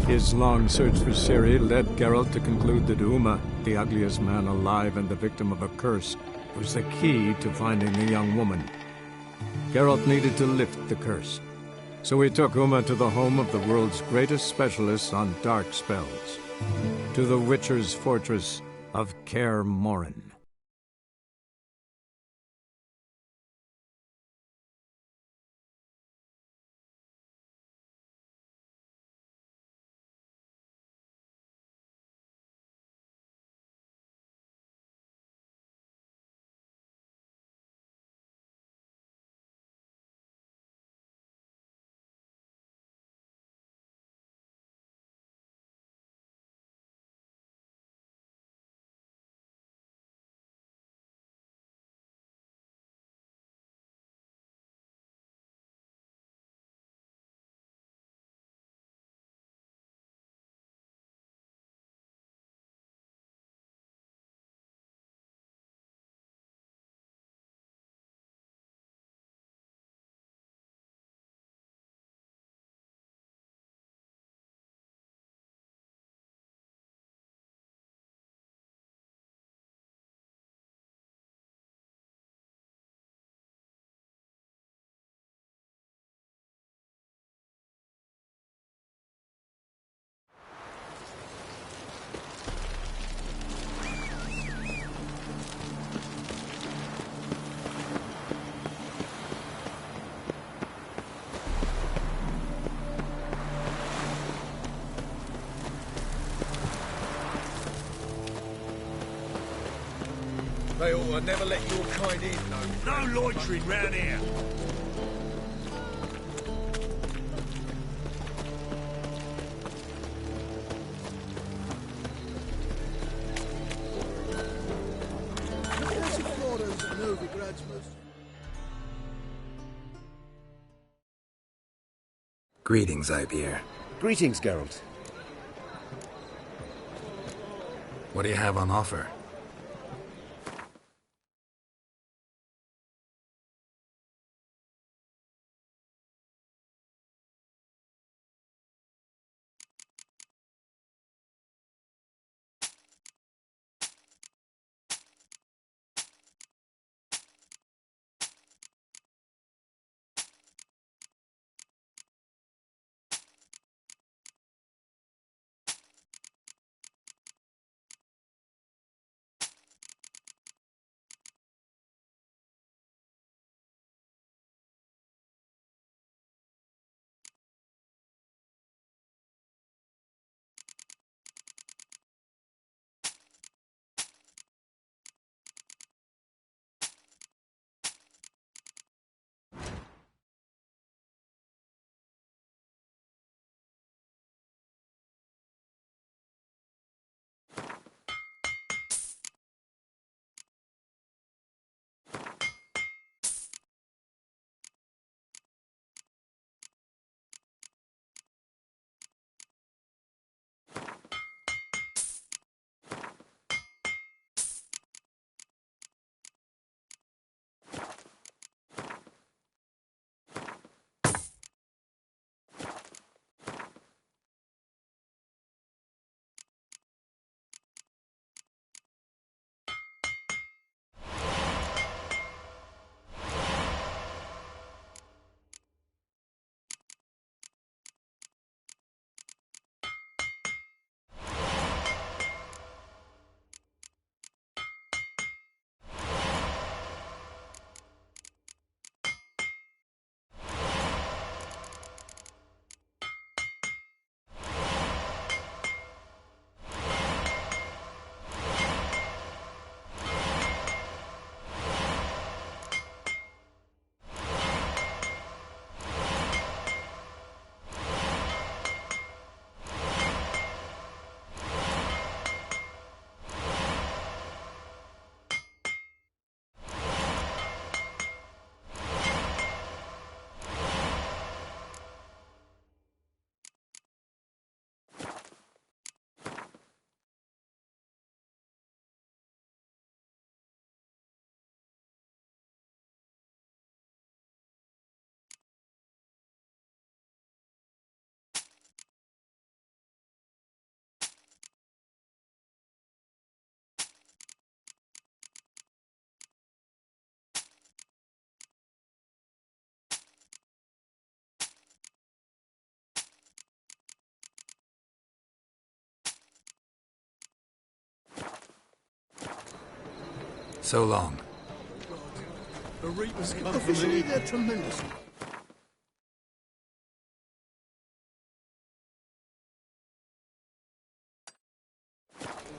His long search for Ciri led Geralt to conclude that Uma, the ugliest man alive and the victim of a curse, was the key to finding the young woman. Geralt needed to lift the curse, so he took Uma to the home of the world's greatest specialist on dark spells, to the Witcher's fortress of Kaer Morhen. They ought to never let your kind in, though. No loitering round here. Greetings, Ibeer. Greetings, Geralt. What do you have on offer? So long. The Reapers come for Officially, me. they're tremendous.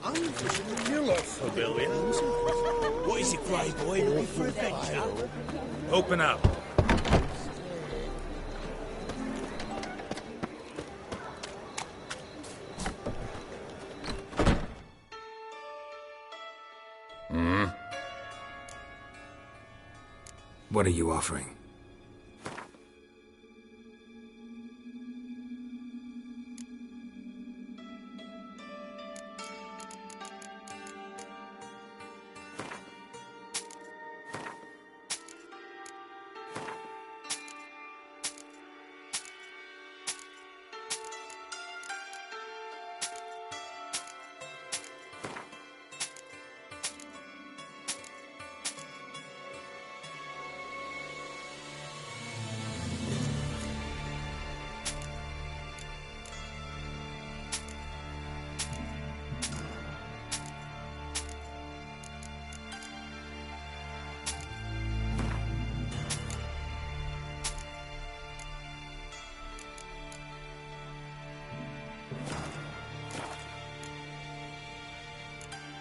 Unofficially, You lot familiar? What is it, Grey Boy? Looking for adventure? Open up. What are you offering?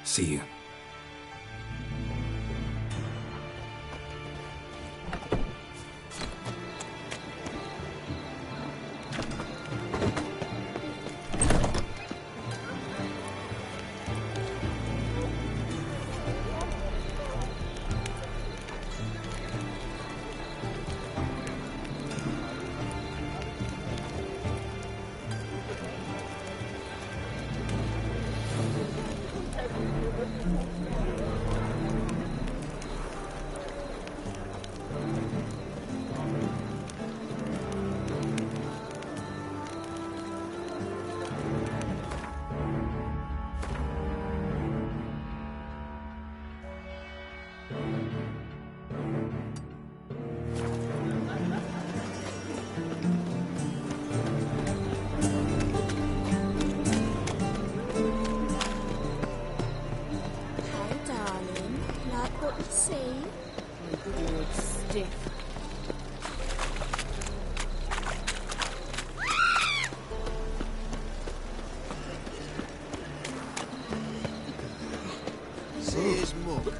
See you. Hi, darling. Like what you see? Good stiff. Sears Mook.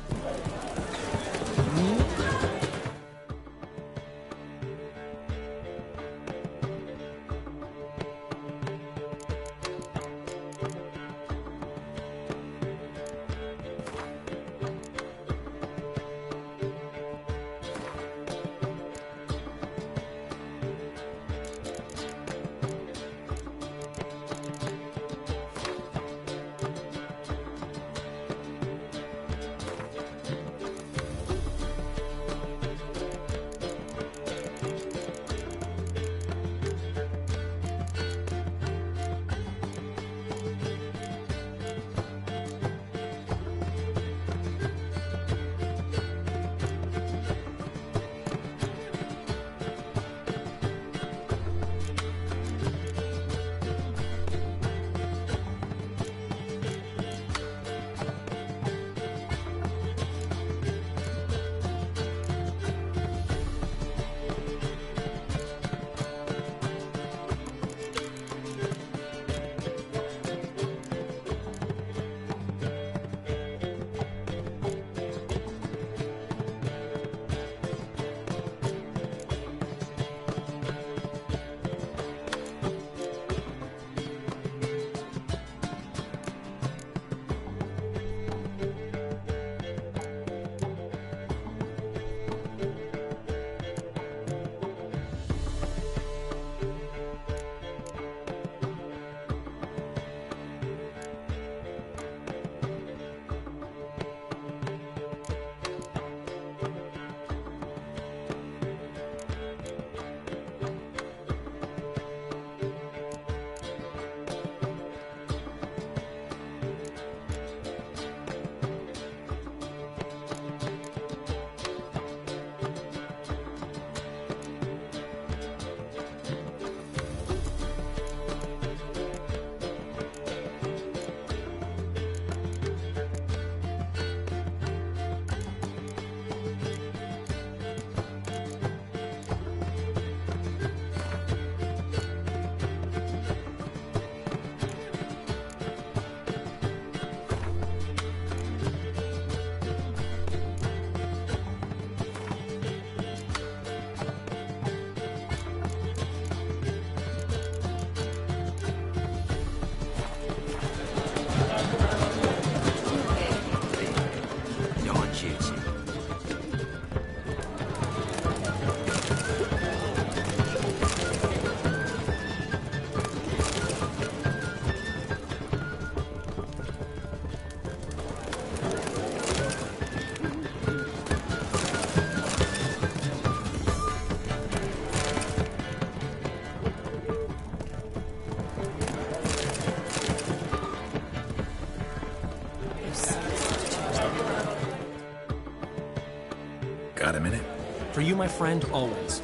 For you, my friend, always.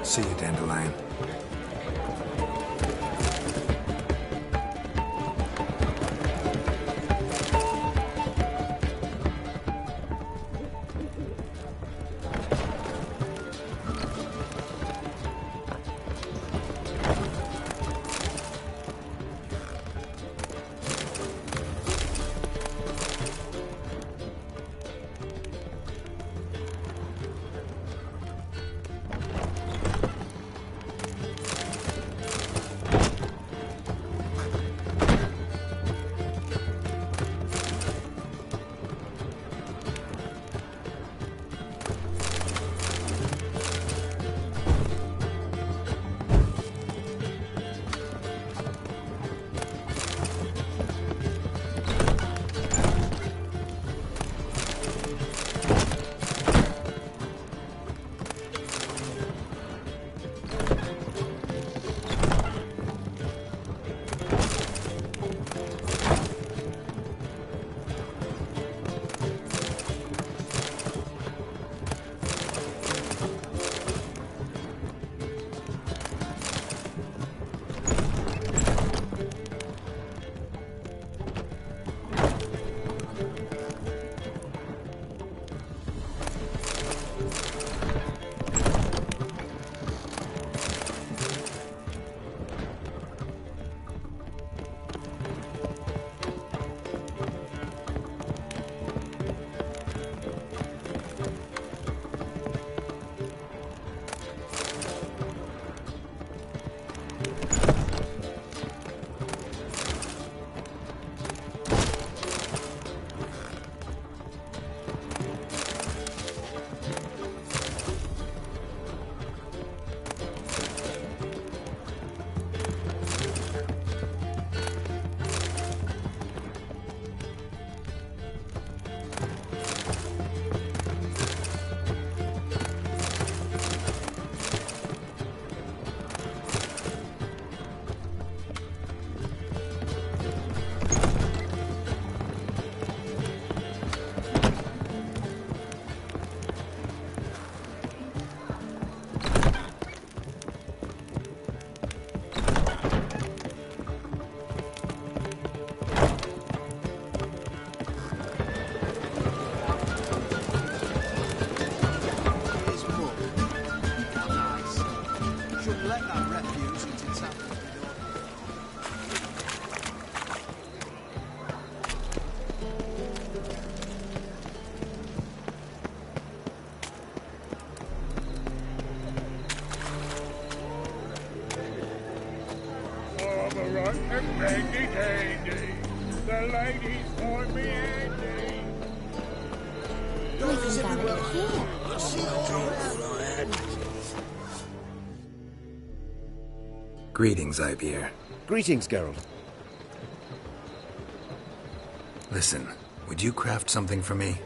See you, Dandelion. The ladies want me Andy. Listen down here. Greetings, Ivier. Greetings, Geralt. Listen, would you craft something for me?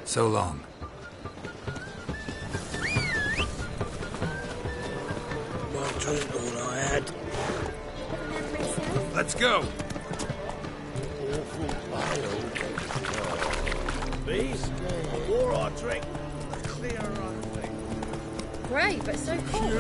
So long. One drink all I had. Let's go! Bees? Or I drink. Clear our thing. Great, but so cold.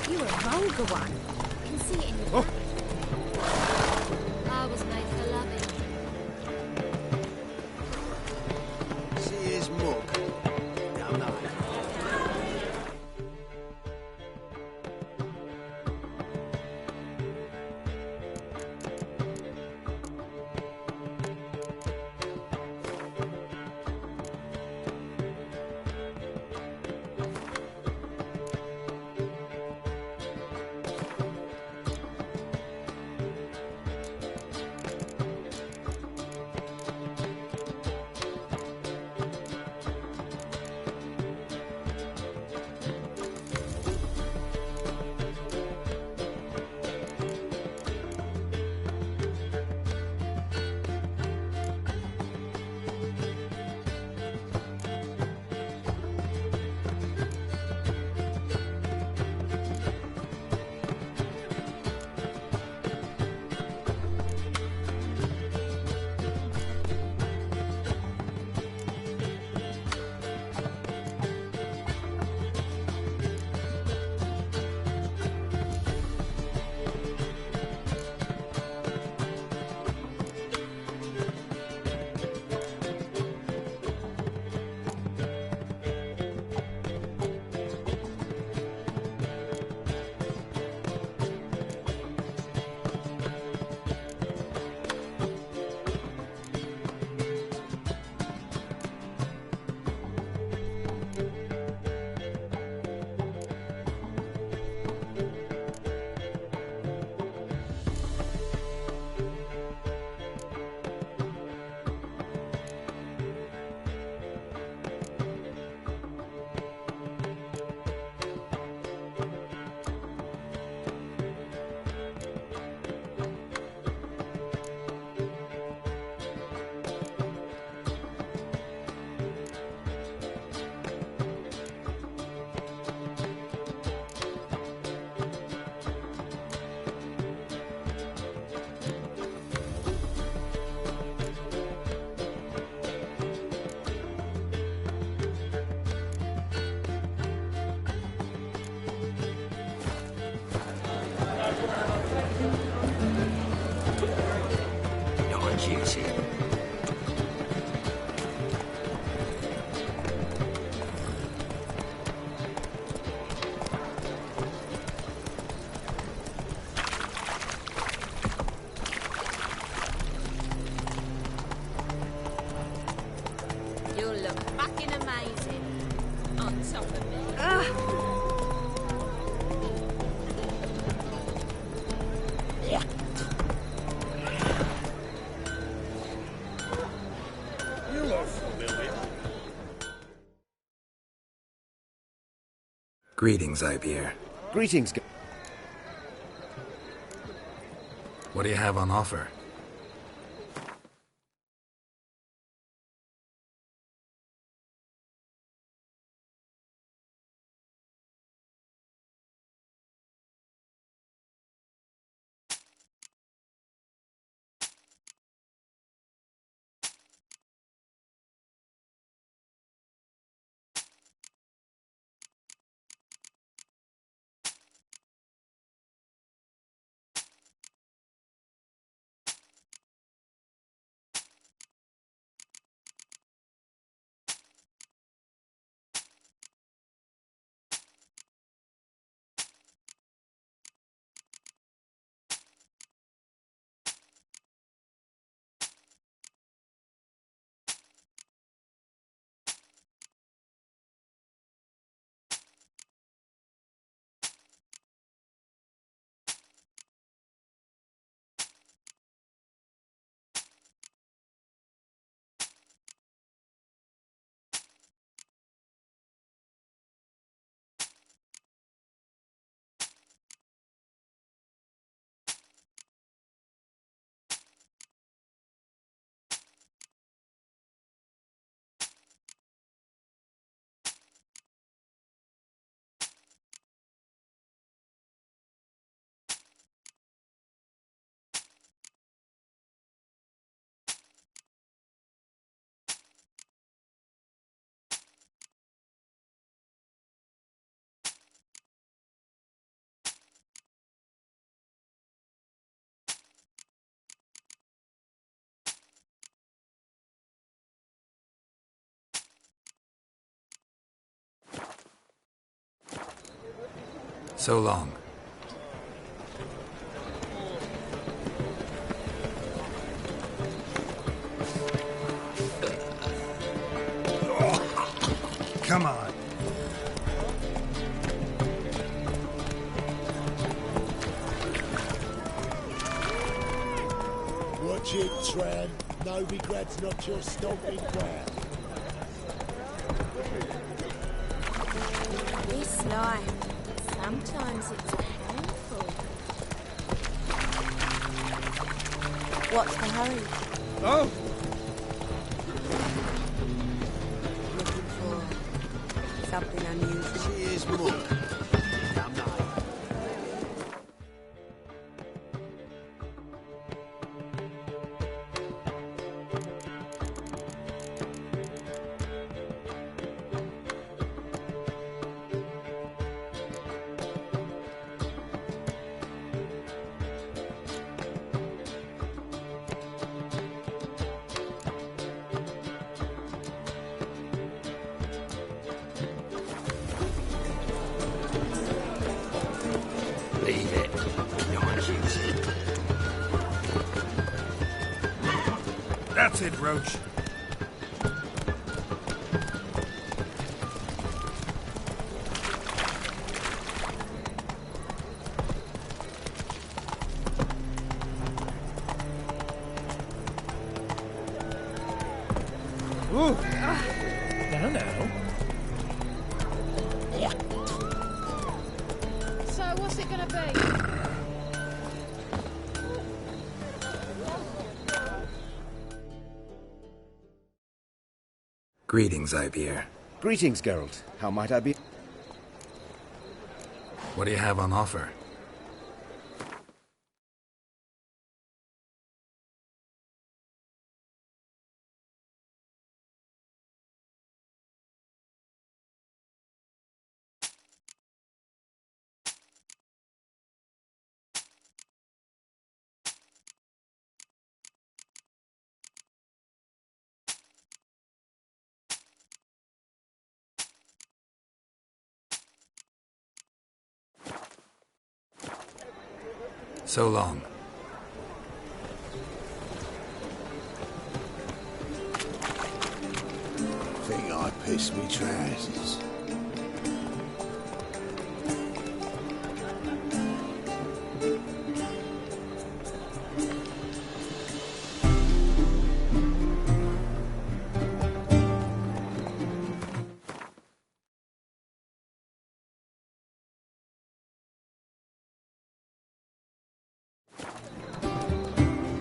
You a vulgar one. I can see it in your I was made for loving. See his mug. Down there. Juicy. You'll look fucking amazing on top of me. You are familiar. Greetings, Ibeer. Greetings, What do you have on offer? So long. Come on. Watch it, Tran. Novigrad's not your stomping ground. This life, sometimes it's painful. What's the hurry? Oh! Looking for something unusual. She is Mook. Come on. Leave it. You're on duty. That's it, Roach. Ooh. Now. So what's it gonna be? Greetings, Ibeer. Greetings, Geralt. How might I be? What do you have on offer? So long. Think I pissed me trousers.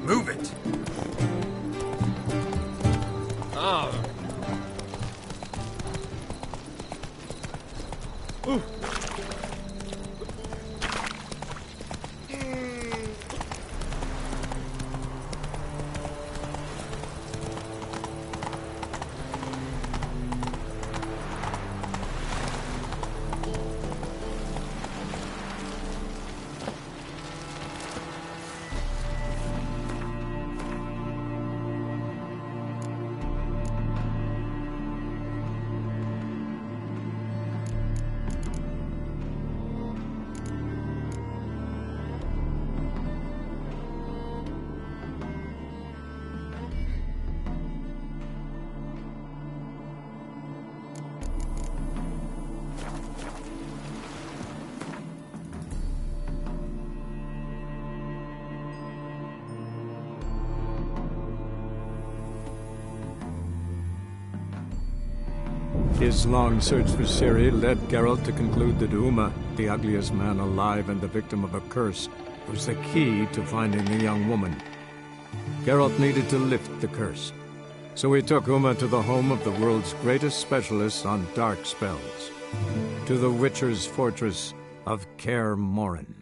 Move it! His long search for Ciri led Geralt to conclude that Uma, the ugliest man alive and the victim of a curse, was the key to finding the young woman. Geralt needed to lift the curse, so he took Uma to the home of the world's greatest specialist on dark spells, to the Witcher's fortress of Kaer Morhen.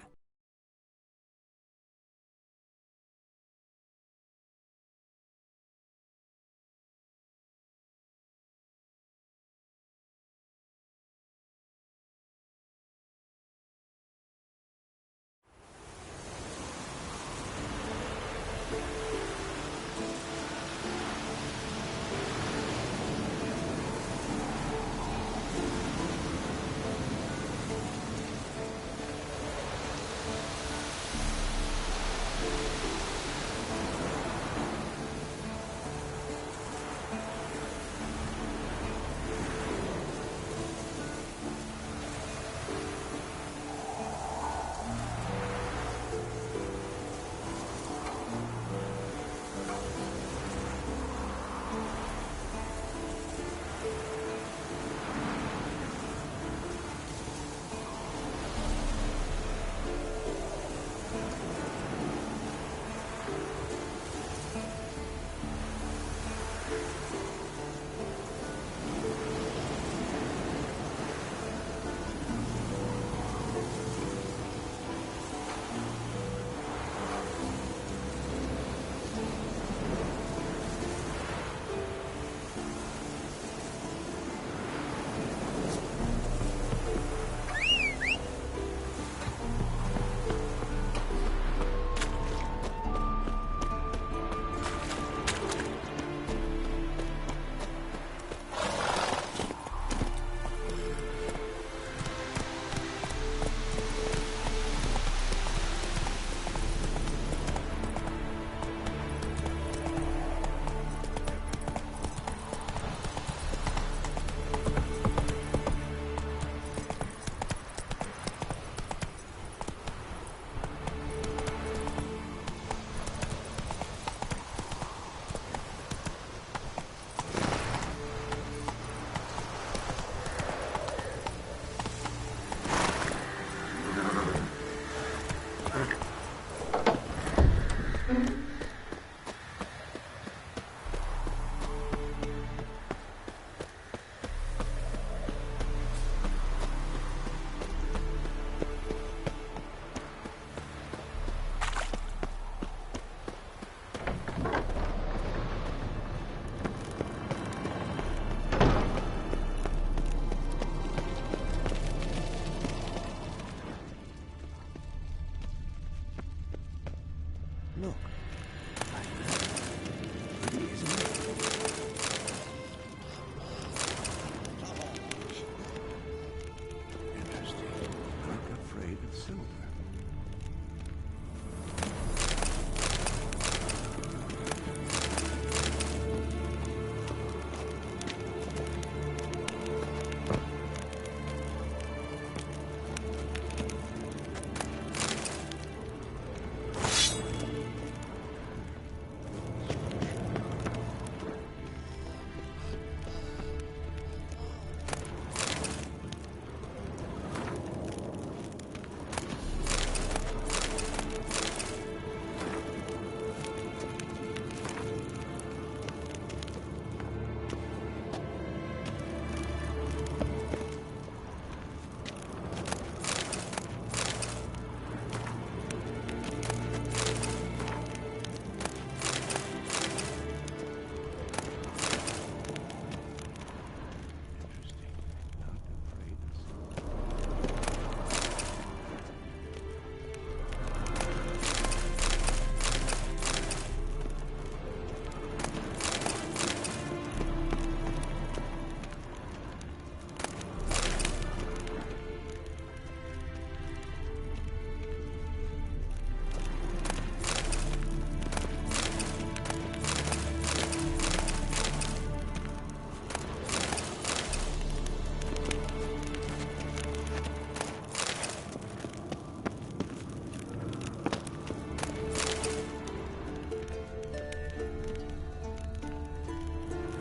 Look. Like that. Pretty, isn't it? Interesting. Not afraid of silver.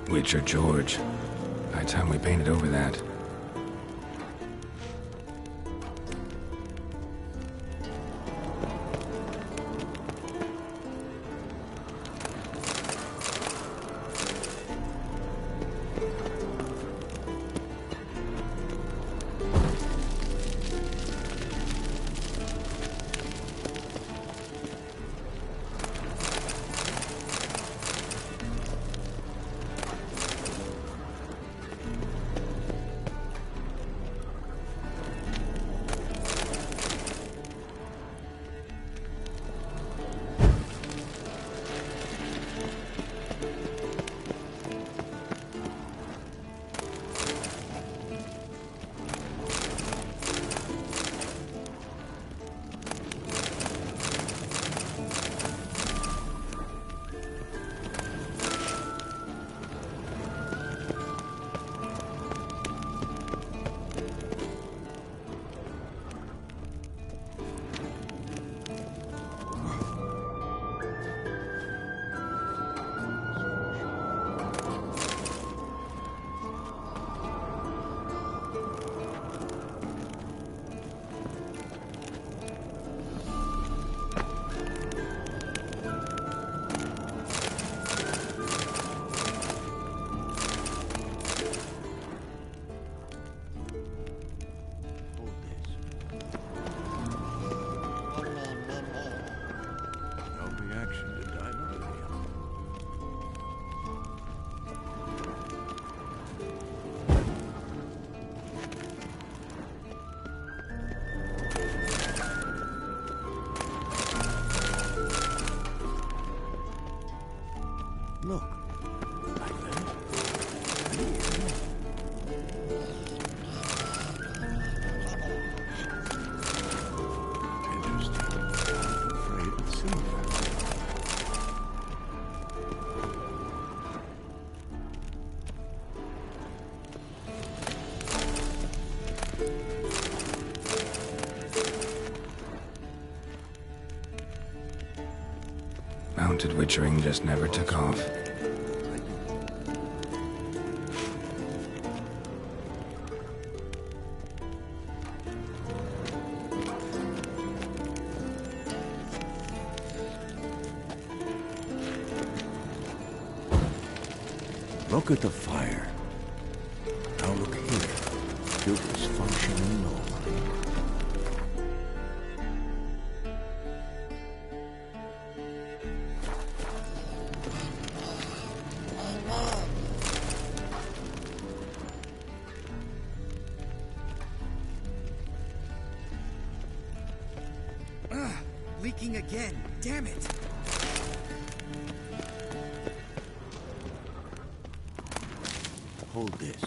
Witcher George. High time we painted over that. Look. Like that. Pretty, isn't it? Interesting. Not afraid of silver. Mounted witchering just never took off. Look at the fire. Now look here. It is functioning normally. leaking again. Damn it! Hold this.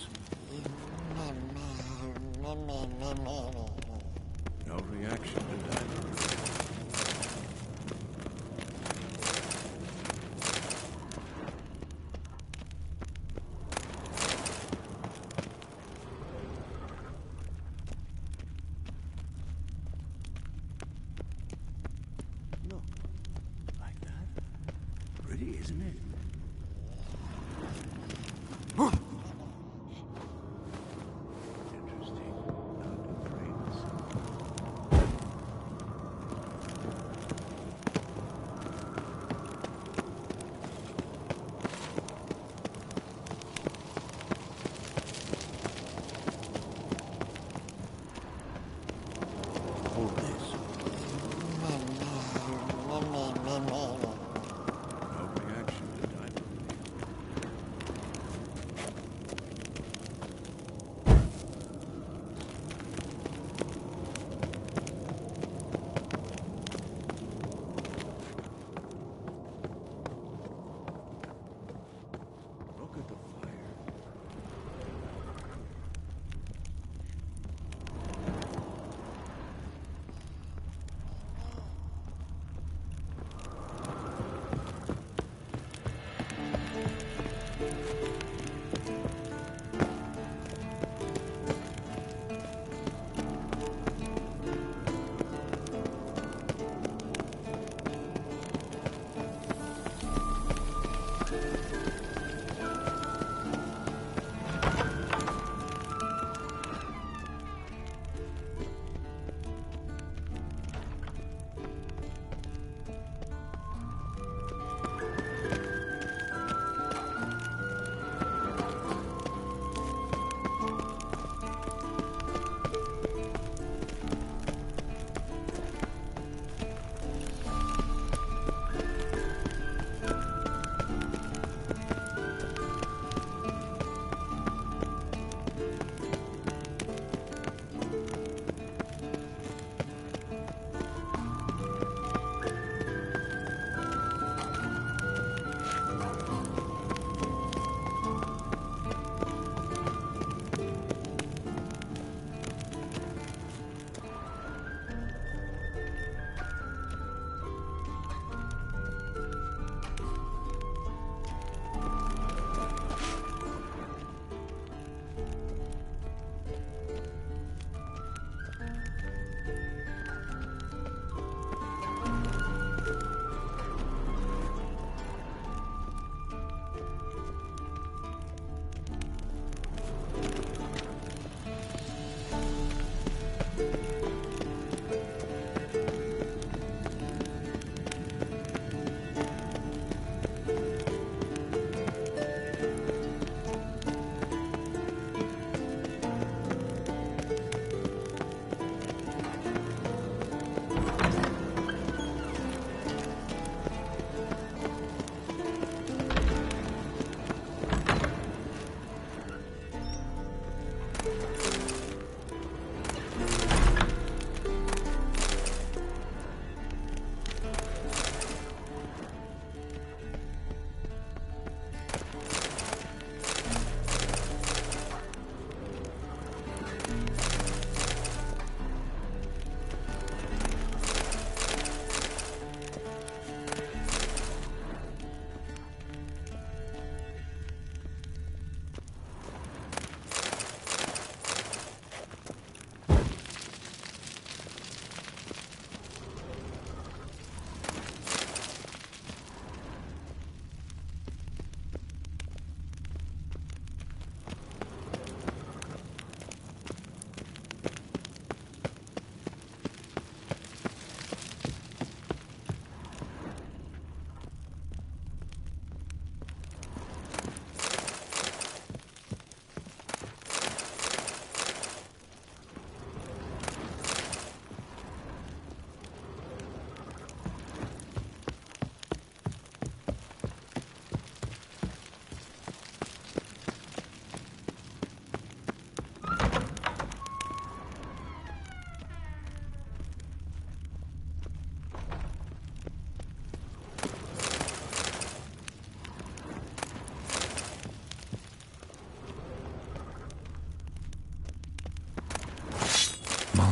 No reaction to that. Look, like that. Pretty, isn't it? Interesting. Not afraid. Hold this. No reaction to that.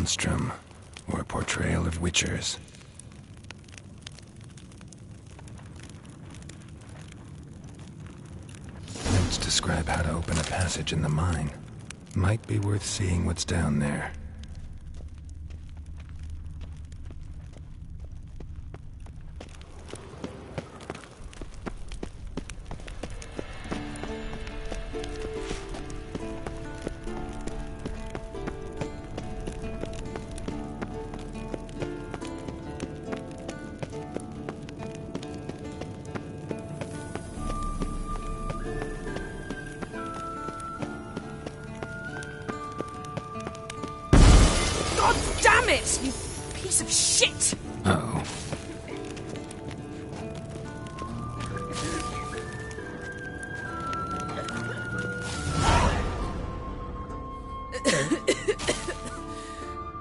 monstrum, or a portrayal of witchers. Notes describe how to open a passage in the mine. Might be worth seeing what's down there. God damn it, you piece of shit! Uh-oh.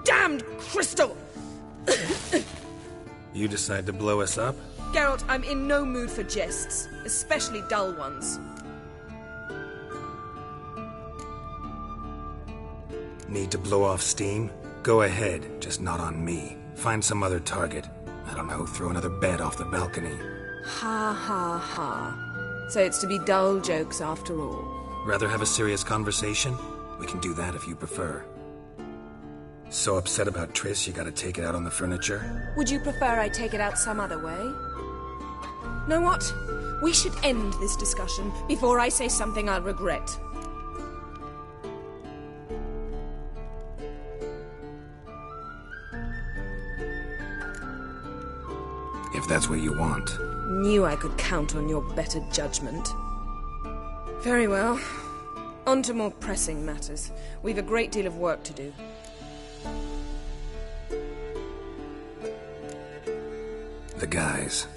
Damned crystal! You decide to blow us up? Geralt, I'm in no mood for jests, especially dull ones. Need to blow off steam? Go ahead, just not on me. Find some other target. I don't know, throw another bed off the balcony. Ha ha ha. So it's to be dull jokes after all. Rather have a serious conversation? We can do that if you prefer. So upset about Triss, you gotta take it out on the furniture? Would you prefer I take it out some other way? Know what? We should end this discussion before I say something I'll regret. If that's what you want. Knew I could count on your better judgment. Very well. On to more pressing matters. We've a great deal of work to do. The guys.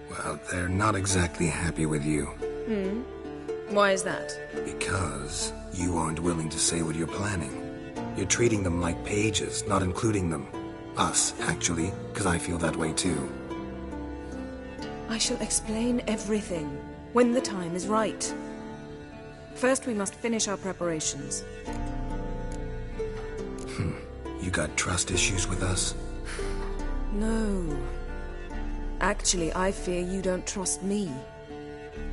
Well, they're not exactly happy with you. Why is that? Because you aren't willing to say what you're planning. You're treating them like pages, not including them. Us, actually, because I feel that way too. I shall explain everything when the time is right. First, we must finish our preparations. You got trust issues with us? No. Actually, I fear you don't trust me.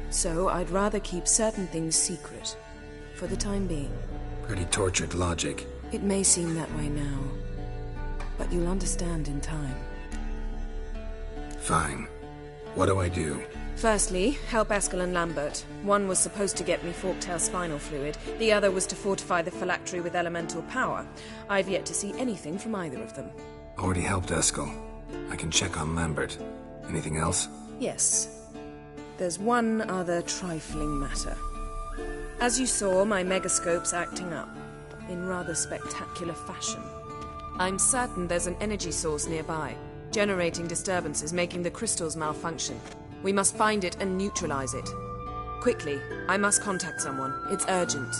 So I'd rather keep certain things secret, for the time being. Pretty tortured logic. It may seem that way now, but you'll understand in time. Fine. What do I do? Firstly, help Eskel and Lambert. One was supposed to get me forktail spinal fluid, the other was to fortify the phylactery with elemental power. I've yet to see anything from either of them. Already helped Eskel. I can check on Lambert. Anything else? Yes. There's one other trifling matter. As you saw, my megascope's acting up, in rather spectacular fashion. I'm certain there's an energy source nearby, generating disturbances, making the crystals malfunction. We must find it and neutralize it. Quickly, I must contact someone. It's urgent.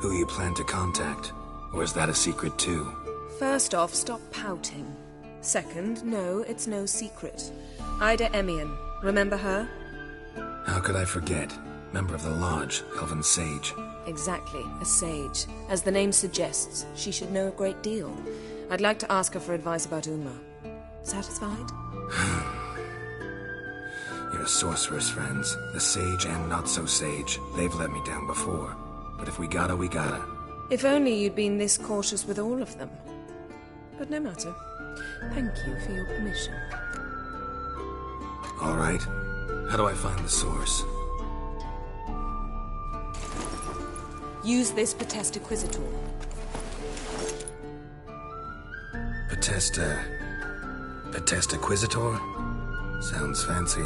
Who you plan to contact? Or is that a secret too? First off, stop pouting. Second, no, it's no secret. Ida Emian. Remember her? How could I forget? Member of the Lodge, Elven Sage. Exactly, a sage. As the name suggests, she should know a great deal. I'd like to ask her for advice about Uma. Satisfied? Your sorceress friends, the sage and not so sage, they've let me down before. But if we gotta, we gotta. If only you'd been this cautious with all of them. But no matter. Thank you for your permission. All right. How do I find the source? Use this Potesta Quisitor. Potesta Quisitor? Sounds fancy.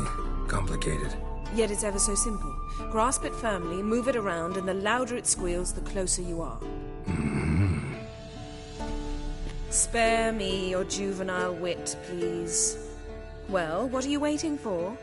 Complicated. Yet it's ever so simple. Grasp it firmly, move it around, and the louder it squeals, the closer you are. Spare me your juvenile wit, please. Well, what are you waiting for?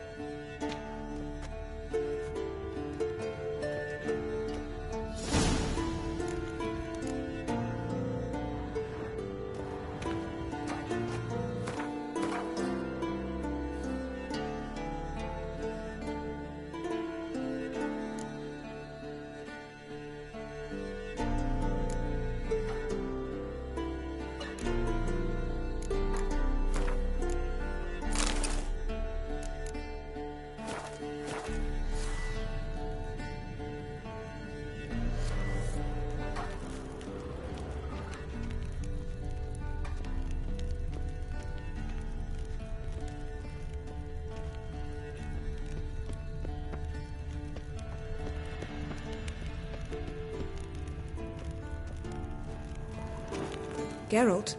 Geralt?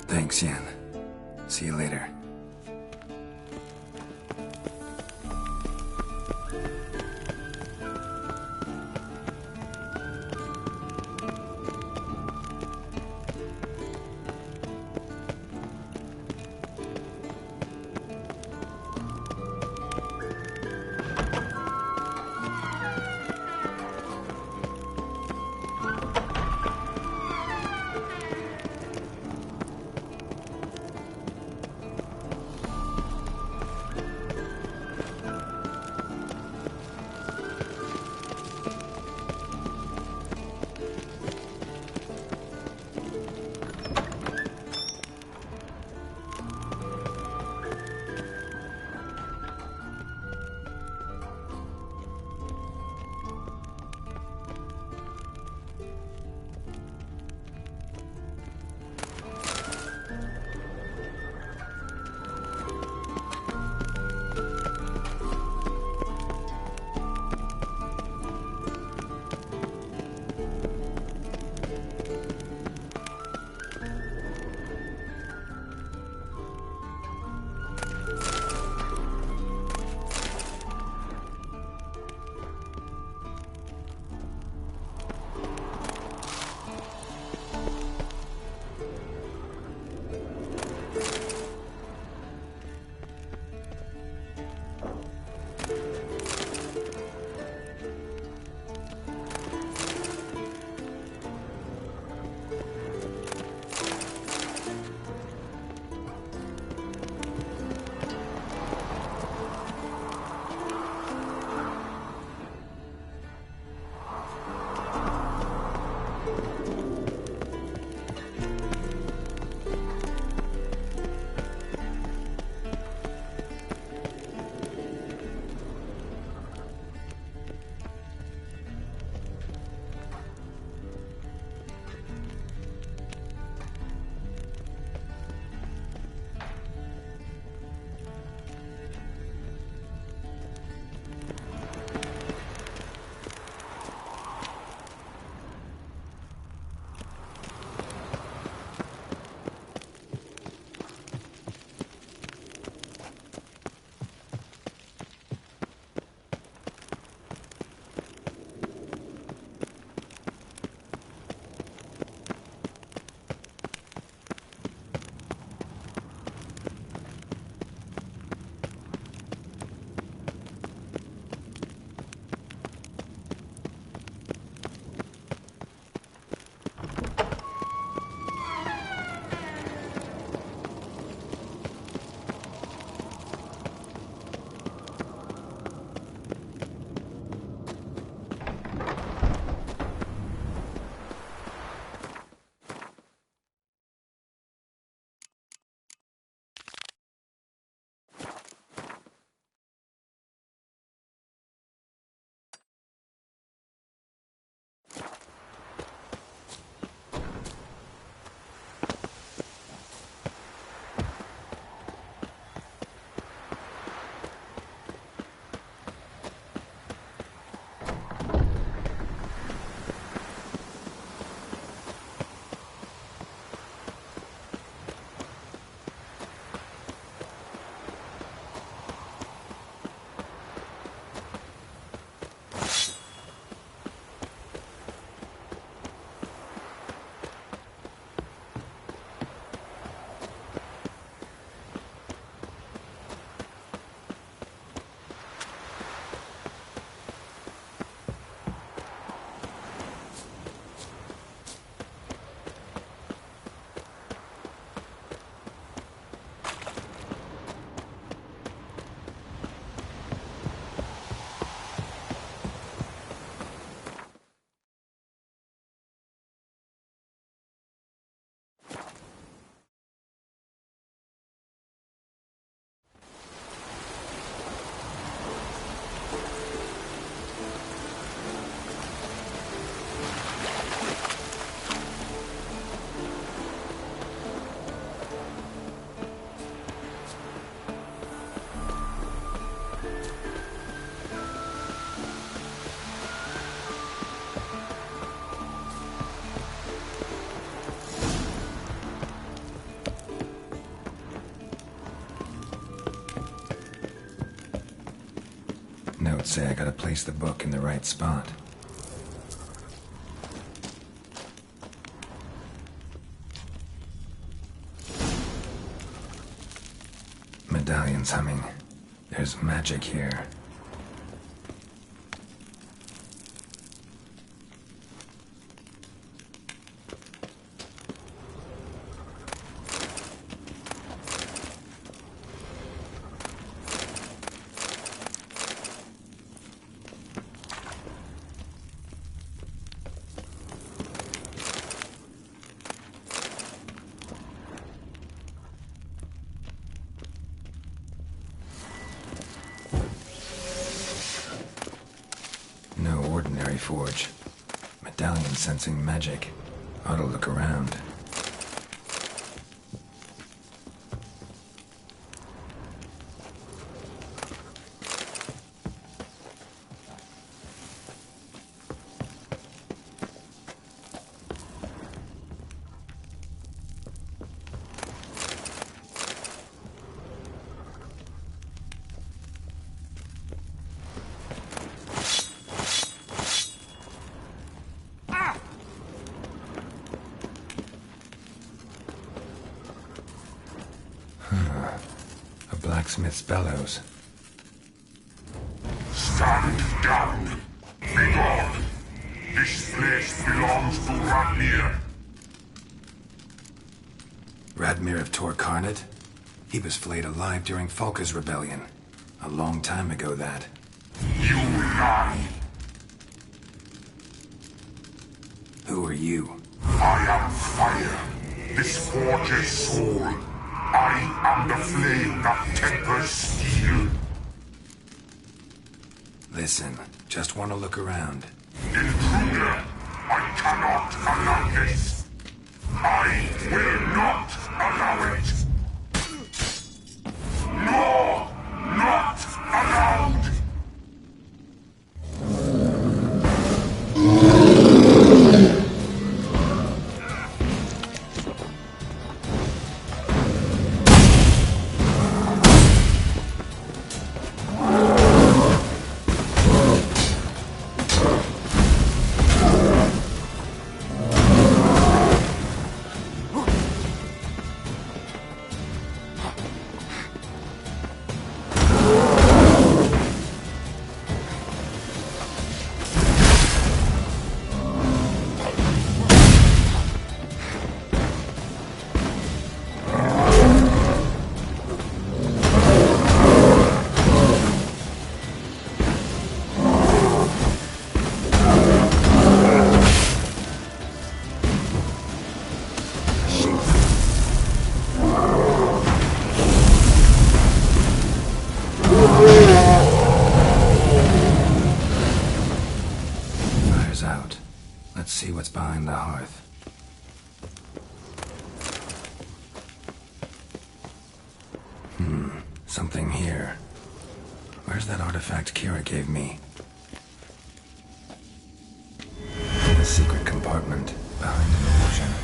Thanks, Yen. See you later. say I gotta place the book in the right spot. Medallion's humming. There's magic here. No ordinary forge. Medallion sensing magic. Ought to look around. A blacksmith's bellows. Stand down. Be gone. This place belongs to Radmir. Radmir of Torcarnate? He was flayed alive during Falka's rebellion. A long time ago, that. You lie. Who are you? I am fire. This forge's soul. I am the flame that tempers steel. Listen, just want to look around. Intruder, I cannot allow this. I will not allow it. No, not allowed. Fire's out. Let's see what's behind the hearth. Something here. Where's that artifact Kira gave me? A secret compartment behind an illusion.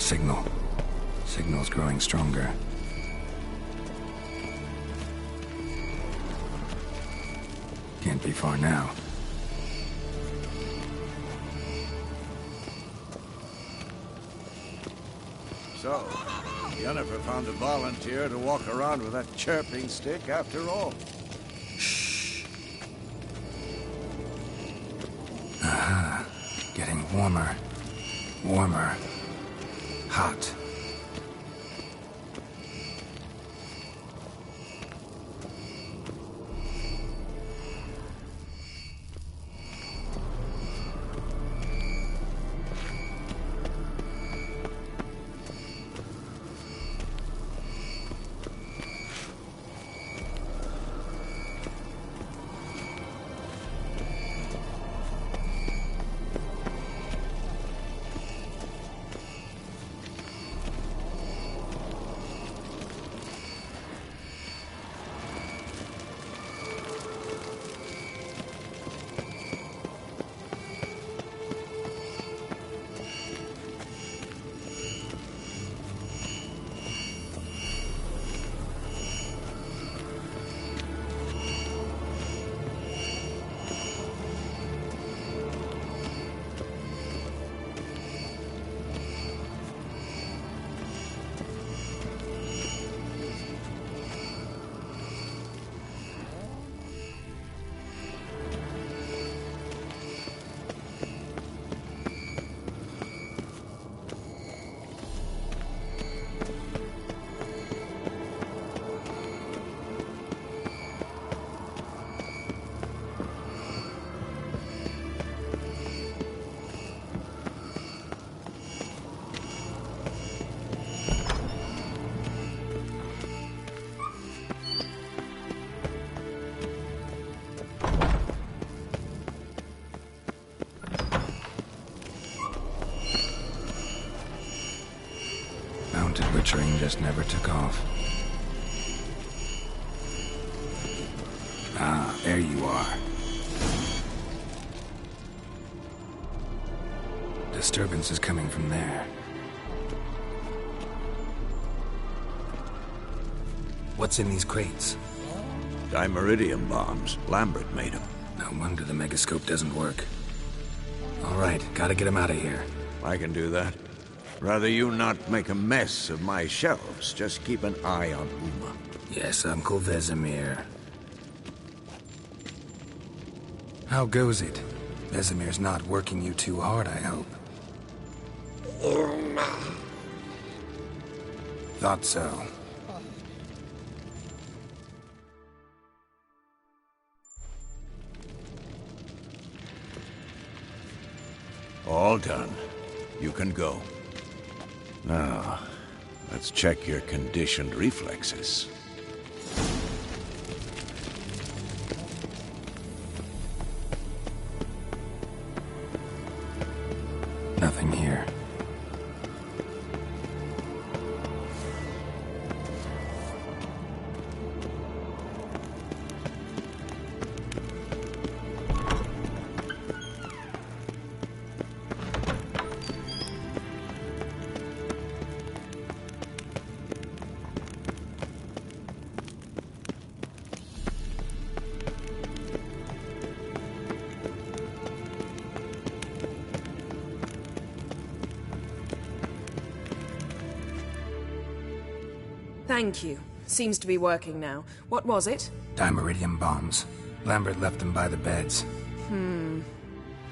signal. Signal's growing stronger. Can't be far now. So, Jennifer found a volunteer to walk around with that chirping stick after all. Shh. Aha. Getting warmer. Warmer. Hot. Butchering just never took off. Ah, there you are. Disturbance is coming from there. What's in these crates? Dimeridium bombs. Lambert made them. No wonder the megascope doesn't work. All right, gotta get him out of here. I can do that. Rather you not make a mess of my shelves. Just keep an eye on Uma. Yes, Uncle Vesemir. How goes it? Vesemir's not working you too hard, I hope. Thought so. All done. You can go. Now, let's check your conditioned reflexes. Nothing here. Thank you. Seems to be working now. What was it? Dimeridium bombs. Lambert left them by the beds.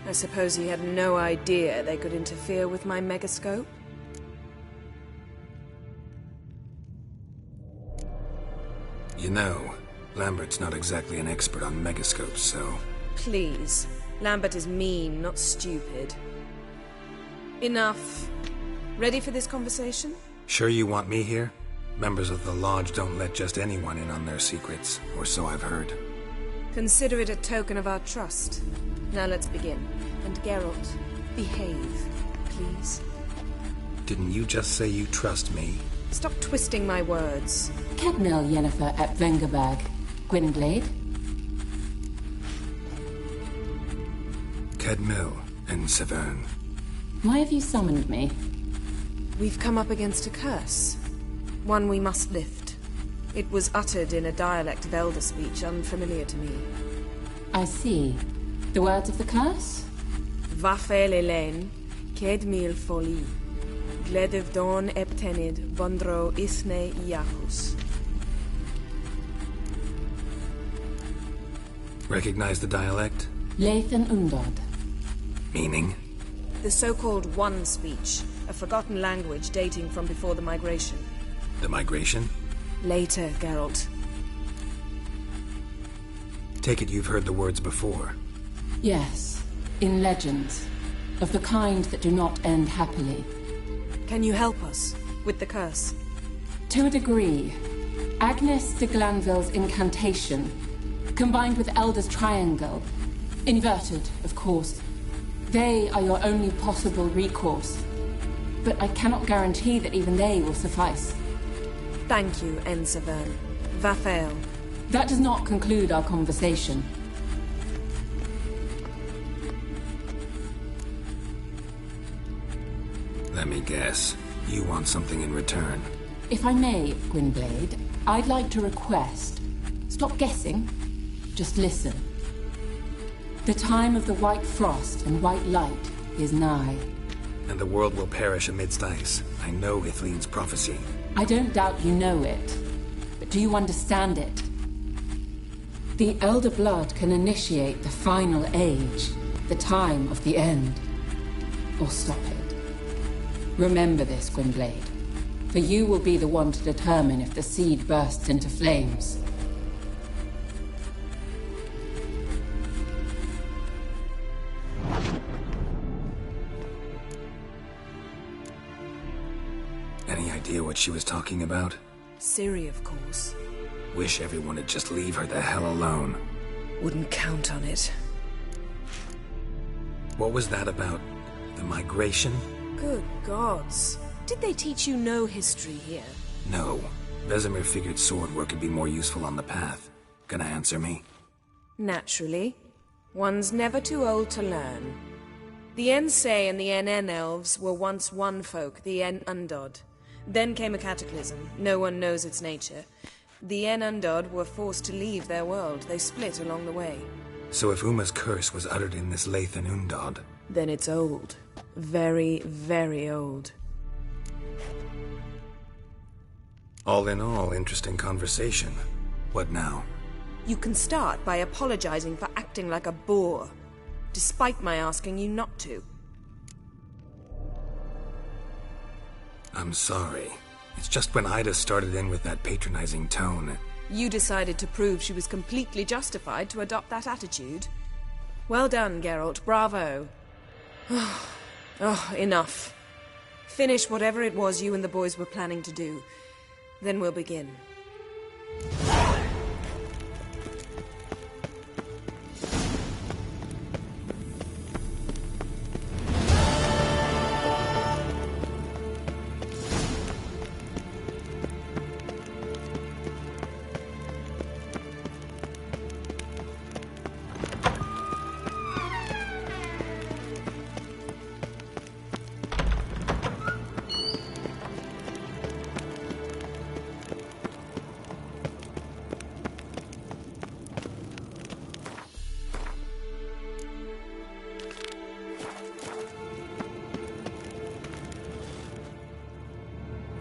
I suppose he had no idea they could interfere with my megascope? You know, Lambert's not exactly an expert on megascopes, so... Please. Lambert is mean, not stupid. Enough. Ready for this conversation? Sure you want me here? Members of the Lodge don't let just anyone in on their secrets, or so I've heard. Consider it a token of our trust. Now let's begin. And Geralt, behave, please. Didn't you just say you trust me? Stop twisting my words. Cadmel Yennefer at Vengerberg. Gwynblade? Cadmel and Severn. Why have you summoned me? We've come up against a curse. One we must lift. It was uttered in a dialect of Elder speech unfamiliar to me. I see. The words of the curse? Vafel Elaine, Ked mil foli, Gledev don eptenid, Vondro isne iacus. Recognize the dialect? Lathan Undod. Meaning? The so-called One speech, a forgotten language dating from before the migration. The migration? Later, Geralt. Take it you've heard the words before. Yes, in legends. Of the kind that do not end happily. Can you help us with the curse? To a degree. Agnes de Glanville's incantation, combined with Elder's triangle, inverted, of course. They are your only possible recourse. But I cannot guarantee that even they will suffice. Thank you, Ensavern. Vafael. That does not conclude our conversation. Let me guess. You want something in return. If I may, Gwynblade, I'd like to request. Stop guessing. Just listen. The time of the white frost and white light is nigh. And the world will perish amidst ice. I know Ithleen's prophecy. I don't doubt you know it. But do you understand it? The Elder Blood can initiate the final age, the time of the end. Or stop it. Remember this, Gwynblade. For you will be the one to determine if the seed bursts into flames. Any idea what she was talking about? Ciri, of course. Wish everyone would just leave her the hell alone. Wouldn't count on it. What was that about? The migration? Good gods. Did they teach you no history here? No. Vesemir figured sword work could be more useful on the path. Gonna answer me? Naturally. One's never too old to learn. The Ensei and the NN elves were once one folk, the En Undod. Then came a cataclysm. No one knows its nature. The En Undod were forced to leave their world. They split along the way. So if Uma's curse was uttered in this Lathan Undod... Then it's old. Very, very old. All in all, interesting conversation. What now? You can start by apologizing for acting like a boor, despite my asking you not to. I'm sorry. It's just when Ida started in with that patronizing tone. You decided to prove she was completely justified to adopt that attitude. Well done, Geralt. Bravo. Oh, enough. Finish whatever it was you and the boys were planning to do. Then we'll begin.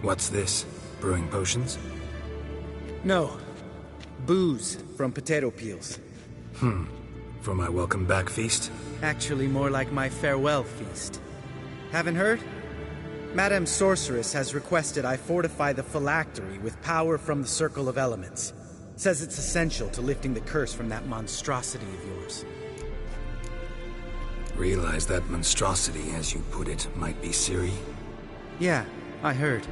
What's this? Brewing potions? No. Booze from potato peels. For my welcome back feast? Actually more like my farewell feast. Haven't heard? Madame Sorceress has requested I fortify the phylactery with power from the Circle of Elements. Says it's essential to lifting the curse from that monstrosity of yours. Realize that monstrosity, as you put it, might be Ciri? Yeah, I heard.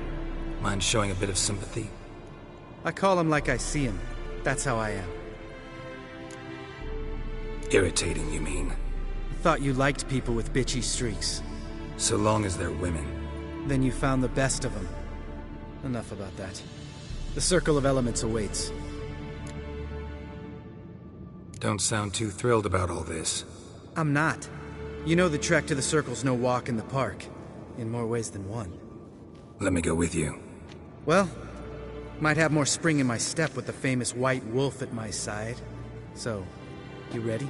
Mind showing a bit of sympathy? I call him like I see him. That's how I am. Irritating, you mean? Thought you liked people with bitchy streaks. So long as they're women. Then you found the best of them. Enough about that. The Circle of Elements awaits. Don't sound too thrilled about all this. I'm not. You know the trek to the Circle's no walk in the park. In more ways than one. Let me go with you. Well, might have more spring in my step with the famous white wolf at my side. So, you ready?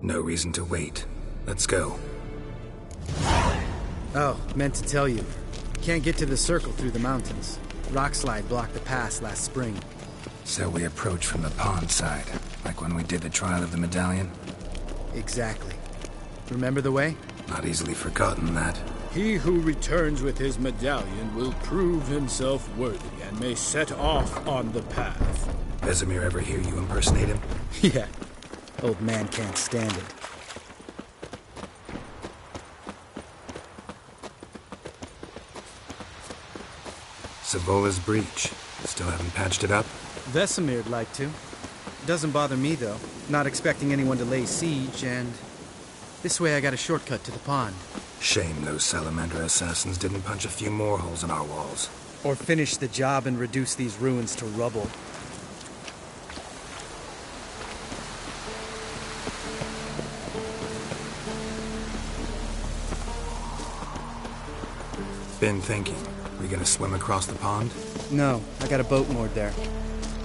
No reason to wait. Let's go. Oh, meant to tell you. Can't get to the circle through the mountains. Rockslide blocked the pass last spring. So we approach from the pond side, like when we did the trial of the medallion? Exactly. Remember the way? Not easily forgotten, that. He who returns with his medallion will prove himself worthy and may set off on the path. Vesemir ever hear you impersonate him? Yeah. Old man can't stand it. Savola's breach. Still haven't patched it up? Vesemir'd like to. Doesn't bother me, though. Not expecting anyone to lay siege, and... this way I got a shortcut to the pond. Shame those salamander assassins didn't punch a few more holes in our walls. Or finish the job and reduce these ruins to rubble. Been thinking. We gonna swim across the pond? No, I got a boat moored there.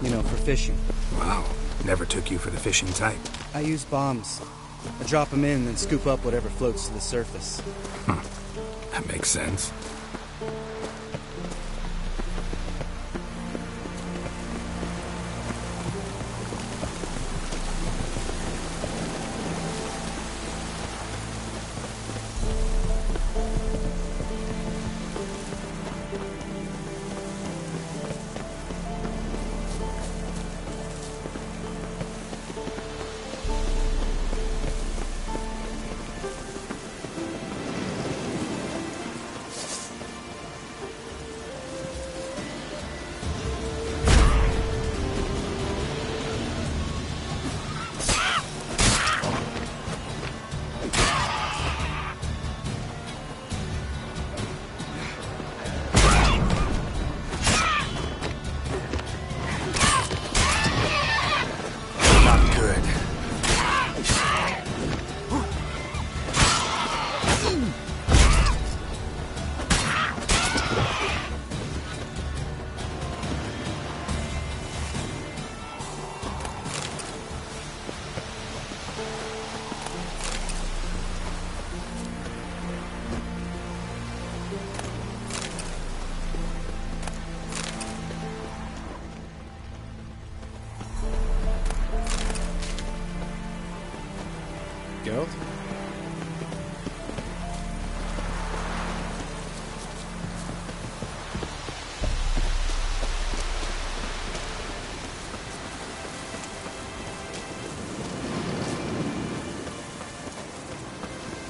You know, for fishing. Wow. Never took you for the fishing type. I use bombs. I drop them in, then scoop up whatever floats to the surface. That makes sense. Geralt?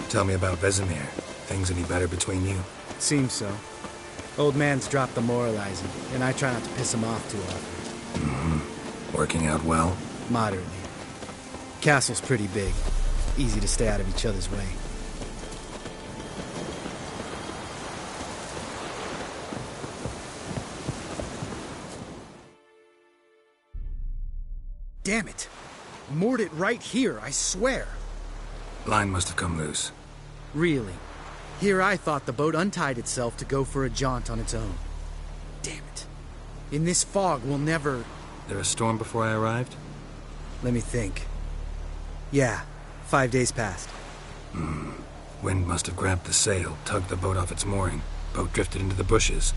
Tell me about Vesemir. Things any better between you? Seems so. Old man's dropped the moralizing, and I try not to piss him off too often. Mm-hmm. Working out well? Moderately. Castle's pretty big. Easy to stay out of each other's way. Damn it! Moored it right here, I swear! Line must have come loose. Really? Here I thought the boat untied itself to go for a jaunt on its own. Damn it. In this fog, we'll never... There a storm before I arrived? Let me think. Yeah, 5 days passed. Wind must have grabbed the sail, tugged the boat off its mooring. Boat drifted into the bushes.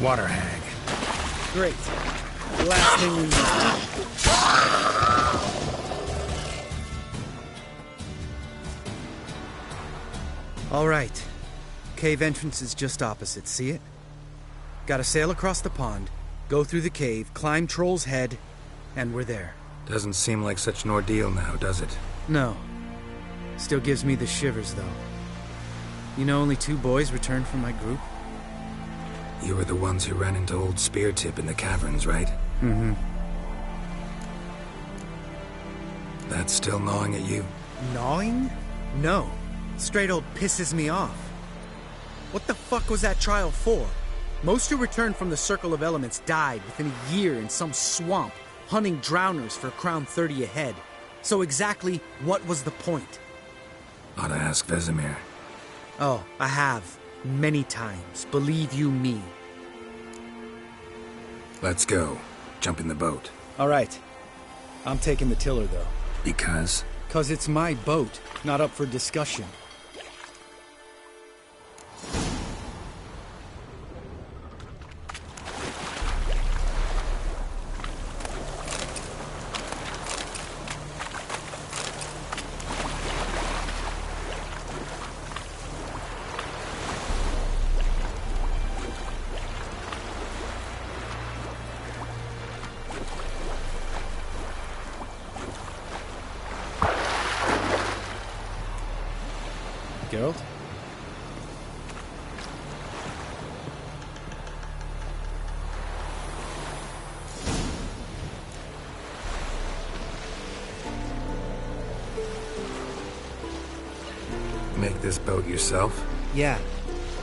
water hag. Great. The last thing we need. All right. Cave entrance is just opposite, see it? Gotta sail across the pond, go through the cave, climb Troll's Head, and we're there. Doesn't seem like such an ordeal now, does it? No. Still gives me the shivers, though. You know only 2 boys returned from my group? You were the ones who ran into old Speartip in the caverns, right? Mm-hmm. That's still gnawing at you? Gnawing? No. Straight old pisses me off. What the fuck was that trial for? Most who returned from the Circle of Elements died within a year in some swamp, hunting drowners for Crown 30 a head. So exactly what was the point? Ought to ask Vesemir. Oh, I have. Many times. Believe you me. Let's go. Jump in the boat. All right. I'm taking the tiller, though. Because? 'Cause it's my boat, not up for discussion. Geralt? Make this boat yourself? Yeah.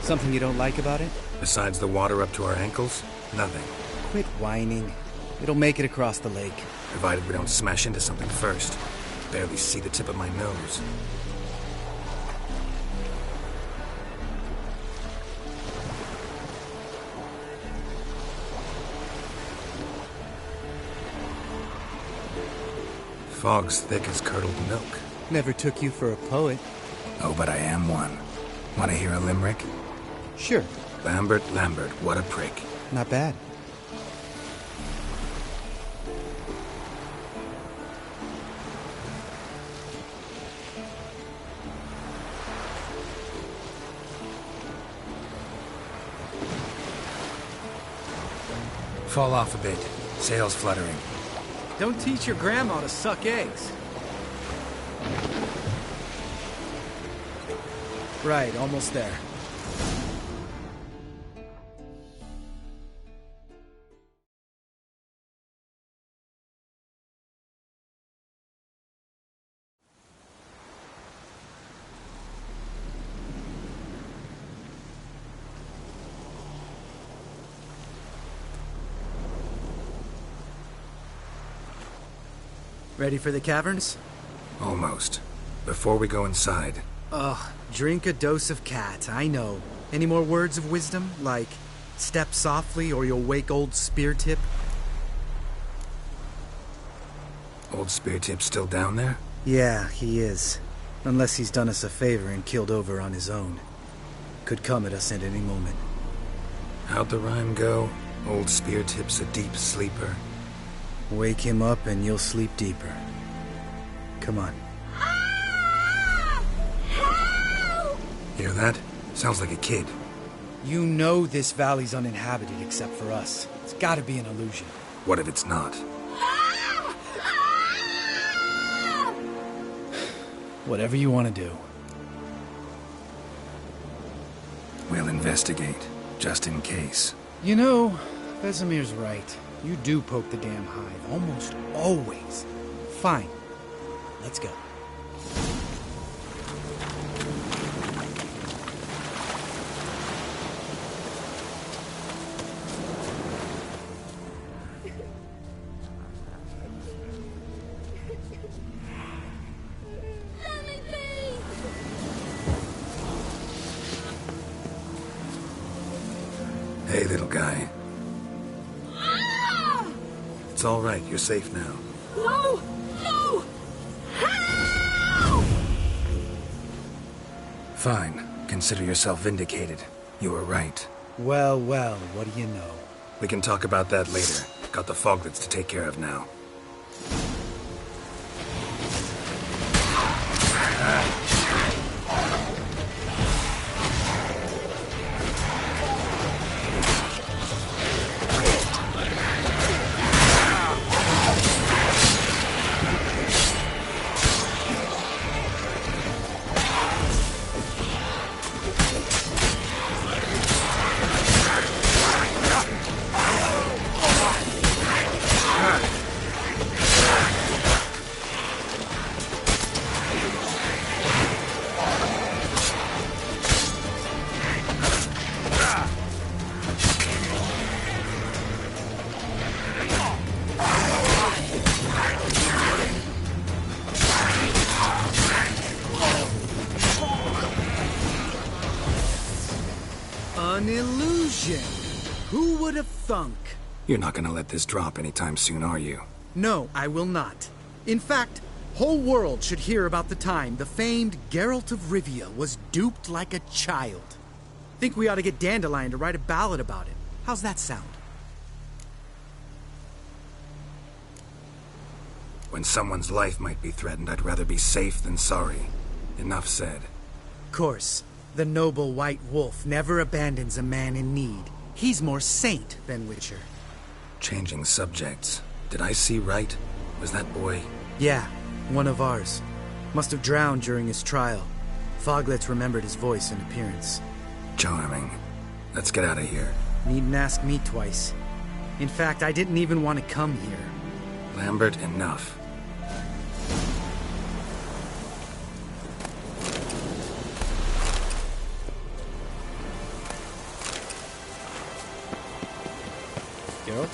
Something you don't like about it? Besides the water up to our ankles? Nothing. Quit whining. It'll make it across the lake. Provided we don't smash into something first. Barely see the tip of my nose. Fog's thick as curdled milk. Never took you for a poet. Oh, but I am one. Want to hear a limerick? Sure. Lambert, Lambert, what a prick. Not bad. Fall off a bit. Sails fluttering. Don't teach your grandma to suck eggs. Right, almost there. Ready for the caverns? Almost. Before we go inside. Ugh, drink a dose of cat, I know. Any more words of wisdom? Like, step softly or you'll wake old Speartip? Old Speartip's still down there? Yeah, he is. Unless he's done us a favor and killed over on his own. Could come at us at any moment. How'd the rhyme go? Old Speartip's a deep sleeper. Wake him up and you'll sleep deeper. Come on. Hear that? Sounds like a kid. You know this valley's uninhabited except for us. It's gotta be an illusion. What if it's not? Whatever you want to do. We'll investigate, just in case. You know, Vesemir's right. You do poke the damn hive, almost always. Fine. Let's go. Hey, little guy. It's all right. You're safe now. No! No! Help! Fine. Consider yourself vindicated. You were right. Well, well, what do you know? We can talk about that later. Got the foglets to take care of now. An illusion! Who would have thunk? You're not gonna let this drop anytime soon, are you? No, I will not. In fact, whole world should hear about the time the famed Geralt of Rivia was duped like a child. Think we ought to get Dandelion to write a ballad about it. How's that sound? When someone's life might be threatened, I'd rather be safe than sorry. Enough said. Of course, the noble white wolf never abandons a man in need. He's more saint than witcher. Changing subjects. Did I see right? Was that boy? Yeah, one of ours. Must have drowned during his trial. Foglets remembered his voice and appearance. Charming. Let's get out of here. Needn't ask me twice. In fact, I didn't even want to come here. Lambert, enough. Geralt?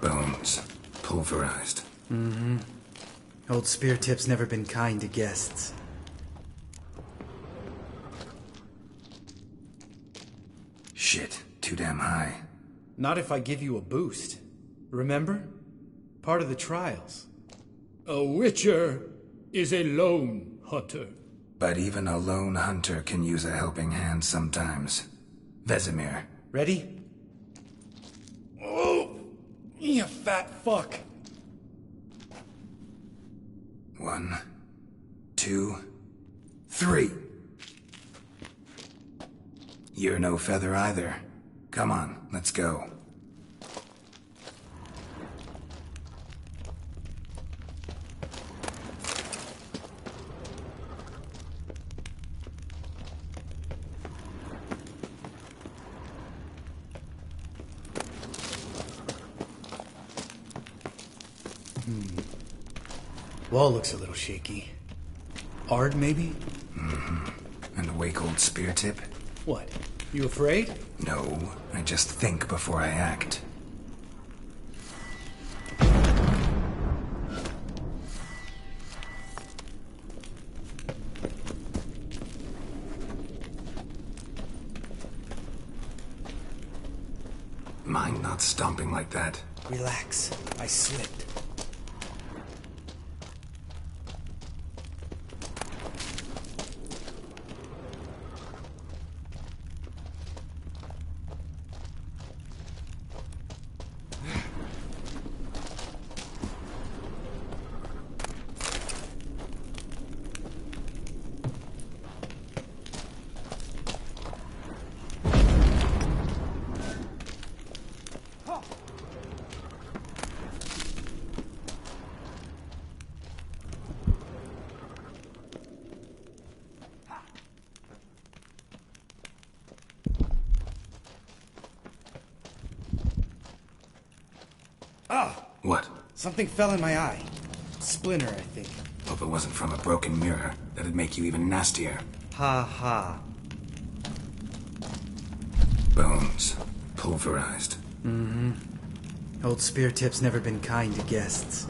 Bones. Pulverized. Mm-hmm. Old Speartip's never been kind to guests. Shit. Too damn high. Not if I give you a boost. Remember? Part of the trials. A witcher is a lone hunter. But even a lone hunter can use a helping hand sometimes. Vesemir. Ready? Oh! You fat fuck! 1, 2, 3. You're no feather either. Come on, let's go. Wall looks a little shaky. Ard, maybe? Mm-hmm. And wake old Speartip? What? You afraid? No, I just think before I act. Mind not stomping like that. Relax. I slipped. What? Something fell in my eye. Splinter, I think. Hope it wasn't from a broken mirror. That'd make you even nastier. Ha ha. Bones. Pulverized. Mm-hmm. Old Spear Tip's never been kind to guests.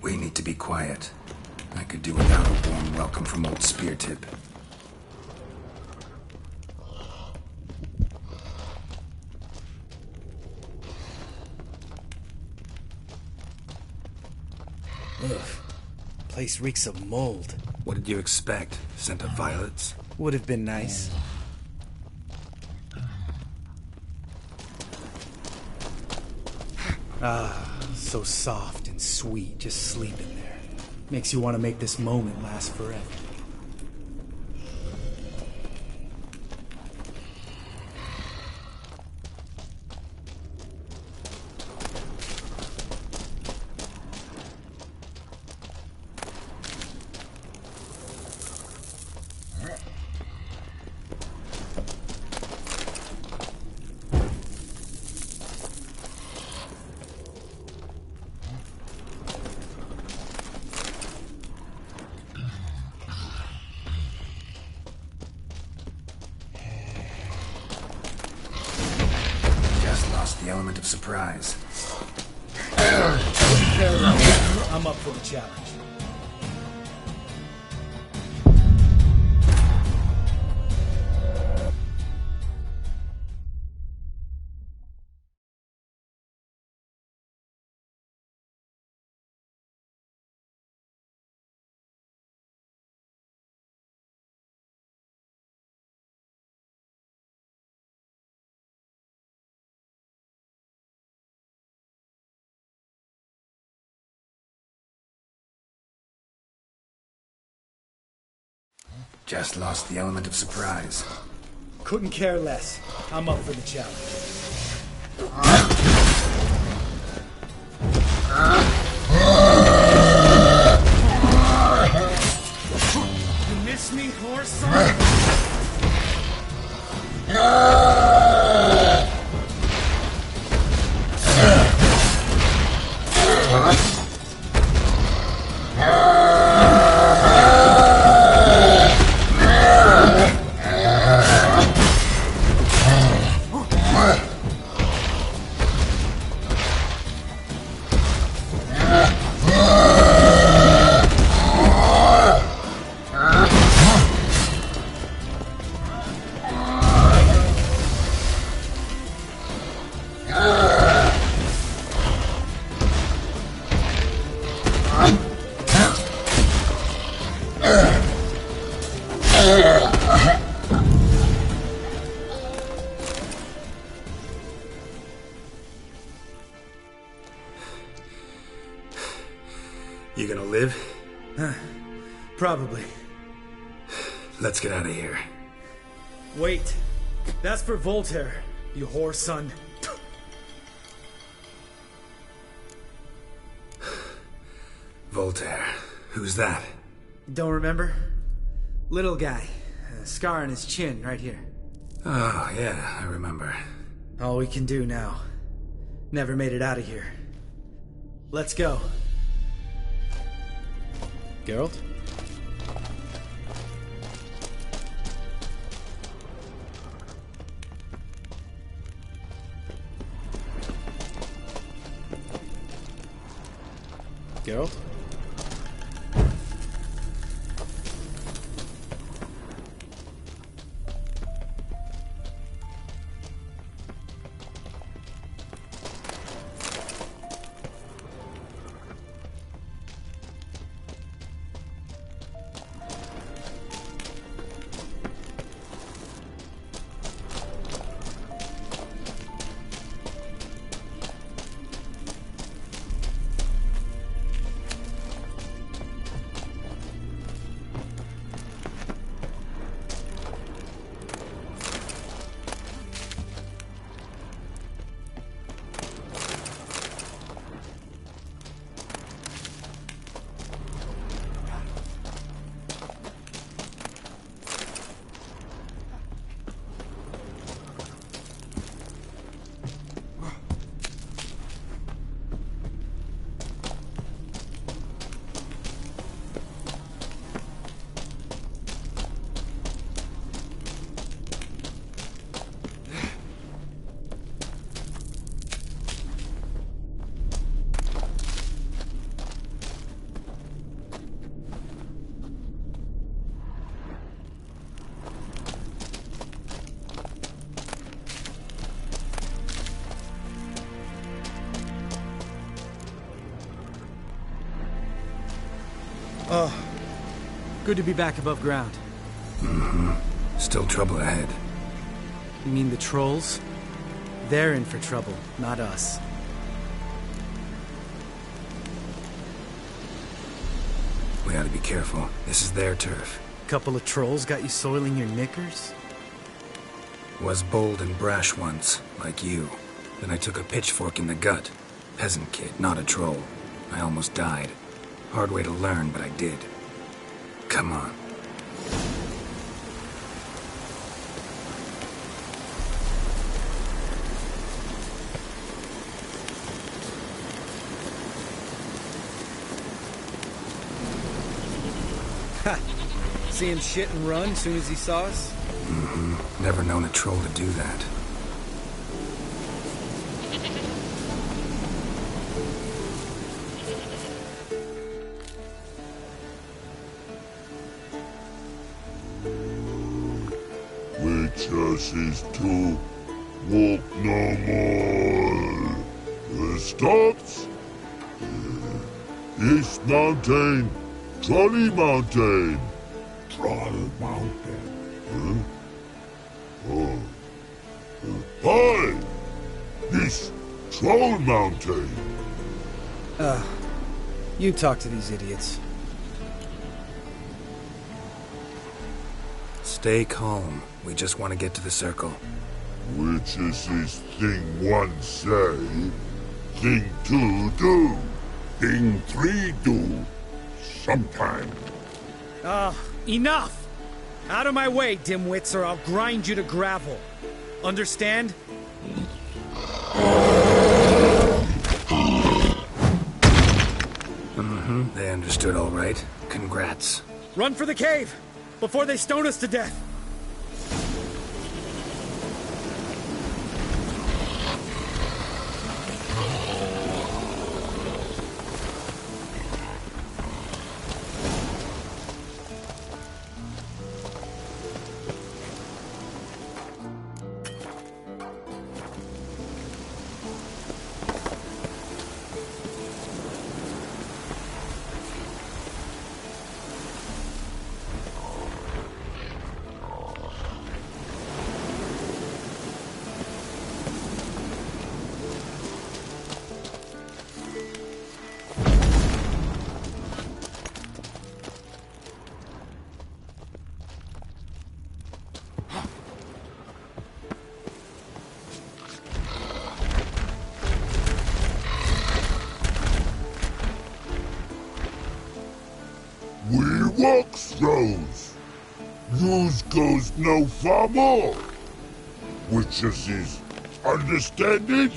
We need to be quiet. I could do without a warm welcome from old Spear Tip. Ugh. Place reeks of mold. What did you expect? Scent of violets? Would have been nice. Ah, so soft and sweet, just sleeping there. Makes you want to make this moment last forever. The element of surprise. I'm up for the challenge. Just lost the element of surprise. Couldn't care less. I'm up for the challenge. You miss me, horse son? You gonna live? Probably. Let's get out of here. Wait. That's for Voltaire, you whore son. Voltaire. Who's that? Don't remember? Little guy. A scar on his chin, right here. Oh, yeah, I remember. All we can do now. Never made it out of here. Let's go. Geralt? Geralt? Oh, good to be back above ground. Mm-hmm. Still trouble ahead. You mean the trolls? They're in for trouble, not us. We ought to be careful. This is their turf. Couple of trolls got you soiling your knickers? Was bold and brash once, like you. Then I took a pitchfork in the gut. Peasant kid, not a troll. I almost died. Hard way to learn, but I did. Come on. Ha! See him shit and run as soon as he saw us? Mm-hmm. Never known a troll to do that. Witches to walk no more. Stops. East Mountain. Trolley Mountain. Troll Mountain. Huh? Oh. Hi! This Troll Mountain. You talk to these idiots. Stay calm. We just want to get to the circle. Which is this thing one say, thing two do, thing three do, sometime. Enough! Out of my way, dimwits, or I'll grind you to gravel. Understand? Mm-hmm. They understood all right. Congrats. Run for the cave! Before they stone us to death! We walk throws. News goes no far more. Witches is understand it?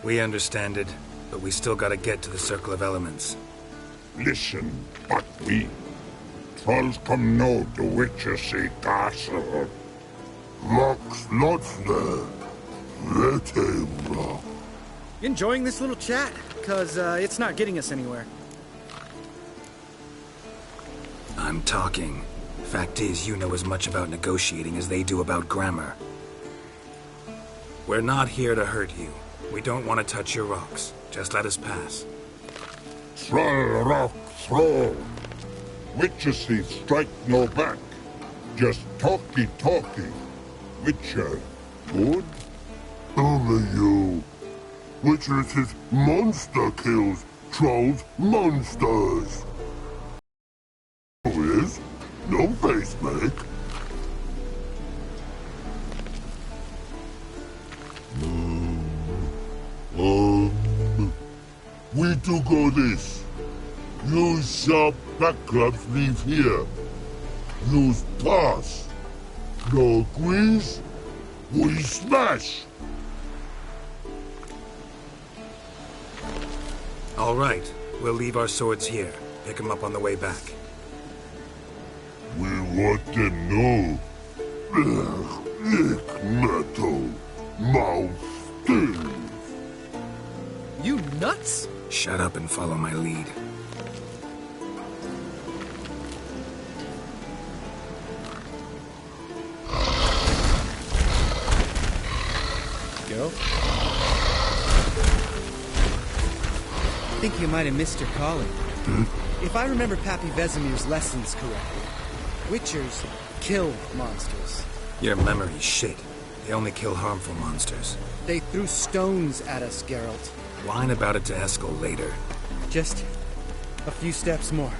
We understand it, but we still gotta get to the Circle of Elements. Listen, but we trolls come know the witches say castle. Locks lots there. Let him rock. Enjoying this little chat? Cause it's not getting us anywhere. I'm talking. Fact is, you know as much about negotiating as they do about grammar. We're not here to hurt you. We don't want to touch your rocks. Just let us pass. Troll rock throw. Witches say strike no back. Just talky. Witcher, good? Only you. Witches is monster kills. Trolls, monsters. Who is? No face make. We do go this. Use sharp backrubs leave here. Use pass. No agrees, we smash. All right. We'll leave our swords here. Pick them up on the way back. We want them know. Lick metal. Mouth stings. You nuts? Shut up and follow my lead. Go. I think you might have missed your calling. If I remember Pappy Vesemir's lessons correctly, Witchers kill monsters. Your memory's shit. They only kill harmful monsters. They threw stones at us, Geralt. Whine about it to Eskel later. Just a few steps more,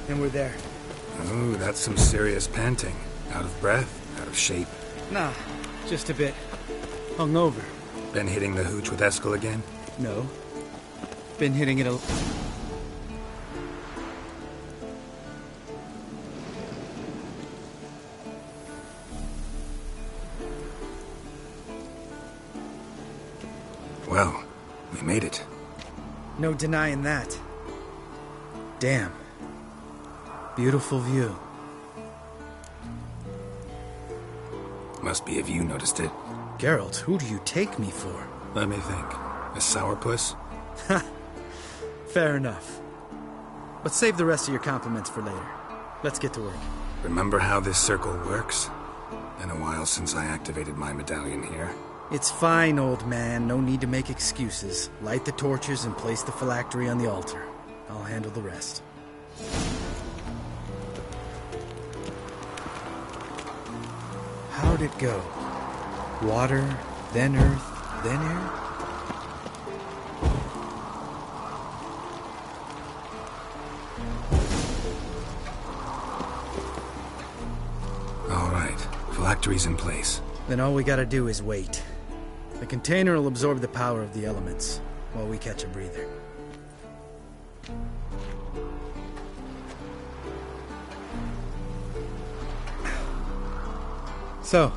and we're there. Ooh, that's some serious panting. Out of breath? Out of shape? Nah, just a bit hungover. Been hitting the hooch with Eskel again? No. Been hitting it a... Well, we made it. No denying that. Damn. Beautiful view. Must be if you noticed it. Geralt, who do you take me for? Let me think. A sourpuss? Ha! Fair enough. But save the rest of your compliments for later. Let's get to work. Remember how this circle works? Been a while since I activated my medallion here. It's fine, old man. No need to make excuses. Light the torches and place the phylactery on the altar. I'll handle the rest. How'd it go? Water, then earth, then air? All right. Phylactery's in place. Then all we gotta do is wait. The container will absorb the power of the elements, while we catch a breather. So,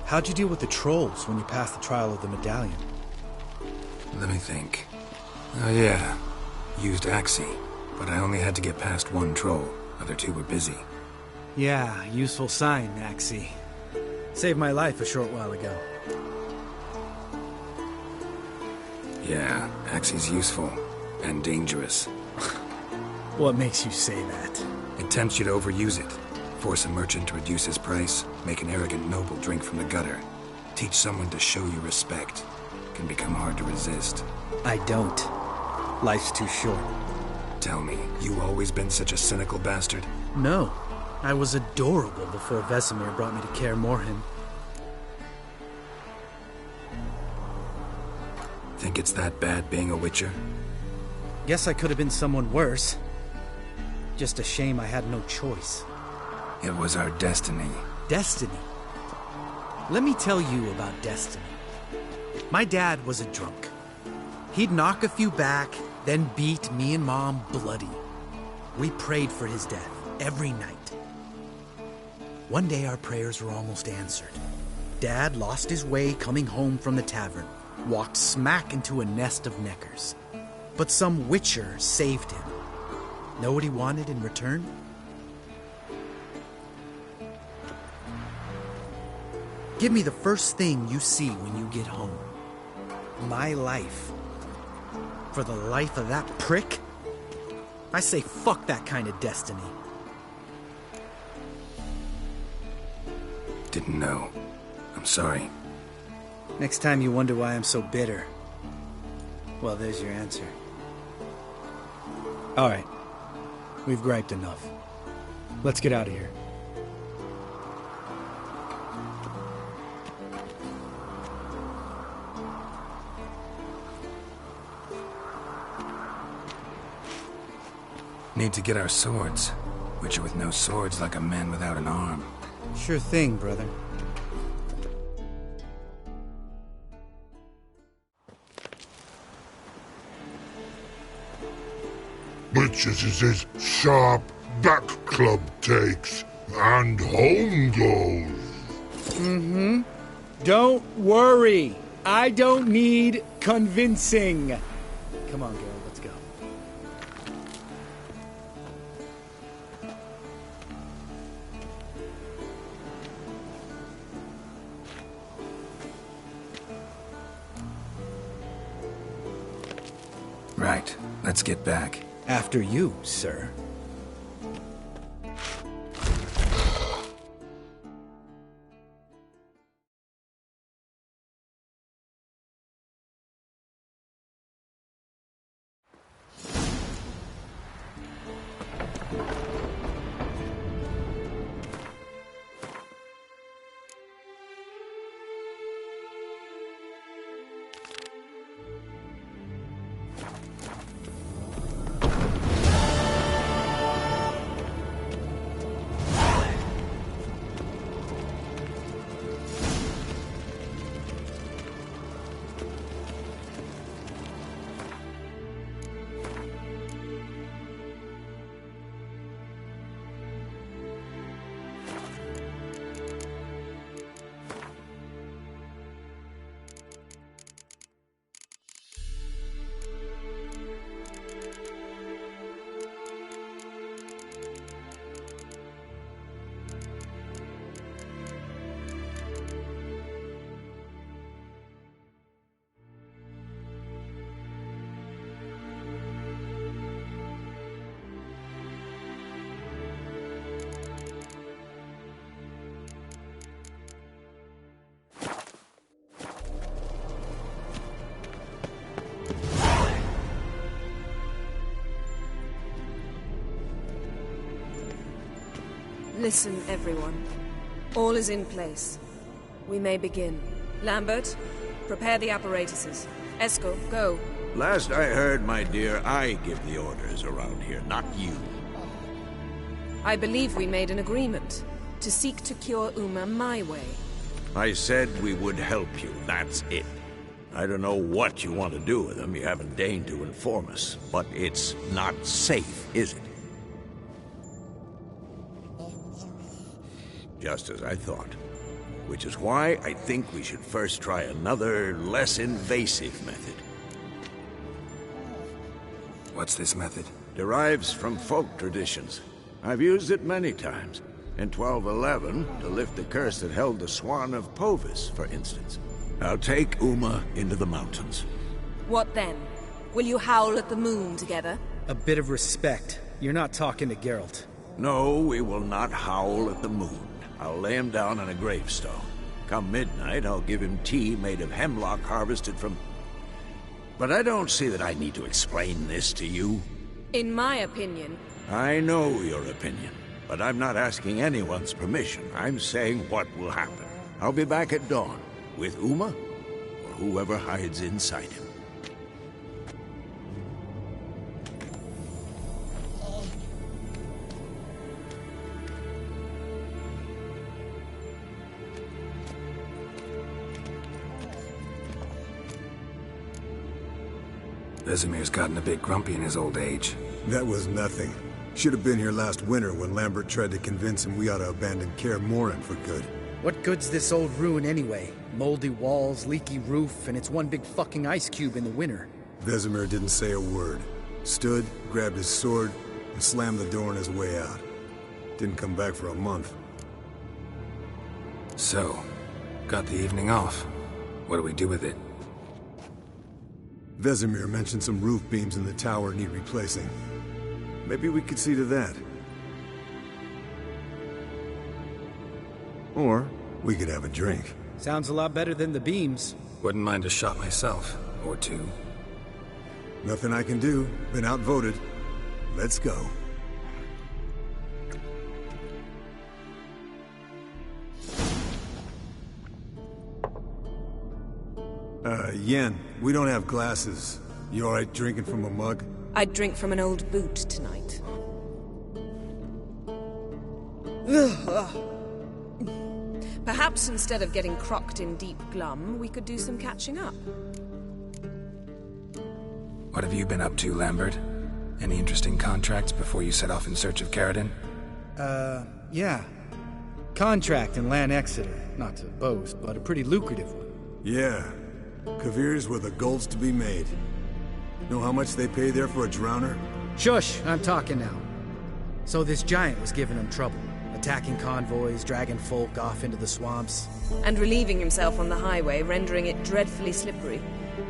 how'd you deal with the trolls when you passed the trial of the medallion? Let me think. Oh yeah. Used Axie, but I only had to get past one troll. Other two were busy. Yeah, useful sign, Axie. Saved my life a short while ago. Yeah, Axie's useful. And dangerous. What makes you say that? It tempts you to overuse it. Force a merchant to reduce his price. Make an arrogant noble drink from the gutter. Teach someone to show you respect. Can become hard to resist. I don't. Life's too short. Tell me, you always been such a cynical bastard? No. I was adorable before Vesemir brought me to Kaer Morhen. Think it's that bad being a Witcher? Guess I could have been someone worse. Just a shame I had no choice. It was our destiny. Destiny? Let me tell you about destiny. My dad was a drunk. He'd knock a few back, then beat me and Mom bloody. We prayed for his death every night. One day our prayers were almost answered. Dad lost his way coming home from the tavern, walked smack into a nest of neckers. But some Witcher saved him. Know what he wanted in return? Give me the first thing you see when you get home. My life. For the life of that prick? I say fuck that kind of destiny. Didn't know. I'm sorry. Next time you wonder why I'm so bitter, well, there's your answer. All right. We've griped enough. Let's get out of here. Need to get our swords. Witcher with no swords like a man without an arm. Sure thing, brother. Witches is his sharp back club takes, and home goes. Mm-hmm. Don't worry. I don't need convincing. Come on, Geralt, let's go. Right. Let's get back. After you, sir. Listen, everyone. All is in place. We may begin. Lambert, prepare the apparatuses. Esco, go. Last I heard, my dear, I give the orders around here, not you. I believe we made an agreement to seek to cure Uma my way. I said we would help you, that's it. I don't know what you want to do with them, you haven't deigned to inform us, but it's not safe, is it? Just as I thought. Which is why I think we should first try another, less invasive method. What's this method? Derives from folk traditions. I've used it many times. In 1211, to lift the curse that held the Swan of Povis, for instance. I'll take Uma into the mountains. What then? Will you howl at the moon together? A bit of respect. You're not talking to Geralt. No, we will not howl at the moon. I'll lay him down on a gravestone. Come midnight, I'll give him tea made of hemlock harvested from... But I don't see that I need to explain this to you. In my opinion... I know your opinion, but I'm not asking anyone's permission. I'm saying what will happen. I'll be back at dawn, with Uma, or whoever hides inside him. Vesemir's gotten a bit grumpy in his old age. That was nothing. Should have been here last winter when Lambert tried to convince him we ought to abandon Kaer Morhen for good. What good's this old ruin anyway? Moldy walls, leaky roof, and it's one big fucking ice cube in the winter. Vesemir didn't say a word. Stood, grabbed his sword, and slammed the door on his way out. Didn't come back for a month. So, got the evening off. What do we do with it? Vesemir mentioned some roof beams in the tower need replacing. Maybe we could see to that. Or we could have a drink. Sounds a lot better than the beams. Wouldn't mind a shot myself, or two. Nothing I can do. Been outvoted. Let's go. Yen, we don't have glasses. You alright drinking from a mug? I'd drink from an old boot tonight. Perhaps instead of getting crocked in deep glum, we could do some catching up. What have you been up to, Lambert? Any interesting contracts before you set off in search of Caradon? Yeah. Contract in Lan Exeter. Not to boast, but a pretty lucrative one. Yeah. Kavir's where the gold's to be made. Know how much they pay there for a drowner? Shush! I'm talking now. So this giant was giving him trouble. Attacking convoys, dragging folk off into the swamps. And relieving himself on the highway, rendering it dreadfully slippery.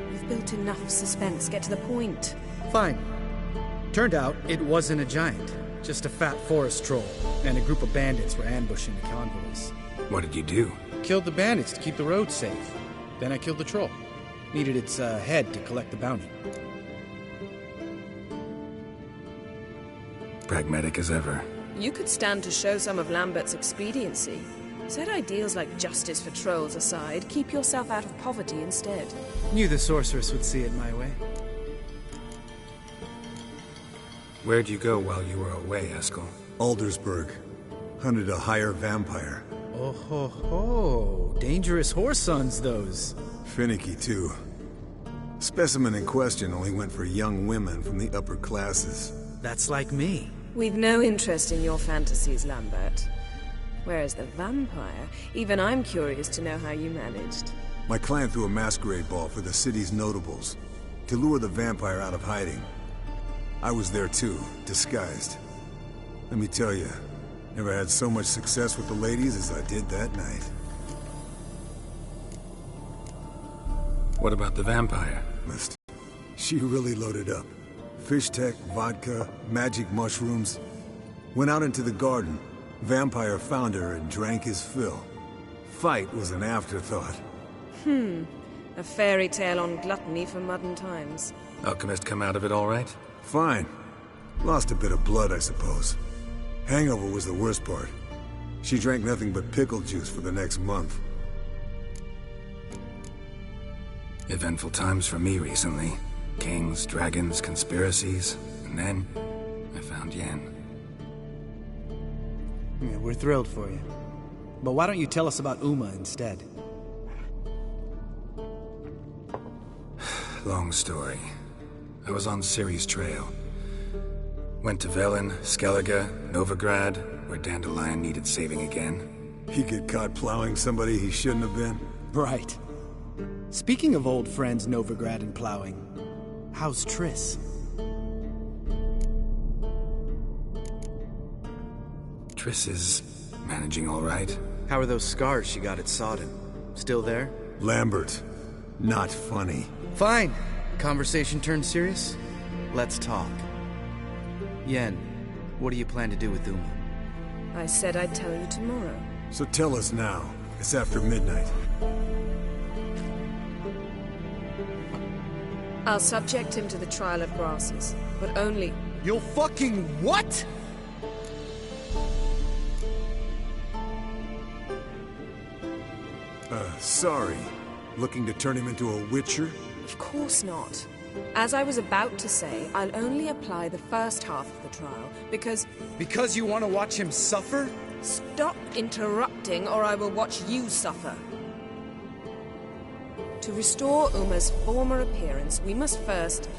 You've built enough suspense. Get to the point. Fine. Turned out it wasn't a giant. Just a fat forest troll. And a group of bandits were ambushing the convoys. What did you do? Killed the bandits to keep the roads safe. Then I killed the troll. Needed its head to collect the bounty. Pragmatic as ever. You could stand to show some of Lambert's expediency. Set ideals like justice for trolls aside, keep yourself out of poverty instead. Knew the sorceress would see it my way. Where'd you go while you were away, Eskel? Aldersburg. Hunted a higher vampire. Oh ho ho. Dangerous horse sons, those. Finicky, too. Specimen in question only went for young women from the upper classes. That's like me. We've no interest in your fantasies, Lambert. Whereas the vampire, even I'm curious to know how you managed. My client threw a masquerade ball for the city's notables, to lure the vampire out of hiding. I was there too, disguised. Let me tell you, never had so much success with the ladies as I did that night. What about the vampire? She really loaded up. Fish tech, vodka, magic mushrooms. Went out into the garden. Vampire found her and drank his fill. Fight was an afterthought. A fairy tale on gluttony for modern times. Alchemist come out of it all right? Fine. Lost a bit of blood, I suppose. Hangover was the worst part. She drank nothing but pickle juice for the next month. Eventful times for me recently. Kings, dragons, conspiracies, and then I found Yen. Yeah, we're thrilled for you. But why don't you tell us about Uma instead? Long story. I was on Ciri's trail. Went to Velen, Skellige, Novigrad, where Dandelion needed saving again. He get caught plowing somebody he shouldn't have been? Right. Speaking of old friends Novigrad and plowing, how's Triss? Triss is managing all right. How are those scars she got at Sodden? Still there? Lambert. Not funny. Fine. Conversation turned serious? Let's talk. Yen, what do you plan to do with Uma? I said I'd tell you tomorrow. So tell us now. It's after midnight. I'll subject him to the trial of grasses, but only... You'll fucking what?! Sorry. Looking to turn him into a witcher? Of course not. As I was about to say, I'll only apply the first half of the trial, because... Because you want to watch him suffer? Stop interrupting, or I will watch you suffer. To restore Uma's former appearance, we must first...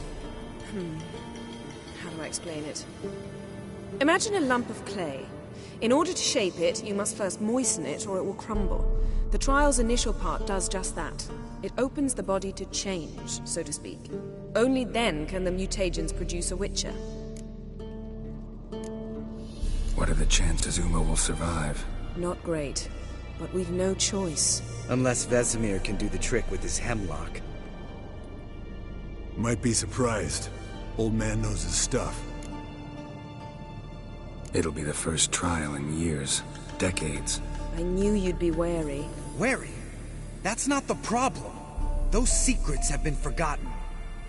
How do I explain it? Imagine a lump of clay. In order to shape it, you must first moisten it, or it will crumble. The trial's initial part does just that. It opens the body to change, so to speak. Only then can the mutagens produce a witcher. What are the chances Uma will survive? Not great, but we've no choice. Unless Vesemir can do the trick with his hemlock. Might be surprised. Old man knows his stuff. It'll be the first trial in years. Decades. I knew you'd be wary. Wary? That's not the problem. Those secrets have been forgotten.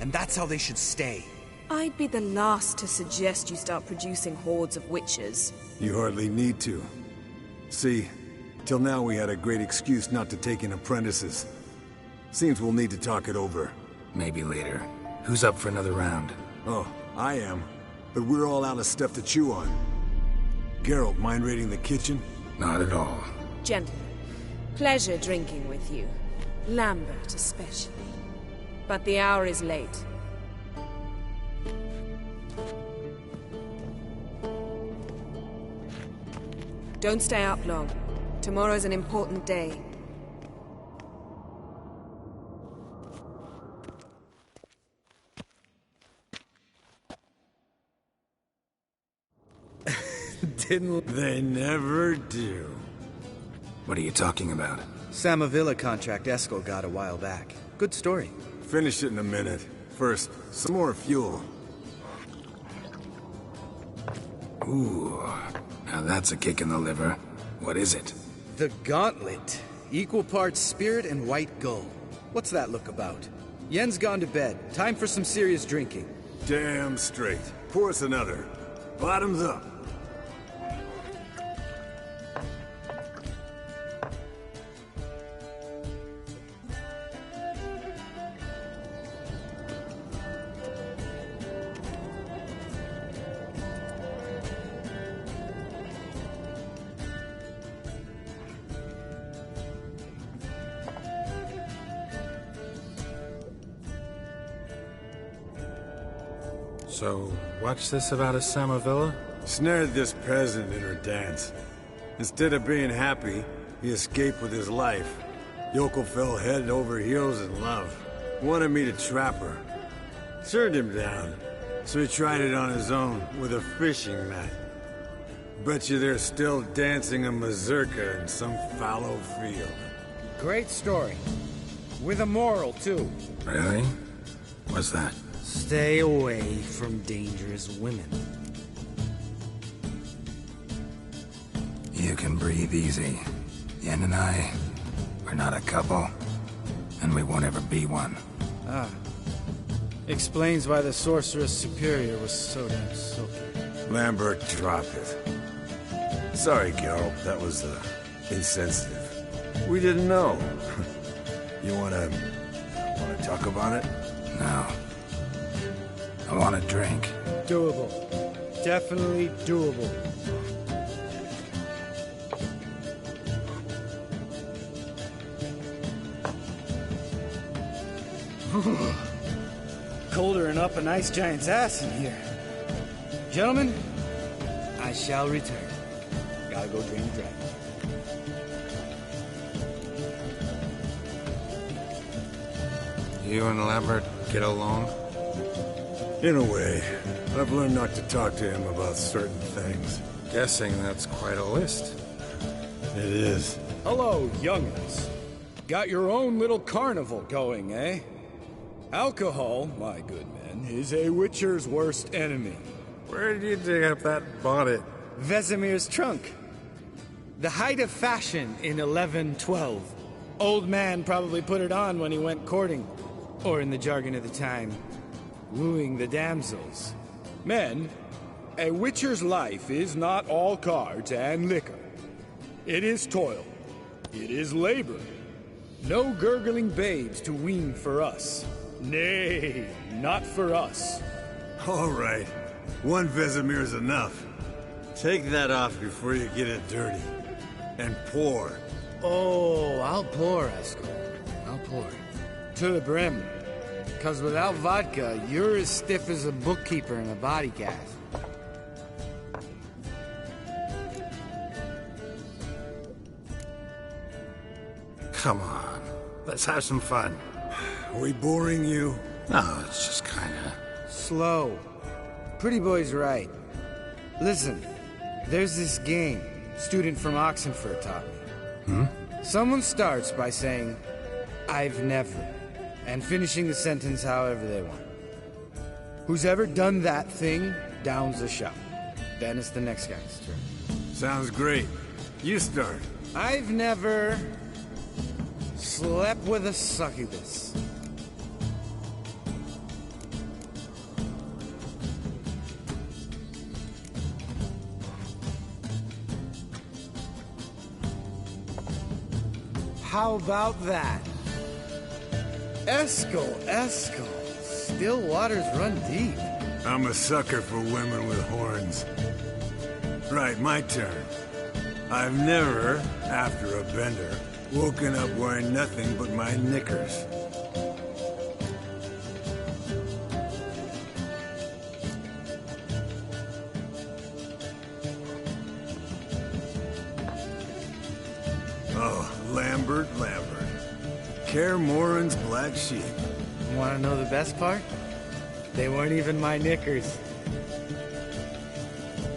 And that's how they should stay. I'd be the last to suggest you start producing hordes of witches. You hardly need to. See, till now we had a great excuse not to take in apprentices. Seems we'll need to talk it over. Maybe later. Who's up for another round? Oh, I am. But we're all out of stuff to chew on. Geralt, mind raiding the kitchen? Not at all. Gentlemen, pleasure drinking with you. Lambert especially. But the hour is late. Don't stay up long. Tomorrow's an important day. They never do. What are you talking about? Samavilla contract Eskel got a while back. Good story. Finish it in a minute. First, some more fuel. Ooh, now that's a kick in the liver. What is it? The Gauntlet. Equal parts spirit and white gull. What's that look about? Yen's gone to bed. Time for some serious drinking. Damn straight. Pour us another. Bottoms up. So, what's this about a Samavilla? Snared this peasant in her dance. Instead of being happy, he escaped with his life. Yokel fell head over heels in love. Wanted me to trap her. Turned him down. So he tried it on his own with a fishing net. Bet you they're still dancing a mazurka in some fallow field. Great story. With a moral, too. Really? What's that? Stay away from dangerous women. You can breathe easy. Yen and I, we're not a couple. And we won't ever be one. Ah. Explains why the Sorceress Superior was so damn silky. Lambert, drop it. Sorry, Geralt. That was, insensitive. We didn't know. You wanna talk about it? No. I want a drink. Doable. Definitely doable. Colder than up an ice giant's ass in here. Gentlemen, I shall return. Gotta go drain the dragon. You and Lambert get along? In a way. I've learned not to talk to him about certain things. Guessing that's quite a list. It is. Hello, young'uns. Got your own little carnival going, eh? Alcohol, my good men, is a witcher's worst enemy. Where did you dig up that bonnet? Vesemir's trunk. The height of fashion in 1112. Old man probably put it on when he went courting. Or in the jargon of the time, wooing the damsels. Men, a witcher's life is not all cards and liquor. It is toil. It is labor. No gurgling babes to wean for us. Nay, not for us. All right. One Vesemir is enough. Take that off before you get it dirty. And pour. Oh, I'll pour, Eskel. I'll pour. To the brim. Because without vodka, you're as stiff as a bookkeeper in a body cast. Come on. Let's have some fun. Are we boring you? No, it's just kinda... Slow. Pretty boy's right. Listen, there's this game student from Oxenford taught me. Someone starts by saying, I've never, and finishing the sentence however they want. Who's ever done that thing downs the shot. Then it's the next guy's turn. Sounds great. You start. I've never slept with a succubus. How about that? Eskel. Still waters run deep. I'm a sucker for women with horns. Right, my turn. I've never, after a bender, woken up wearing nothing but my knickers. Oh, Lambert. Kaer Morhen's black sheep. Want to know the best part? They weren't even my knickers.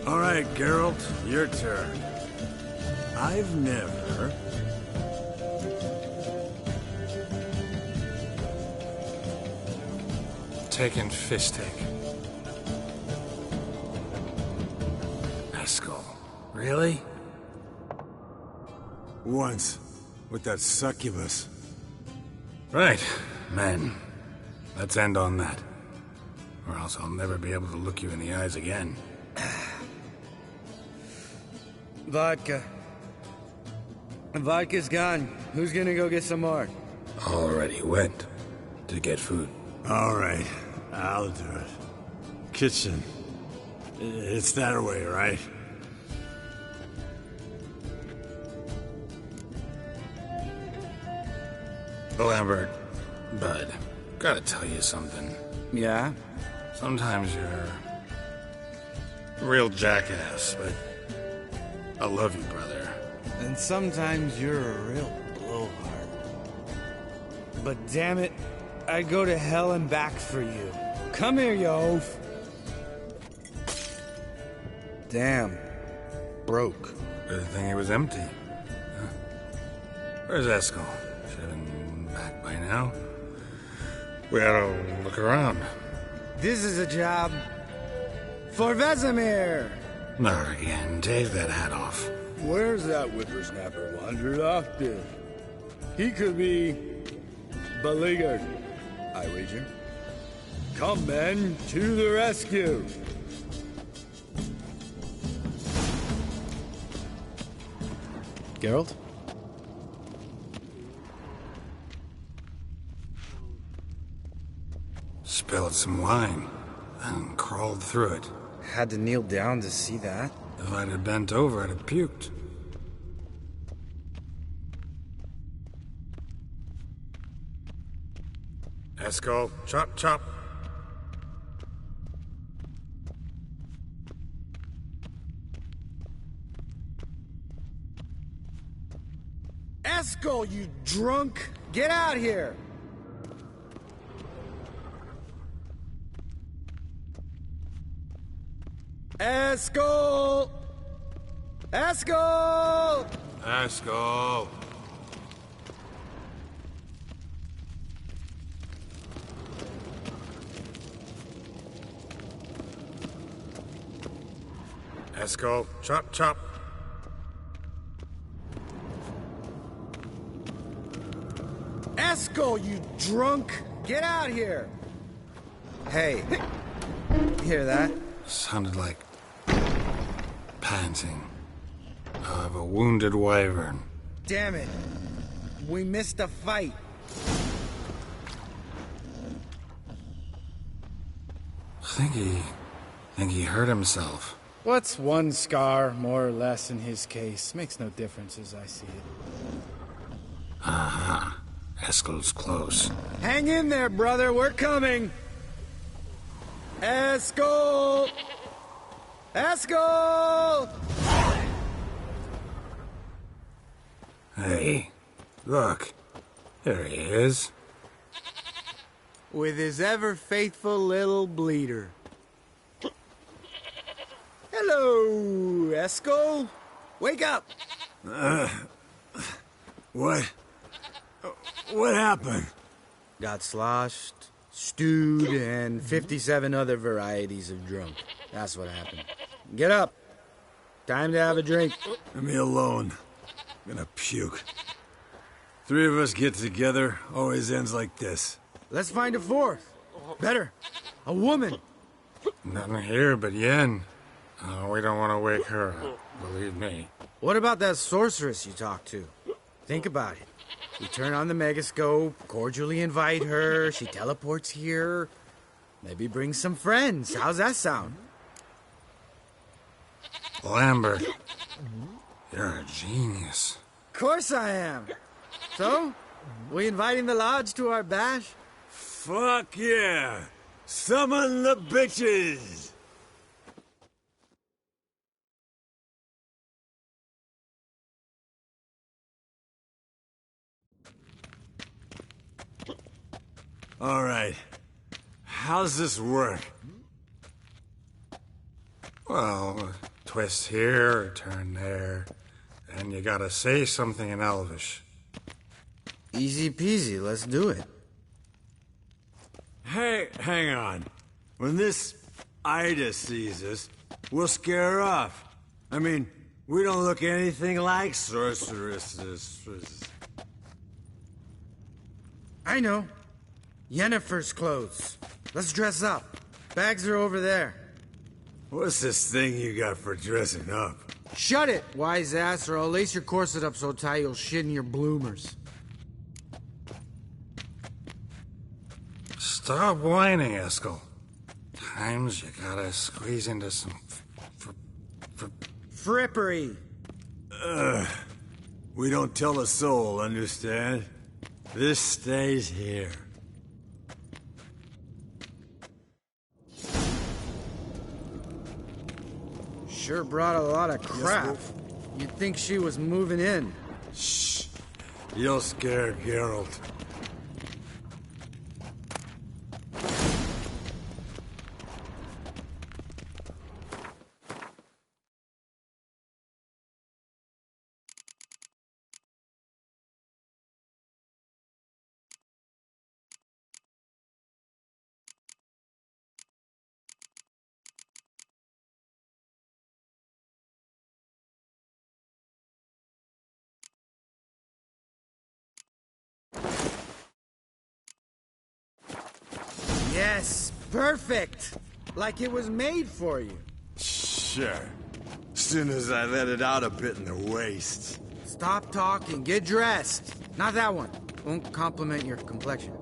All right, Geralt, your turn. I've never... taken fisting. Eskel. Really? Once, with that succubus. Right, men. Let's end on that. Or else I'll never be able to look you in the eyes again. Vodka. Vodka's gone. Who's gonna go get some more? Already went. To get food. All right, I'll do it. Kitchen. It's that way, right? Lambert, bud, gotta tell you something. Yeah? Sometimes you're a real jackass, but I love you, brother. And sometimes you're a real blowhard. But damn it, I'd go to hell and back for you. Come here, you oaf. Damn. Broke. Good thing it was empty. Huh? Where's Eskel? Should have been back by now. We ought to look around. This is a job for Vesemir. Not again. Take that hat off. Where's that whippersnapper wandered off to? He could be beleaguered, I wager. Come, men, to the rescue! Geralt? Spilled some wine and crawled through it. Had to kneel down to see that. If I'd have bent over, I'd have puked. Esco, chop, chop. Esco, you drunk! Get out here! Esco! Esco! Esco! Esco, chop, chop. Esco, you drunk! Get out here! Hey, hear that? Sounded like panting of a wounded wyvern. Damn it. We missed a fight. Think he hurt himself. What's one scar, more or less, in his case? Makes no difference as I see it. Aha. Eskel's close. Hang in there, brother. We're coming. Eskel! Eskel! Hey, look. There he is. With his ever-faithful little bleeder. Hello, Eskel. Wake up! What happened? Got sloshed, stewed, and 57 other varieties of drunk. That's what happened. Get up. Time to have a drink. Leave me alone. I'm gonna puke. Three of us get together, always ends like this. Let's find a fourth. Better. A woman. Nothing here but Yen. We don't want to wake her up, believe me. What about that sorceress you talked to? Think about it. We turn on the megascope, cordially invite her, she teleports here. Maybe bring some friends. How's that sound? Lambert, you're a genius. Of course I am. So, we inviting the lodge to our bash? Fuck yeah! Summon the bitches! All right. How's this work? Well, twist here, turn there, and you gotta say something in Elvish. Easy peasy, let's do it. Hey, hang on. When this Ida sees us, we'll scare her off. I mean, we don't look anything like sorceresses. I know. Yennefer's clothes. Let's dress up. Bags are over there. What's this thing you got for dressing up? Shut it, wise ass, or I'll lace your corset up so tight you'll shit in your bloomers. Stop whining, Eskel. Times you gotta squeeze into some frippery. We don't tell a soul, understand? This stays here. Sure brought a lot of crap. You'd think she was moving in. Shh. You'll scare Geralt. Yes, perfect. Like it was made for you. Sure. Soon as I let it out a bit in the waist. It's Stop talking, get dressed. Not that one. Won't compliment your complexion.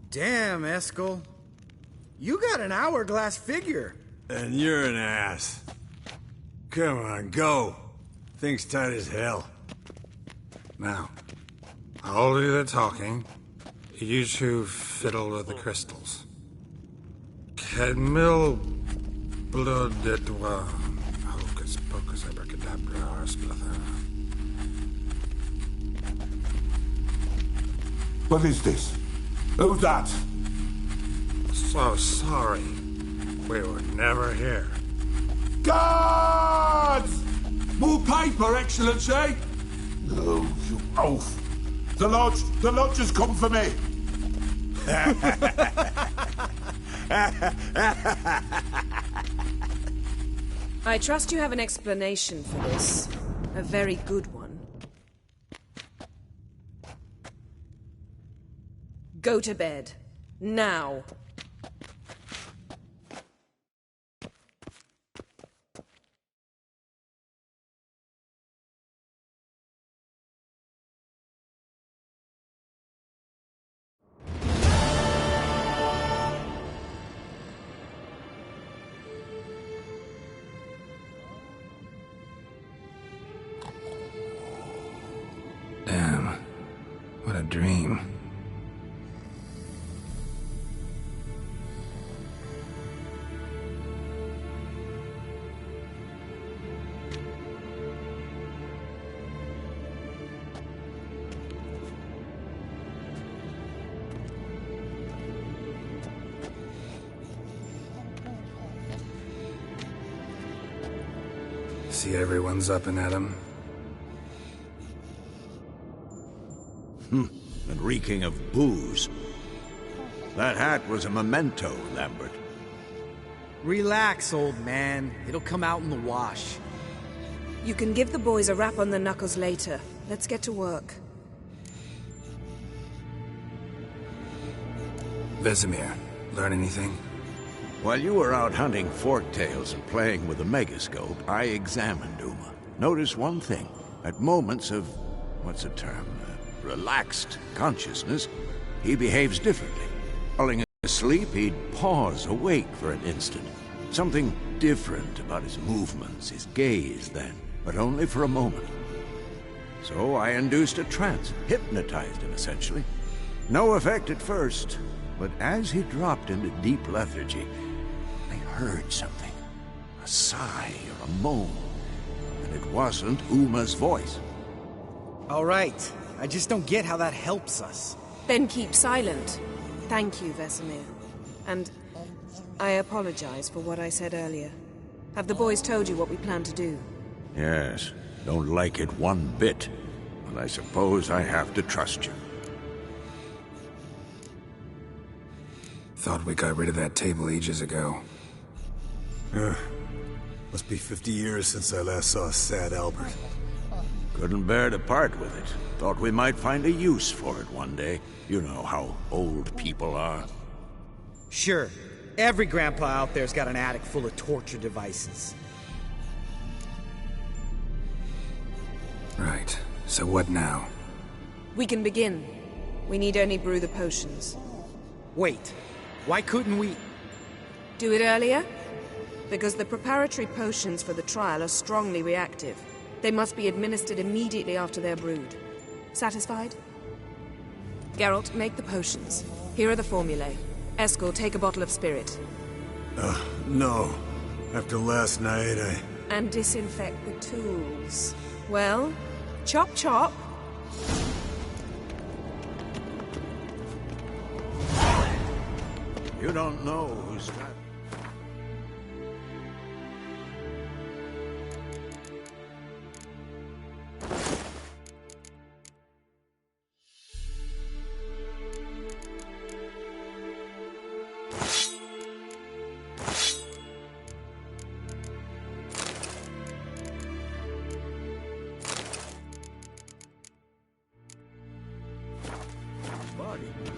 Damn, Eskel. You got an hourglass figure. And you're an ass. Come on, go. Thing's tight as hell. Now, I'll do the talking. You two fiddle with the crystals. Cadmil blood de toi. Hocus pocus abracadabra splather. What is this? Who's that? So sorry. We were never here. Guards! More paper, Excellency! No, you oaf. The lodge has come for me. I trust you have an explanation for this. A very good one. Go to bed. Now. Damn. What a dream. See everyone's up and at 'em. And reeking of booze. That hat was a memento, Lambert. Relax, old man. It'll come out in the wash. You can give the boys a rap on the knuckles later. Let's get to work. Vesemir, learn anything? While you were out hunting forktails and playing with the megascope, I examined Uma. Notice one thing. At moments of, what's the term, relaxed consciousness, he behaves differently. Falling asleep, he'd pause, awake for an instant. Something different about his movements, his gaze then, but only for a moment. So I induced a trance, hypnotized him essentially. No effect at first, but as he dropped into deep lethargy, I heard something. A sigh or a moan. And it wasn't Uma's voice. All right. I just don't get how that helps us. Then keep silent. Thank you, Vesemir. And I apologize for what I said earlier. Have the boys told you what we plan to do? Yes. Don't like it one bit. But I suppose I have to trust you. Thought we got rid of that table ages ago. Must be 50 years since I last saw sad Albert. Couldn't bear to part with it. Thought we might find a use for it one day. You know how old people are. Sure. Every grandpa out there's got an attic full of torture devices. Right. So what now? We can begin. We need only brew the potions. Wait. Why couldn't we... Do it earlier? Because the preparatory potions for the trial are strongly reactive. They must be administered immediately after they're brewed. Satisfied? Geralt, make the potions. Here are the formulae. Eskel, take a bottle of spirit. No. After last night, And disinfect the tools. Well, chop chop. You don't know who's that.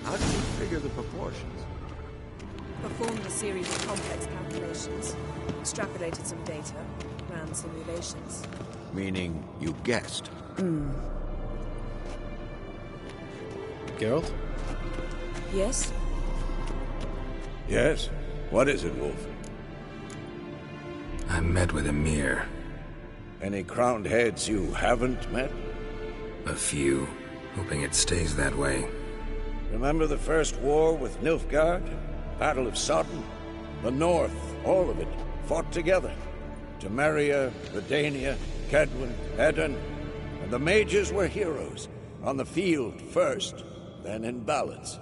How do you figure the proportions? Performed a series of complex calculations. Extrapolated some data. Ran run simulations. Meaning you guessed. Geralt? Yes? Yes? What is it, Wolf? I met with Emir. Any crowned heads you haven't met? A few. Hoping it stays that way. Remember the first war with Nilfgaard? Battle of Sodden? The North, all of it, fought together. Temeria, Redania, Kedwin, Edirn, and the mages were heroes. On the field first, then in ballads.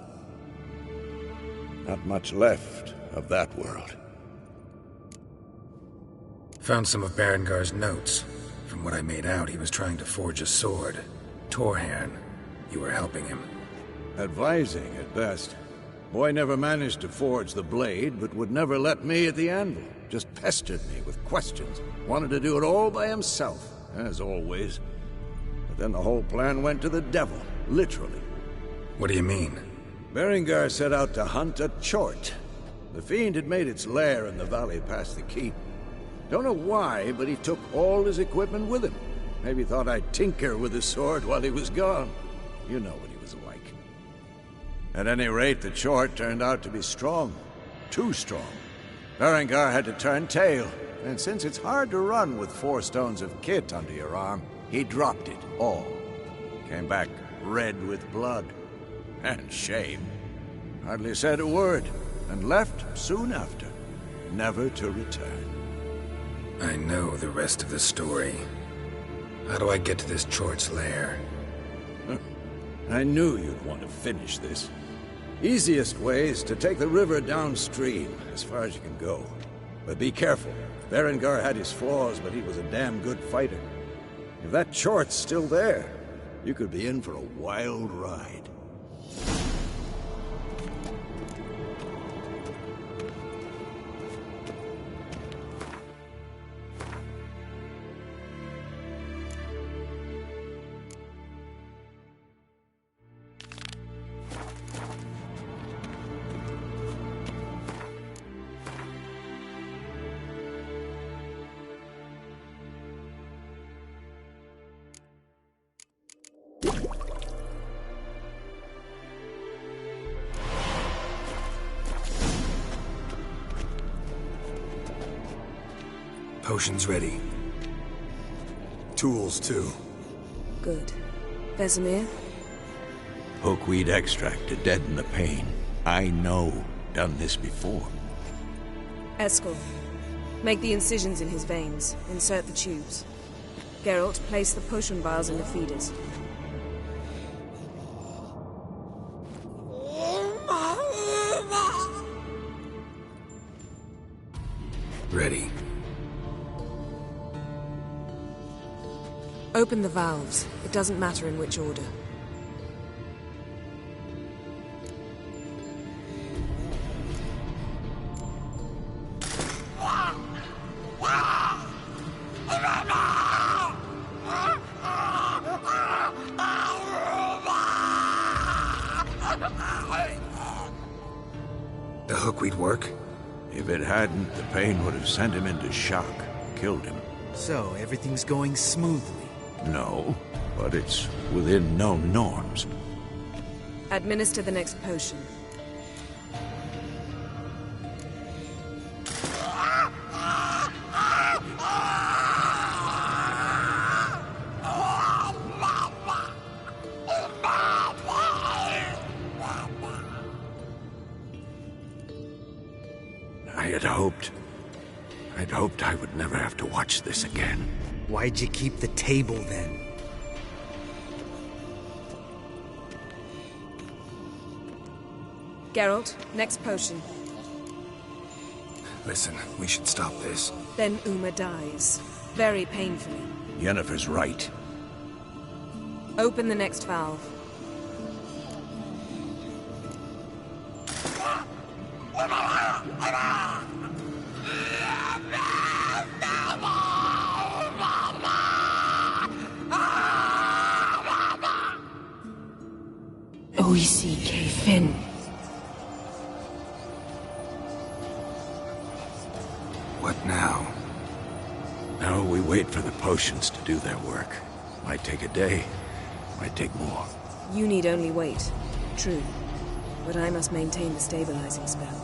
Not much left of that world. Found some of Berengar's notes. From what I made out, he was trying to forge a sword. Torhairn. You were helping him. Advising, at best. Boy never managed to forge the blade, but would never let me at the anvil. Just pestered me with questions. Wanted to do it all by himself, as always. But then the whole plan went to the devil, literally. What do you mean? Berengar set out to hunt a chort. The fiend had made its lair in the valley past the keep. Don't know why, but he took all his equipment with him. Maybe thought I'd tinker with his sword while he was gone. You know what he was like. At any rate, the chort turned out to be strong. Too strong. Berengar had to turn tail, and since it's hard to run with 4 stones of kit under your arm, he dropped it all. Came back red with blood. And shame. Hardly said a word, and left soon after, never to return. I know the rest of the story. How do I get to this chort's lair? I knew you'd want to finish this. Easiest way is to take the river downstream, as far as you can go. But be careful. Berengar had his flaws, but he was a damn good fighter. If that chort's still there, you could be in for a wild ride. Potion's ready. Tools, too. Good. Vesemir? Hookweed extract to deaden the pain. I know. Done this before. Eskel. Make the incisions in his veins. Insert the tubes. Geralt, place the potion vials in the feeders. Ready. Open the valves. It doesn't matter in which order. The hookweed work? If it hadn't, the pain would have sent him into shock. Killed him. So, everything's going smoothly. No, but it's within known norms. Administer the next potion. I'd hoped I would never have to watch this again. Why'd you keep the table, then? Geralt, next potion. Listen, we should stop this. Then Uma dies. Very painfully. Yennefer's right. Open the next valve. Oisi Finn. What now? Now we wait for the potions to do their work. Might take a day, might take more. You need only wait. True. But I must maintain the stabilizing spell.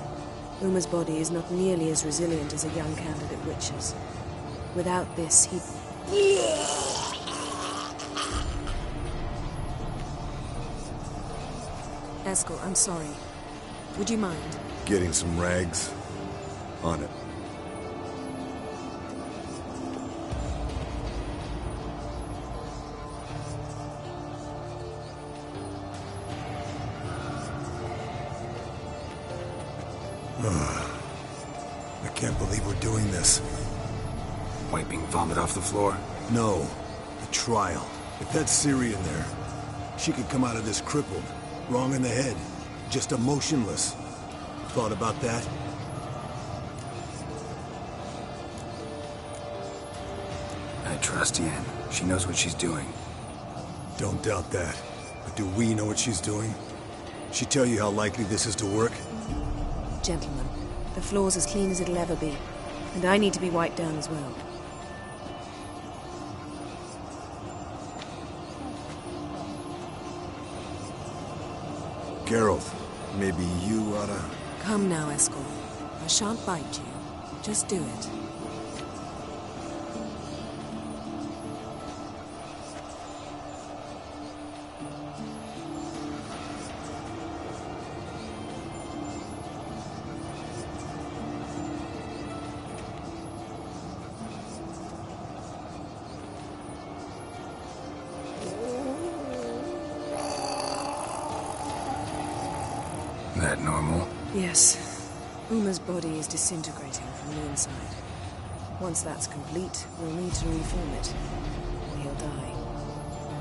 Uma's body is not nearly as resilient as a young candidate witch's. Without this, he... Eskel, I'm sorry. Would you mind? Getting some rags? On it. I can't believe we're doing this. Wiping vomit off the floor? No. The trial. If that's Ciri in there, she could come out of this crippled, wrong in the head, just emotionless. Thought about that? I trust Yen. She knows what she's doing. Don't doubt that. But do we know what she's doing? She tell you how likely this is to work? Gentlemen, the floor's as clean as it'll ever be. And I need to be wiped down as well. Geralt, maybe you oughta... Come now, Eskel. I shan't bite you. Just do it. That normal? Yes. Uma's body is disintegrating from the inside. Once that's complete, we'll need to reform it. Or he'll die.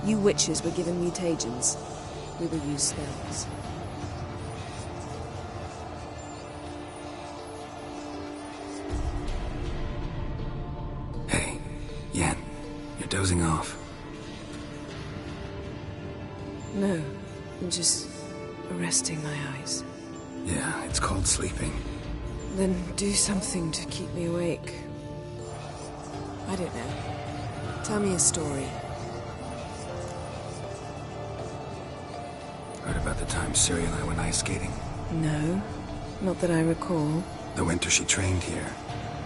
You witches were given mutagens. We will use spells. Hey, Yen, you're dozing off. No, I'm just resting my eyes. Yeah, it's called sleeping. Then do something to keep me awake. I don't know. Tell me a story. Heard about the time Ciri and I went ice skating? No, not that I recall. The winter she trained here.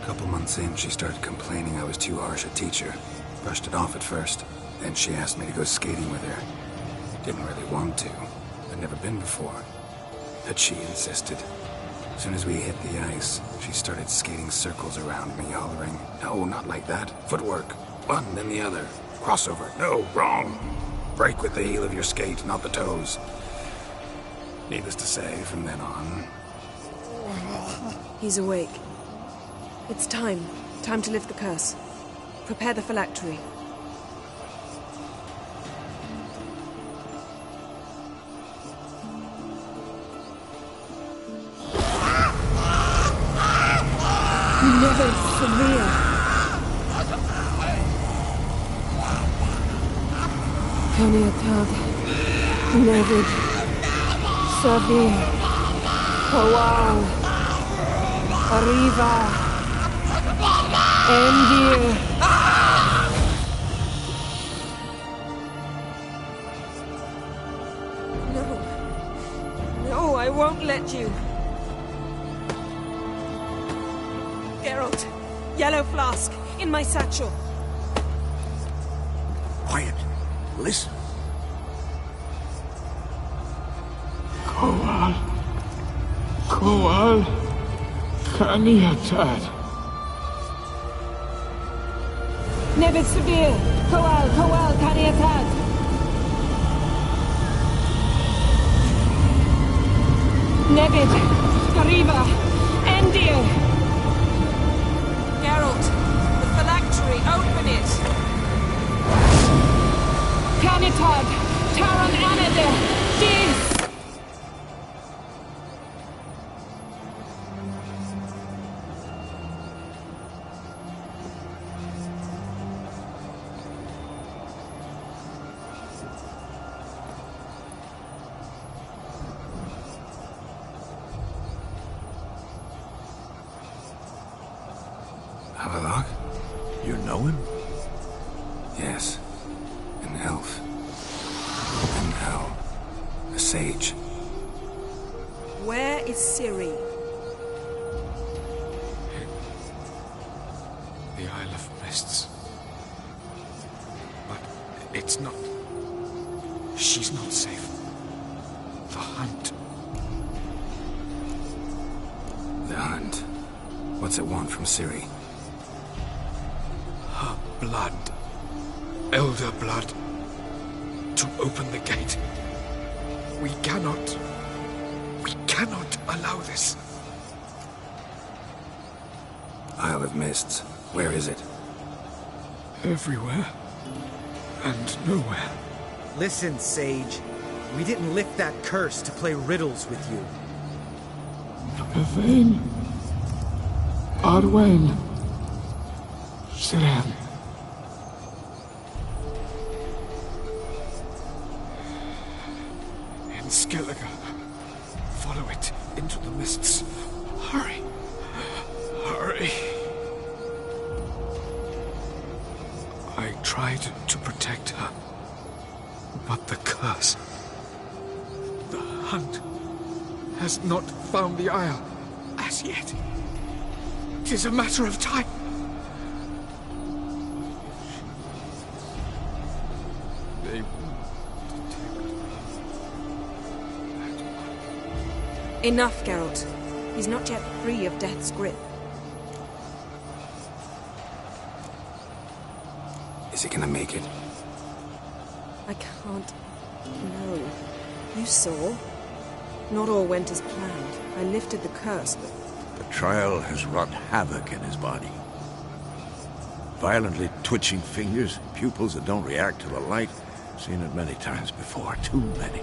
A couple months in, she started complaining I was too harsh a teacher. Brushed it off at first. Then she asked me to go skating with her. Didn't really want to. I'd never been before. But she insisted. As soon as we hit the ice, she started skating circles around me, hollering, "No, not like that. Footwork. One, then the other. Crossover. No, wrong. Break with the heel of your skate, not the toes." Needless to say, from then on... He's awake. It's time. Time to lift the curse. Prepare the phylactery. Never severe. Caniatad. Nevid. Severe. Kowal. Arriva. Endir. No. No, I won't let you. Geralt, yellow flask, in my satchel. Quiet. Listen. Kowal. Kowal. Kaniatad. Nevid severe. Kowal, Kaniatad. Nevid. Arriva. Endir. Geralt, the phylactery, open it! Canitad, Taran Anadir, Dis! You know him? Yes. An elf. And now, a sage. Where is Ciri? The Isle of Mists. But it's not... She's not safe. The hunt. The hunt. What's it want from Ciri? Her blood. Elder blood. To open the gate. We cannot allow this. Isle of Mists. Where is it? Everywhere. And nowhere. Listen, Sage. We didn't lift that curse to play riddles with you. Yvain. Arwen. Siren. In Skellige. Follow it into the mists. Hurry. Hurry. I tried to protect her. But the curse... The hunt has not found the Isle as yet. It is a matter of time. They Enough, Geralt. He's not yet free of death's grip. Is he gonna make it? I can't... No. You saw. Not all went as planned. I lifted the curse, but... The trial has wrought havoc in his body. Violently twitching fingers, pupils that don't react to the light. Seen it many times before, too many.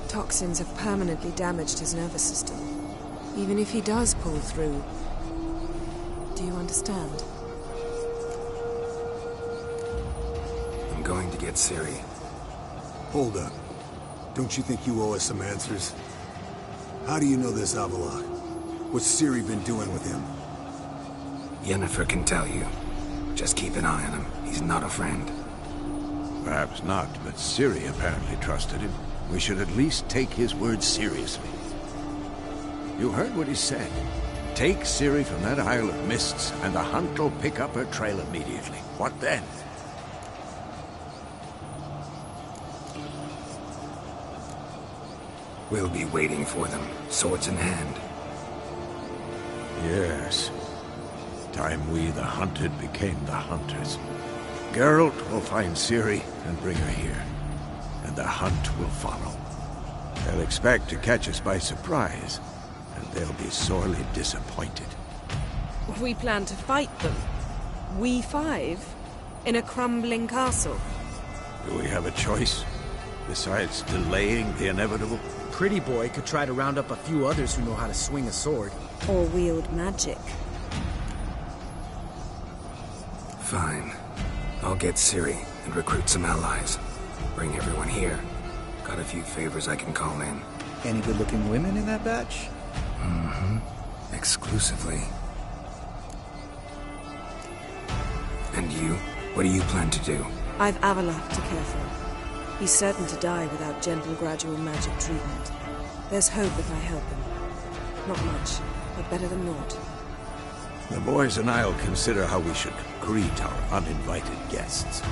Toxins have permanently damaged his nervous system. Even if he does pull through... Do you understand? I'm going to get Ciri. Hold up. Don't you think you owe us some answers? How do you know this Avallac'h? What's Ciri been doing with him? Yennefer can tell you. Just keep an eye on him. He's not a friend. Perhaps not, but Ciri apparently trusted him. We should at least take his words seriously. You heard what he said. Take Ciri from that Isle of Mists, and the hunt will pick up her trail immediately. What then? We'll be waiting for them, swords in hand. Yes. Time we, the hunted, became the hunters. Geralt will find Ciri and bring her here. And the hunt will follow. They'll expect to catch us by surprise, and they'll be sorely disappointed. We plan to fight them. We five? In a crumbling castle? Do we have a choice? Besides delaying the inevitable? Pretty Boy could try to round up a few others who know how to swing a sword. Or wield magic. Fine. I'll get Ciri and recruit some allies. Bring everyone here. Got a few favors I can call in. Any good-looking women in that batch? Mm-hmm. Exclusively. And you? What do you plan to do? I've Avallac'h to care for. He's certain to die without gentle, gradual magic treatment. There's hope if I help him. Not much, but better than naught. The boys and I'll consider how we should greet our uninvited guests.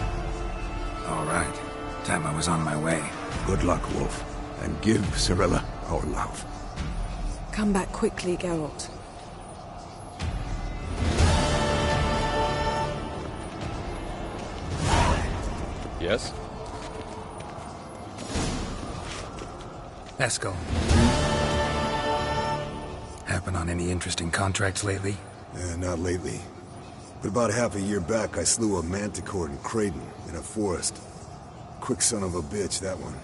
All right. Time I was on my way. Good luck, Wolf. And give Cirilla our love. Come back quickly, Geralt. Yes? Esco. Happen on any interesting contracts lately? Not lately. But about half a year back, I slew a manticore in Creighton, in a forest. Quick son of a bitch, that one.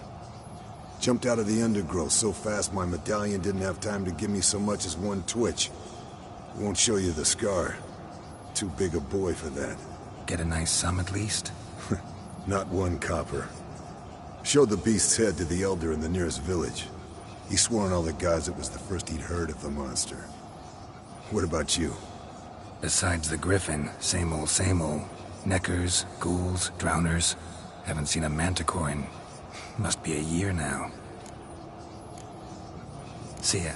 Jumped out of the undergrowth so fast my medallion didn't have time to give me so much as one twitch. Won't show you the scar. Too big a boy for that. Get a nice sum at least? Not one copper. Showed the beast's head to the elder in the nearest village. He swore on all the gods it was the first he'd heard of the monster. What about you? Besides the griffin, same old, same old. Neckers, ghouls, drowners. Haven't seen a manticore in... must be a year now. See ya.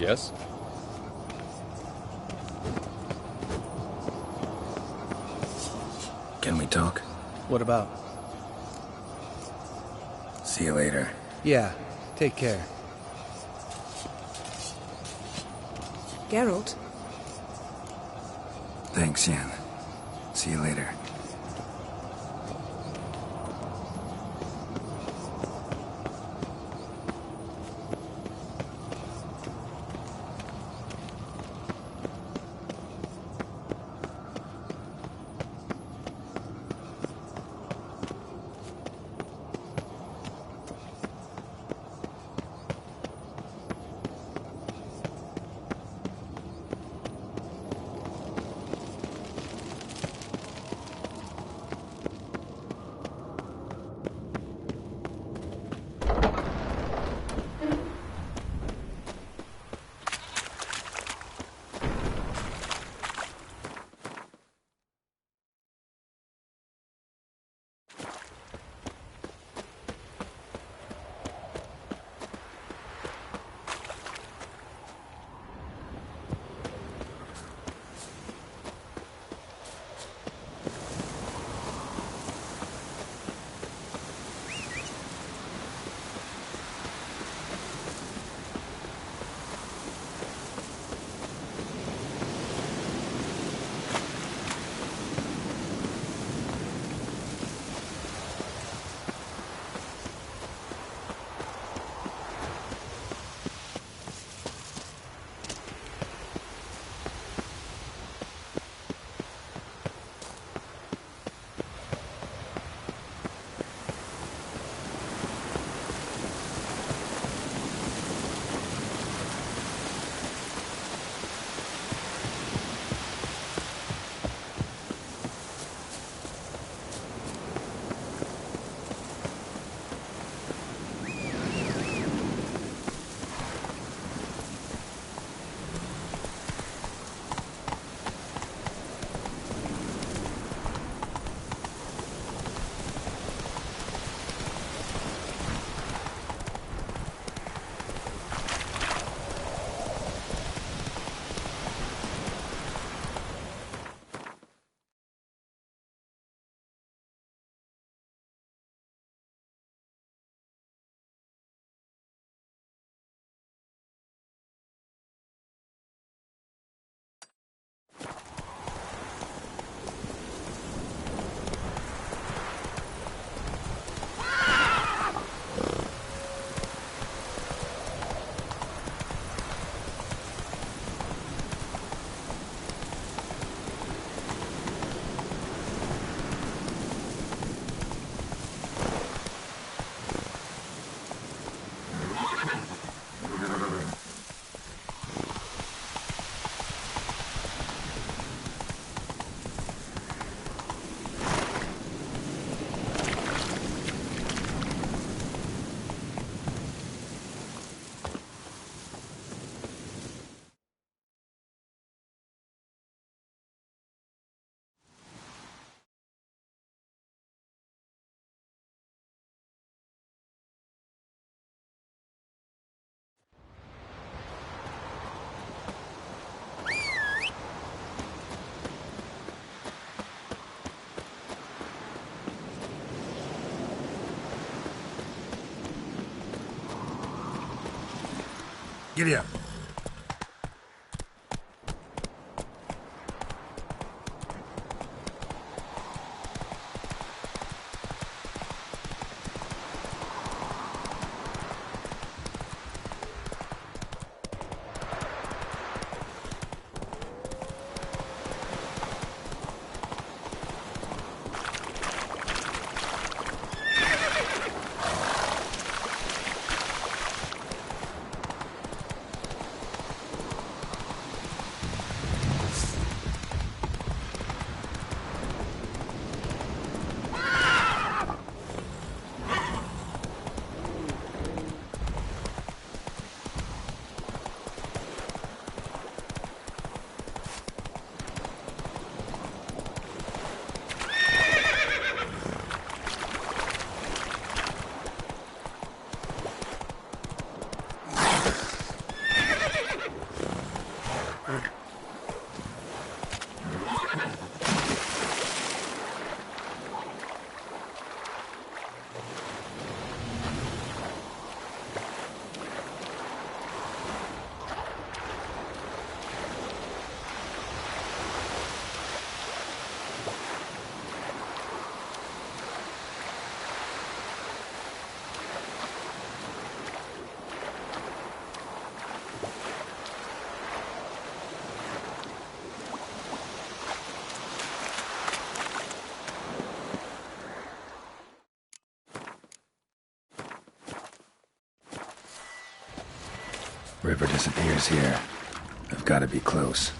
Yes? Can we talk? What about? See you later. Yeah, take care. Geralt? Thanks, Yen. See you later. Giddy up. river disappears here. I've got to be close.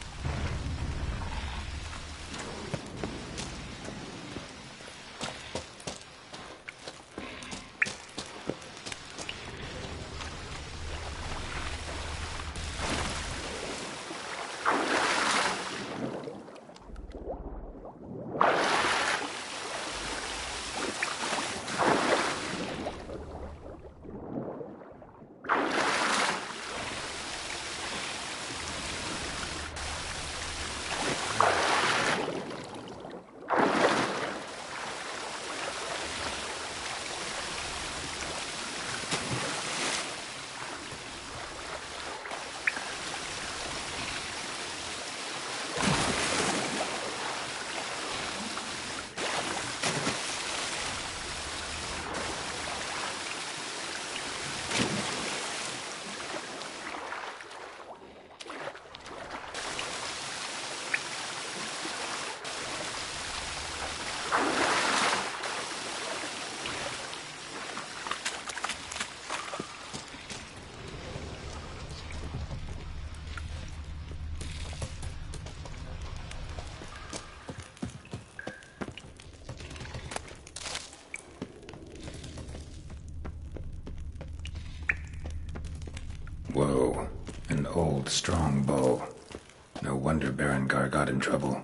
Whoa, an old, strong bow. No wonder Berengar got in trouble.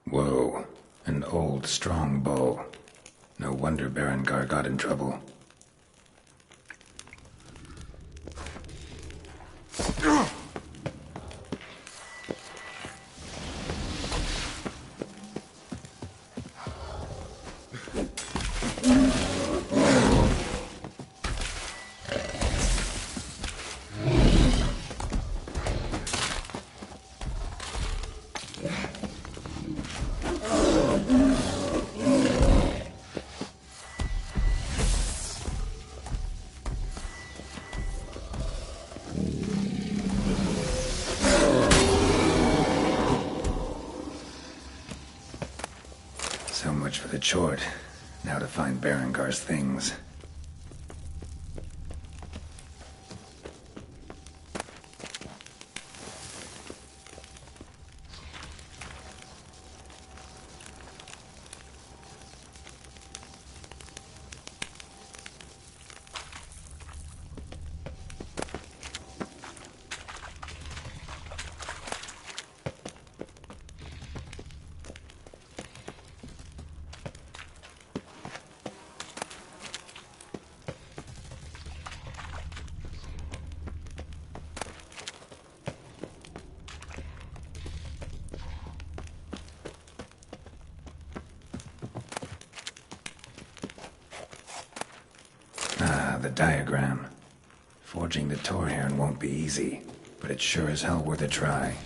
Whoa, an old, strong bow. No wonder Berengar got in trouble. So much for the chort. Now to find Berengar's things. The diagram. Forging the Torhairn won't be easy, but it's sure as hell worth a try.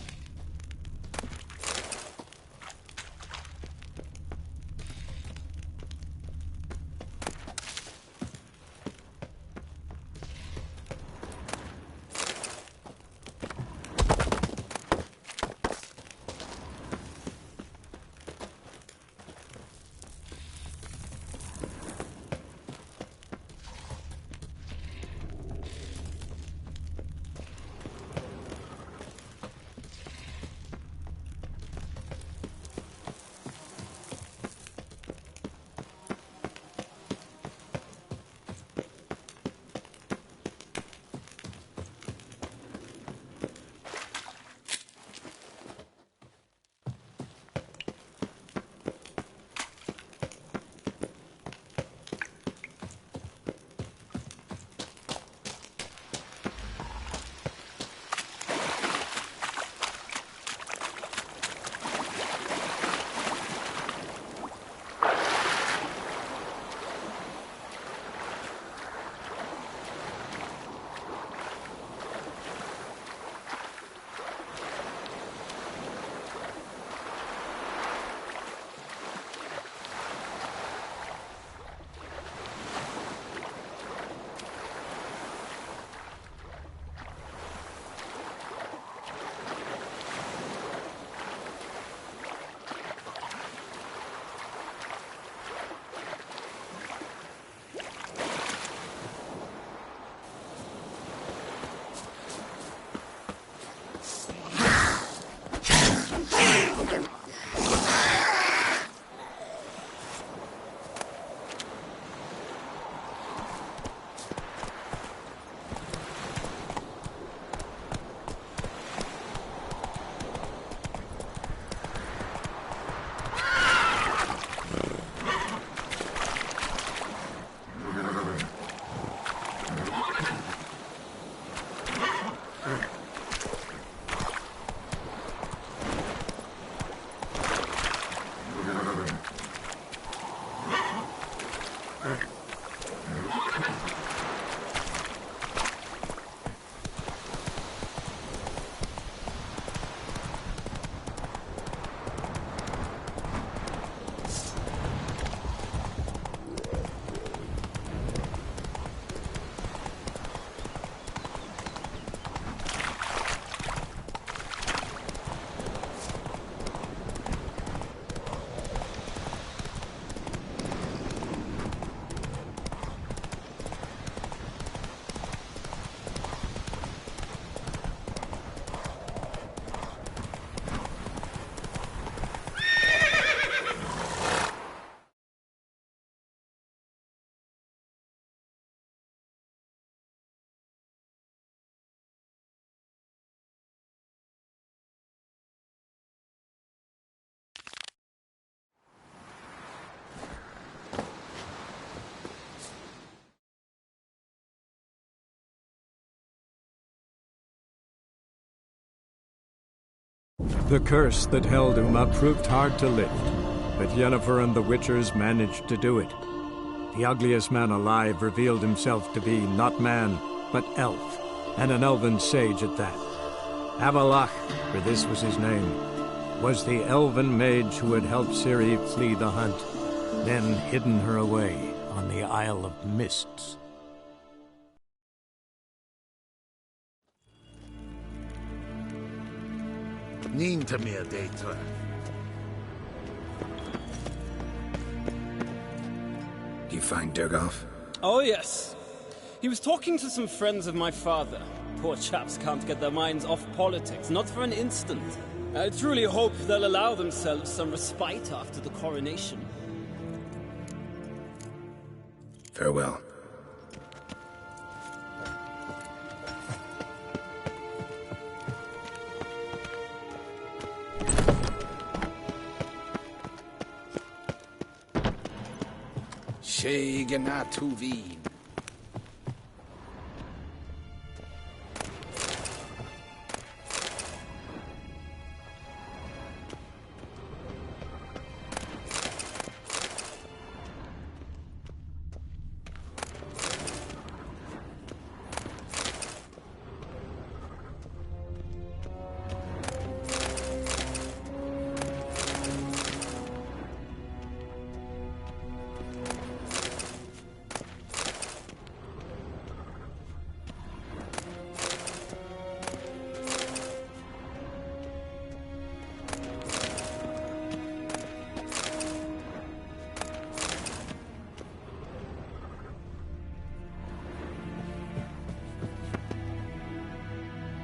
The curse that held Uma proved hard to lift, but Yennefer and the Witchers managed to do it. The ugliest man alive revealed himself to be not man, but elf, and an elven sage at that. Avalach, for this was his name, was the elven mage who had helped Ciri flee the hunt, then hidden her away on the Isle of Mists. Nín to me a data. Do you find Durgoff? Oh, yes. He was talking to some friends of my father. Poor chaps can't get their minds off politics, not for an instant. I truly hope they'll allow themselves some respite after the coronation. Farewell. Tuvin.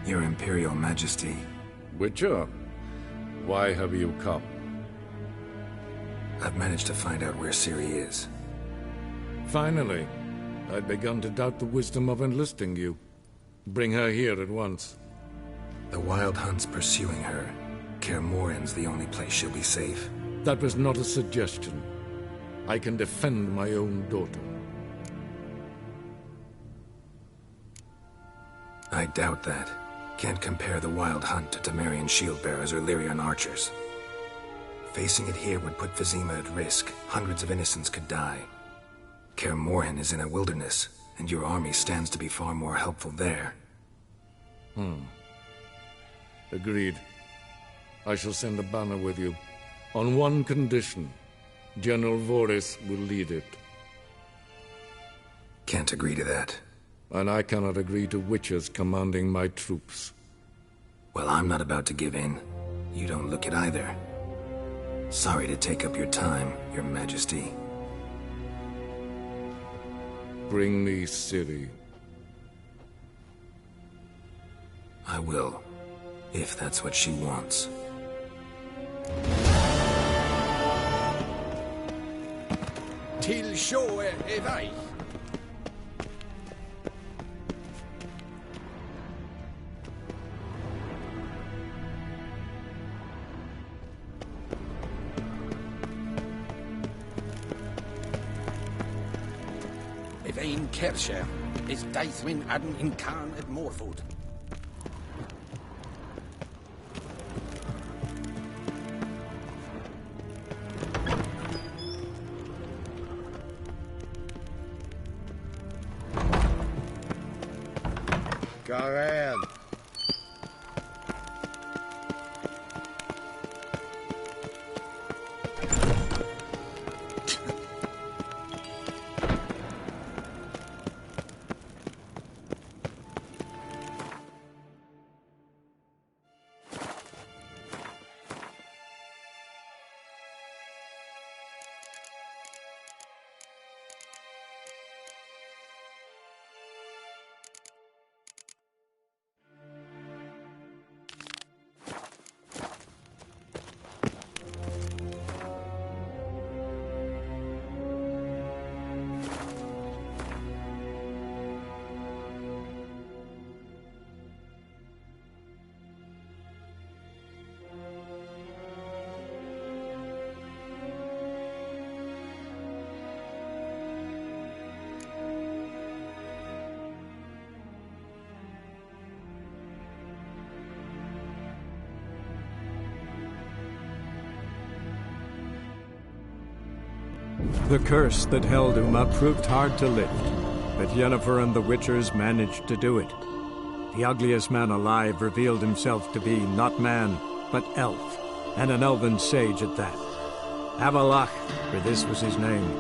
Your Imperial Majesty. Witcher, why have you come? I've managed to find out where Ciri is. Finally. I'd begun to doubt the wisdom of enlisting you. Bring her here at once. The Wild Hunt's pursuing her. Kaer Morhen's the only place she'll be safe. That was not a suggestion. I can defend my own daughter. I doubt that. Can't compare the Wild Hunt to Temerian shield-bearers or Lyrian archers. Facing it here would put Vizima at risk. Hundreds of innocents could die. Kaer Morhen is in a wilderness, and your army stands to be far more helpful there. Agreed. I shall send a banner with you. On one condition. General Voris will lead it. Can't agree to that. And I cannot agree to witches commanding my troops. Well, I'm not about to give in. You don't look it either. Sorry to take up your time, Your Majesty. Bring me Ciri. I will, if that's what she wants. Till show evai. Evain Kersher is Daithwin Adden in Karn at Morford. Garan. The curse that held Uma proved hard to lift, but Yennefer and the Witchers managed to do it. The ugliest man alive revealed himself to be not man, but elf, and an elven sage at that. Avalach, for this was his name,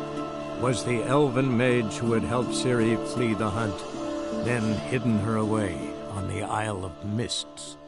was the elven mage who had helped Ciri flee the hunt, then hidden her away on the Isle of Mists.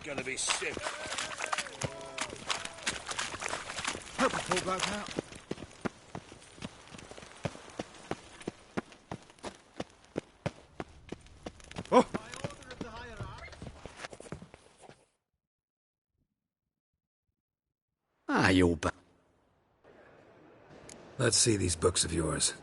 Gonna be sick. Purple broke out. Oh! You're back. Let's see these books of yours.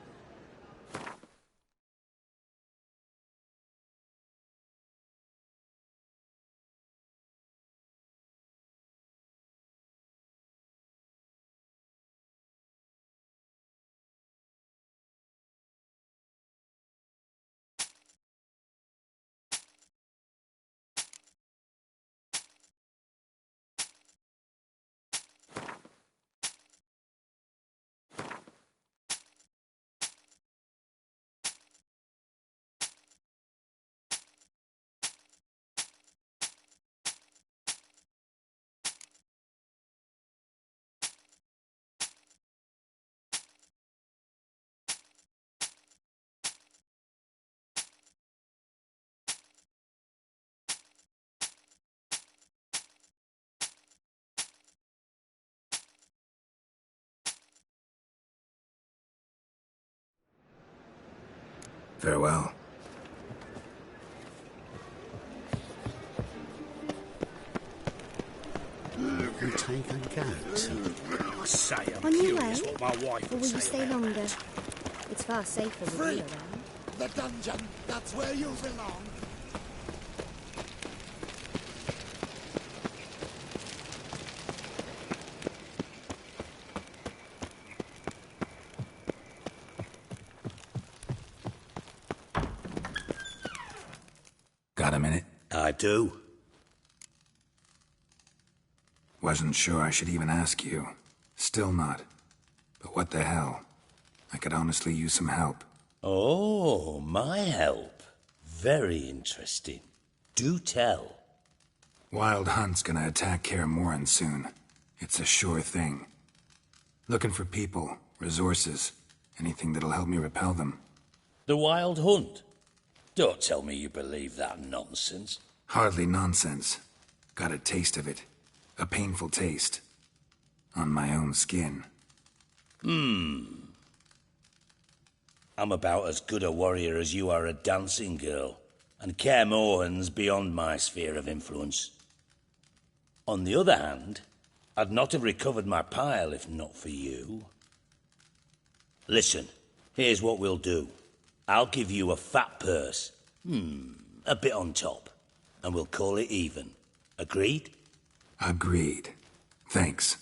Farewell. You take and go. I say I'm On your way? curious what my wife Or would will you say stay about longer? It's far safer with you Free! around. The dungeon, that's where you belong. Got a minute? I do. Wasn't sure I should even ask you. Still not. But what the hell? I could honestly use some help. Oh, my help. Very interesting. Do tell. Wild Hunt's gonna attack Kaer Morhen soon. It's a sure thing. Looking for people, resources, anything that'll help me repel them. The Wild Hunt? Don't tell me you believe that nonsense. Hardly nonsense. Got a taste of it. A painful taste. On my own skin. I'm about as good a warrior as you are a dancing girl, and Kaer Morhen's beyond my sphere of influence. On the other hand, I'd not have recovered my pile if not for you. Listen, here's what we'll do. I'll give you a fat purse. A bit on top. And we'll call it even. Agreed? Agreed. Thanks.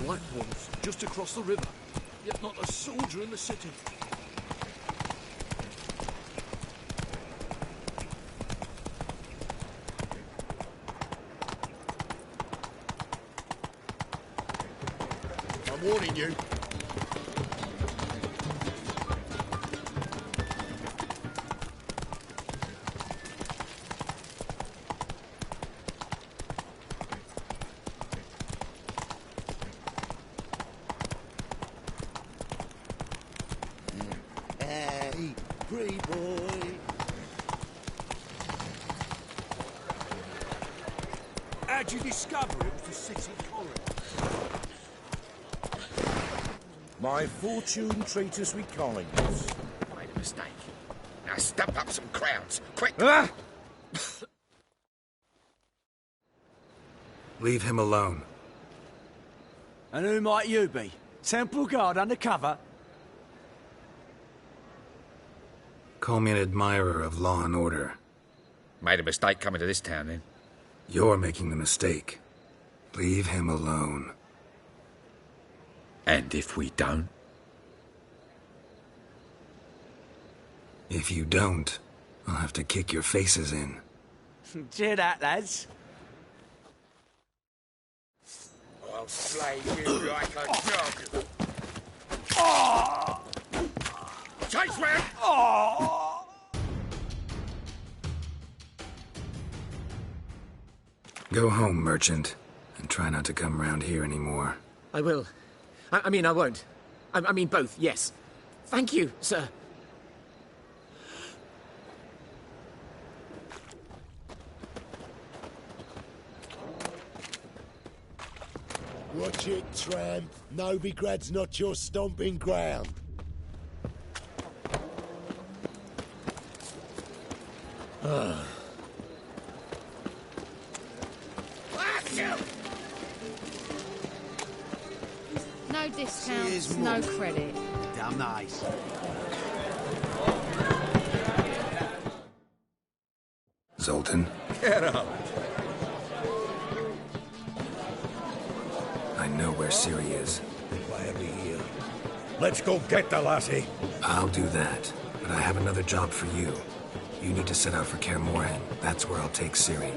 White walls, just across the river. Yet not a soldier in the city. I'm warning you. Hey, free boy. How'd you discover it was the city colony? My fortune treat us with kindness. Made a mistake. Now stump up some crowds, quick! Leave him alone. And who might you be? Temple Guard undercover? Call me an admirer of law and order. Made a mistake coming to this town, then. You're making the mistake. Leave him alone. And if we don't? If you don't, I'll have to kick your faces in. Cheer that, lads. I'll slay you like a dog. Oh! Chase man! Oh! Go home, merchant, and try not to come round here anymore. I will. I mean, I won't. I mean, both, yes. Thank you, sir. Watch it, tramp. Novigrad's not your stomping ground. No discounts, no credit. Damn nice. Zoltan, Get up! I know where Ciri is. Why are we here? Let's go get the lassie. I'll do that, but I have another job for you. You need to set out for Kaer Morhen. That's where I'll take Ciri.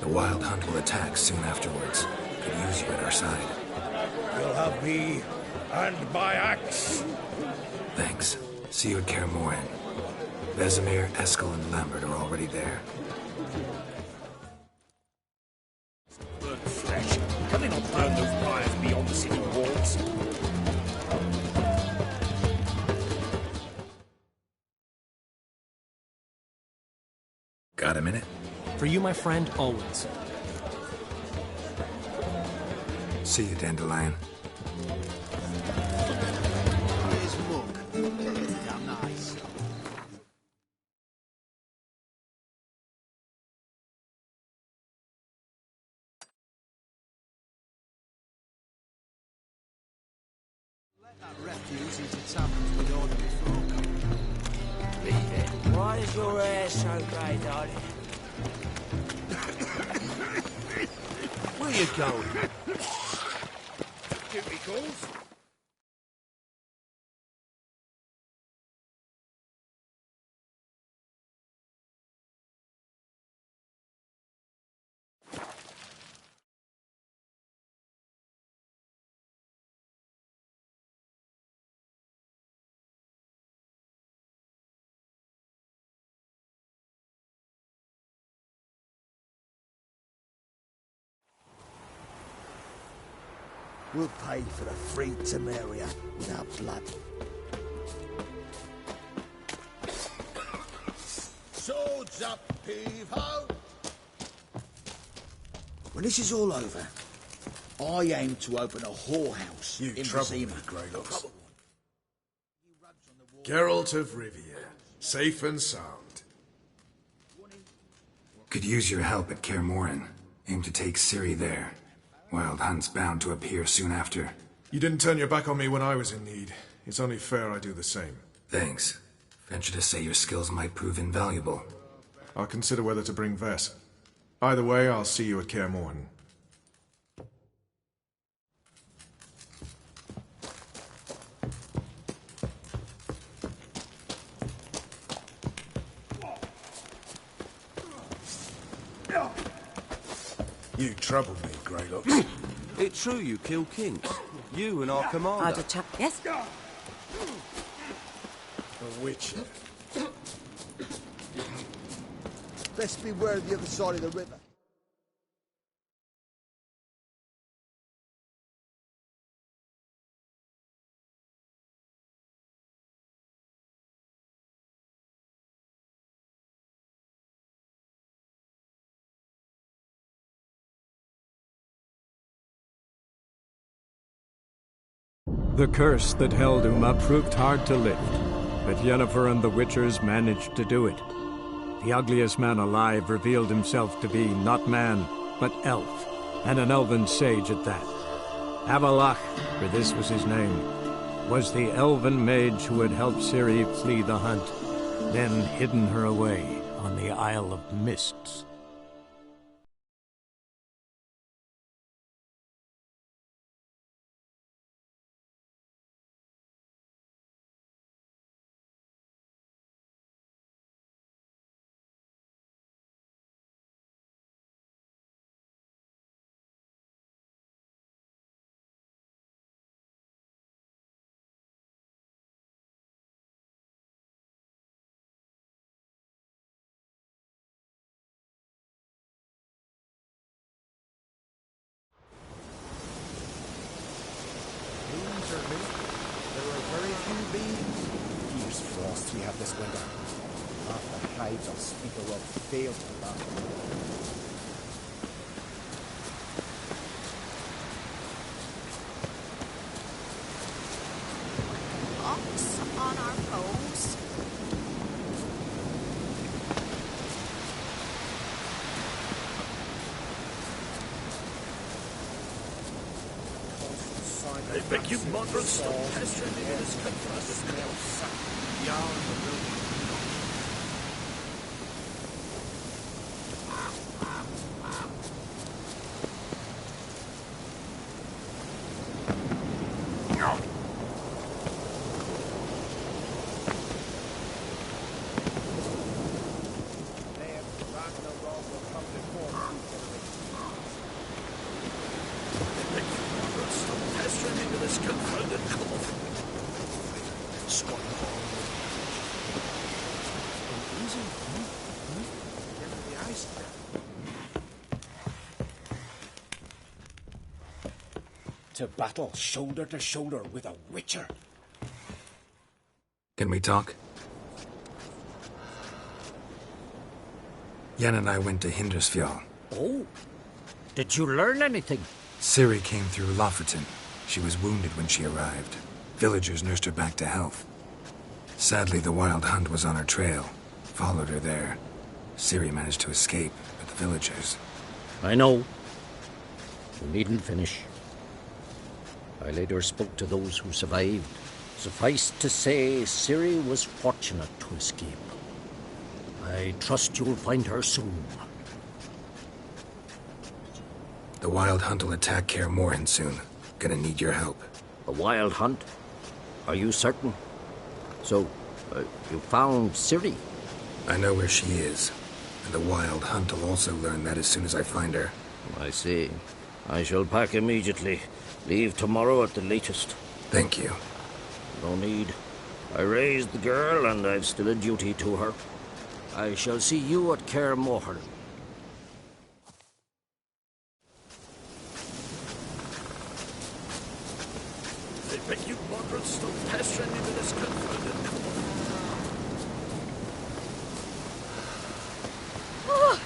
The Wild Hunt will attack soon afterwards. Could use you at our side. You'll have me and my axe. Thanks. See you at Kaer Morhen. Vesemir, Eskel, and Lambert are already there. Burn flesh. Can they not burn those wires beyond the city walls? Got a minute? For you, my friend, always. See you, Dandelion. Here's Mook. Damn nice. Let that refuse into taverns with ordinary folk. Leave it. Why is your hair so grey, darling? Where you going? Duty calls. We'll pay for the free Temeria with our blood. Swords up, heave-ho! When this is all over, I aim to open a whorehouse in Brazima. Geralt of Rivia, safe and sound. Could use your help at Kaer Morhen. Aim to take Ciri there. Wild Hunt's bound to appear soon after. You didn't turn your back on me when I was in need. It's only fair I do the same. Thanks. Venture to say your skills might prove invaluable. I'll consider whether to bring Vess. Either way, I'll see you at Kaer Morhen. You troubled me, Greylocks. It's true you killed kings. You and our commander. Yes? A witcher. Best beware of the other side of the river. The curse that held Uma proved hard to lift, but Yennefer and the Witchers managed to do it. The ugliest man alive revealed himself to be not man, but elf, and an elven sage at that. Avalach, for this was his name, was the elven mage who had helped Ciri flee the hunt, then hidden her away on the Isle of Mists. There are very few beings. Here's frost we have this winter. Half the hives of speaker of failed to last. Ox on our poles. I beg you, moderate, stop pestering me with this confusion. To battle shoulder to shoulder with a witcher. Can we talk? Yen and I went to Hindersfjall. Oh? Did you learn anything? Ciri came through Lofoten. She was wounded when she arrived. Villagers nursed her back to health. Sadly, the Wild Hunt was on her trail. Followed her there. Ciri managed to escape, but the villagers... I know. You needn't finish. I later spoke to those who survived. Suffice to say, Ciri was fortunate to escape. I trust you'll find her soon. The Wild Hunt will attack Kaer Morhen soon. Gonna need your help. The Wild Hunt? Are you certain? So, you found Ciri? I know where she is. And the Wild Hunt will also learn that as soon as I find her. I see. I shall pack immediately. Leave tomorrow at the latest. Thank you. No need. I raised the girl, and I've still a duty to her. I shall see you at Kaer Morhen. They bet you moderate still pestering me with this confounded... Oh!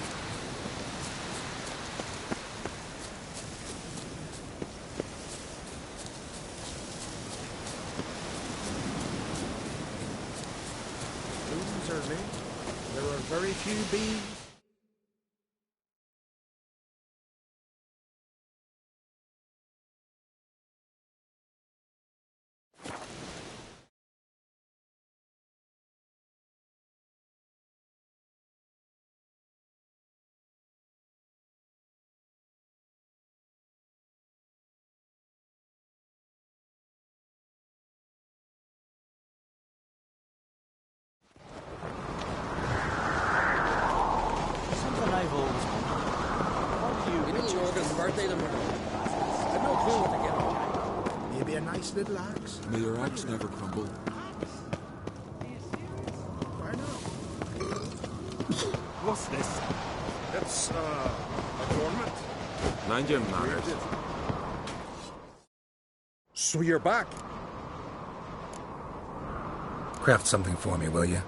Blooms are me. There are very few bees. Something I've always wondered. What do you... It's Jorgen's birthday tomorrow. I've no clue what to get him. Maybe a nice little axe. May your axe never crumble. What's this? It's, a tournament. Mind your manners. So you're back? Craft something for me, will you?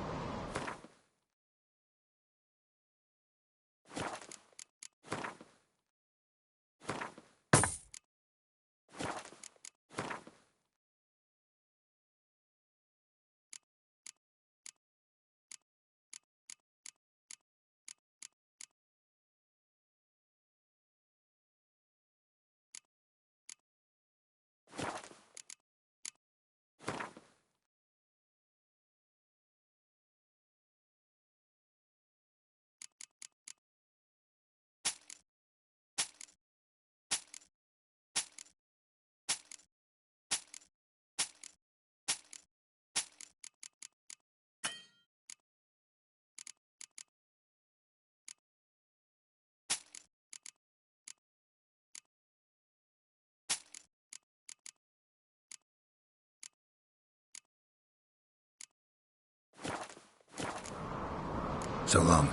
So long.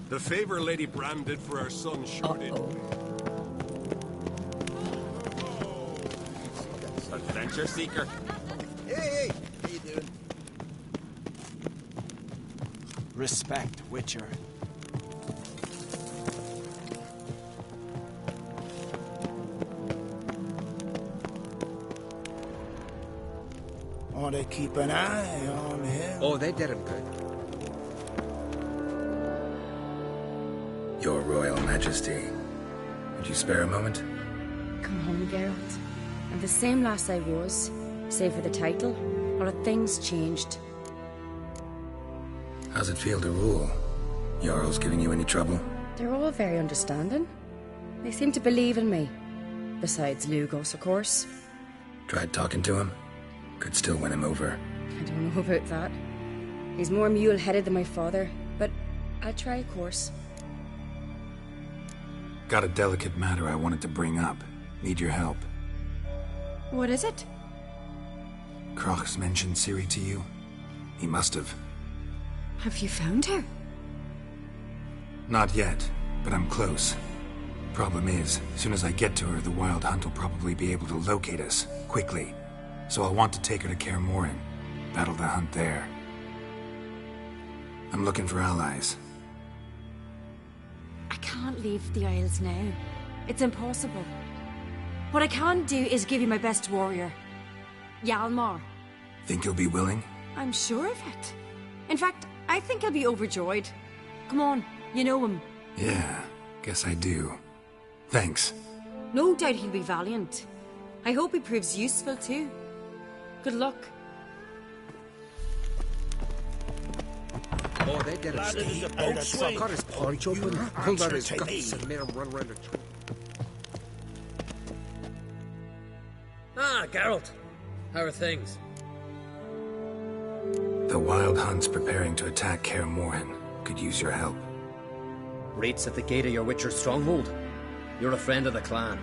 The favor Lady Bram did for our son sure did. Adventure seeker. Hey, how you doing? Respect, Witcher. Oh, they keep an eye on him. Oh, they did him good. Your Royal Majesty. Would you spare a moment? Come home, Geralt. I'm the same lass I was, save for the title. A lot of things changed. How's it feel to rule? Jarl's giving you any trouble? They're all very understanding. They seem to believe in me. Besides Lugos, of course. Tried talking to him? Could still win him over. I don't know about that. He's more mule-headed than my father, but I'll try, of course. Got a delicate matter I wanted to bring up. Need your help. What is it? Crach's mentioned Ciri to you? He must have. Have you found her? Not yet, but I'm close. Problem is, as soon as I get to her, the Wild Hunt will probably be able to locate us, quickly. So I'll want to take her to Kaer Morhen, battle the hunt there. I'm looking for allies. I can't leave the Isles now. It's impossible. What I can do is give you my best warrior, Hjalmar. Think you'll be willing? I'm sure of it. In fact, I think he'll be overjoyed. Come on, you know him. Yeah, guess I do. Thanks. No doubt he'll be valiant. I hope he proves useful too. Good luck. Oh, they did a ski. Cut his paunch open, pulled out his guts, and made him run around the tree. Ah, Geralt. How are things? The Wild Hunt's preparing to attack Kaer Morhen. Could use your help. Rates at the gate of your Witcher stronghold. You're a friend of the clan.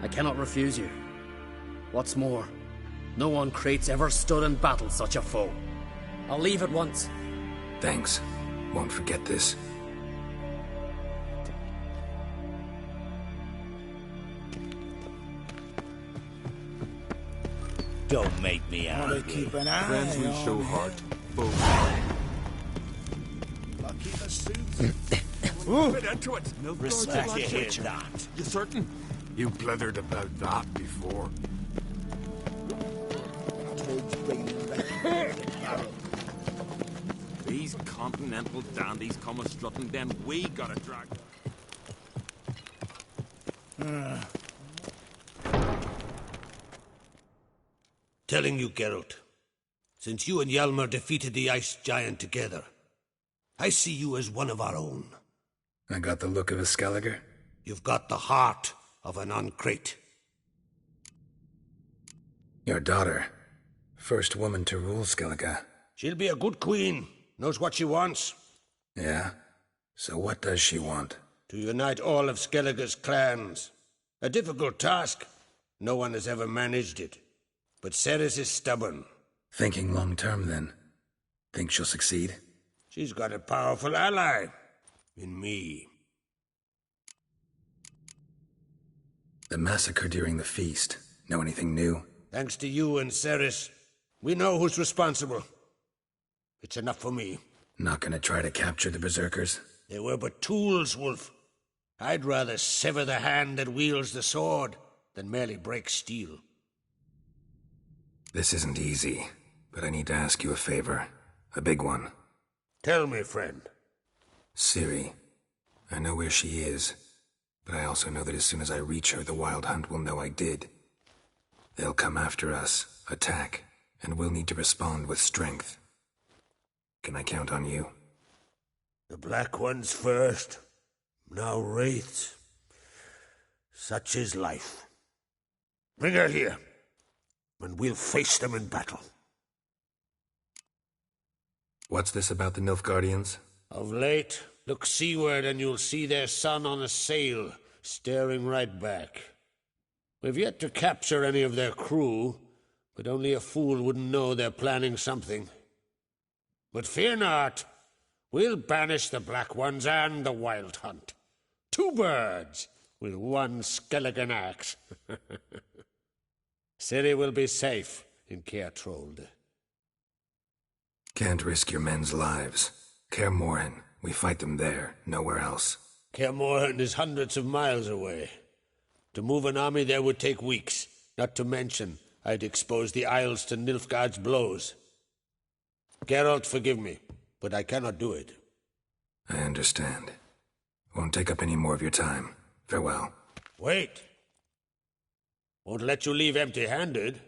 I cannot refuse you. What's more, no one Krait's ever stood and battled such a foe. I'll leave at once. Thanks. Won't forget this. Don't make me angry. Keep an eye Friends we on show him. heart. Both. Lucky the suits. Bit into it. Respect you hear that. You certain? You blethered about that before. These continental dandies come a strutting, then we gotta drag. Telling you, Geralt, since you and Hjalmar defeated the ice giant together, I see you as one of our own. I got the look of a Skelliger? You've got the heart of an Uncrate. Your daughter. First woman to rule Skellige. She'll be a good queen. Knows what she wants. Yeah? So what does she want? To unite all of Skellige's clans. A difficult task. No one has ever managed it. But Ceres is stubborn. Thinking long-term, then. Think she'll succeed? She's got a powerful ally. In me. The massacre during the feast. Know anything new? Thanks to you and Ceres, we know who's responsible. It's enough for me. Not gonna try to capture the Berserkers? They were but tools, Wolf. I'd rather sever the hand that wields the sword than merely break steel. This isn't easy, but I need to ask you a favor. A big one. Tell me, friend. Ciri. I know where she is, but I also know that as soon as I reach her, the Wild Hunt will know I did. They'll come after us, attack, and we'll need to respond with strength. Can I count on you? The Black Ones first, now Wraiths. Such is life. Bring her here, and we'll face them in battle. What's this about the Nilfgaardians? Of late, look seaward and you'll see their sun on a sail, staring right back. We've yet to capture any of their crew, but only a fool wouldn't know they're planning something. But fear not, we'll banish the Black Ones and the Wild Hunt. 2 birds with 1 Skelligen axe. Ciri will be safe in Kaer Trolde. Can't risk your men's lives. Kaer Morhen, we fight them there, nowhere else. Kaer Morhen is hundreds of miles away. To move an army there would take weeks, not to mention I'd expose the Isles to Nilfgaard's blows. Geralt, forgive me, but I cannot do it. I understand. Won't take up any more of your time. Farewell. Wait. Won't let you leave empty-handed.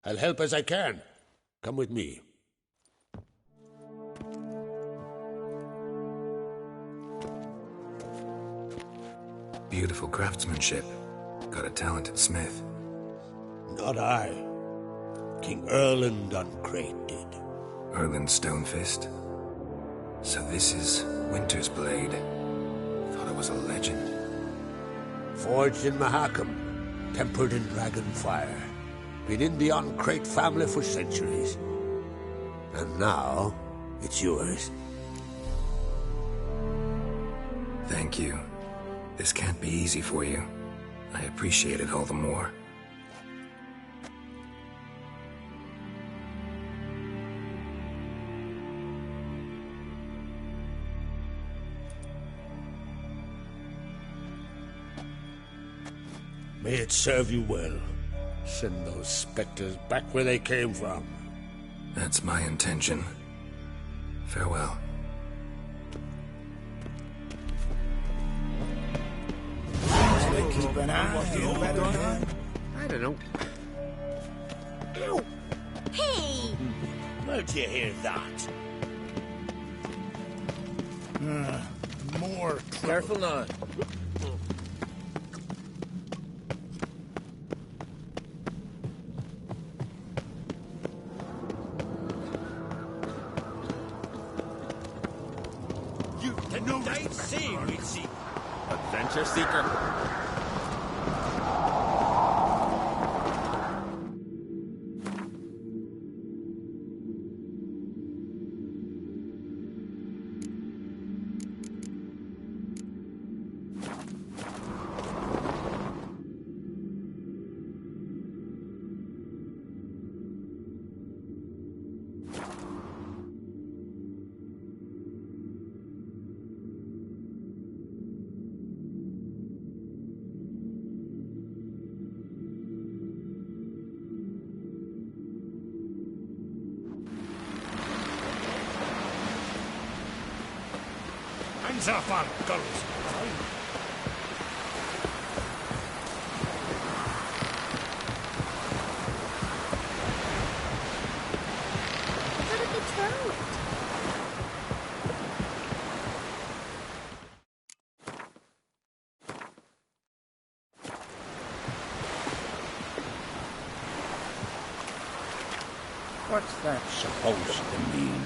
I'll help as I can. Come with me. Beautiful craftsmanship. Got a talented smith. Not I. King Erland Uncrate did. Erland Stonefist? So this is Winter's Blade. Thought it was a legend. Forged in Mahakam, tempered in dragon fire. Been in the Uncrate family for centuries. And now, it's yours. Thank you. This can't be easy for you. I appreciate it all the more. May it serve you well. Send those specters back where they came from. That's my intention. Farewell. They keep an eye on you better. I don't know. Ow! Hey! Where'd you hear that? More Careful now. You denied seeing me, see? Adventure seeker. Hands off our girls. How did they throw it? What's that supposed to mean?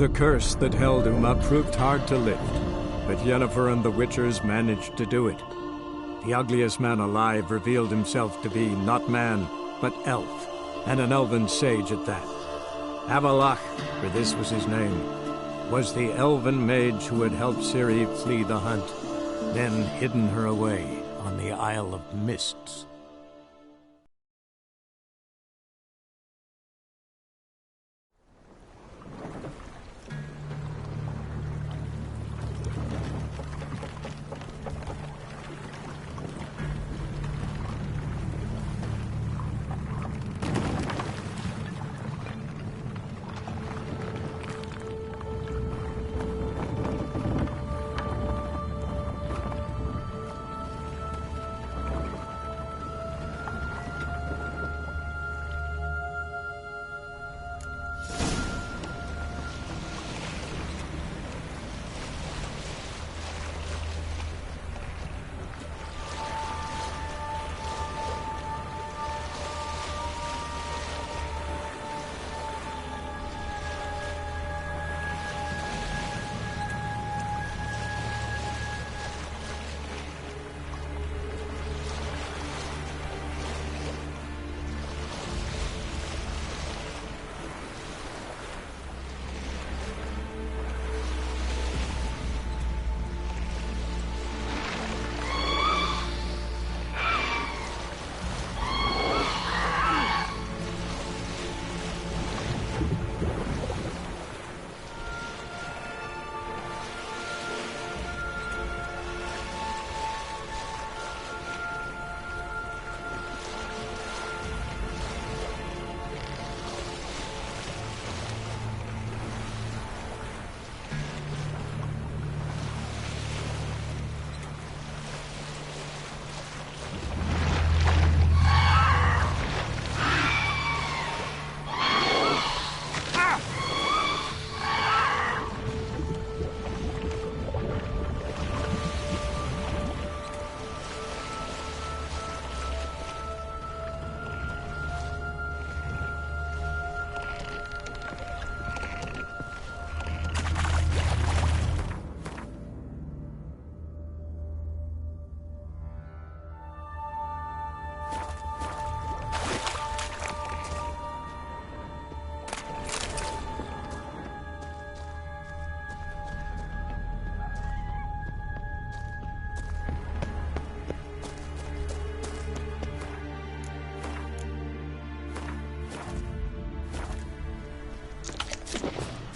The curse that held Uma proved hard to lift, but Yennefer and the Witchers managed to do it. The ugliest man alive revealed himself to be not man, but elf, and an elven sage at that. Avalach, for this was his name, was the elven mage who had helped Ciri flee the hunt, then hidden her away on the Isle of Mists.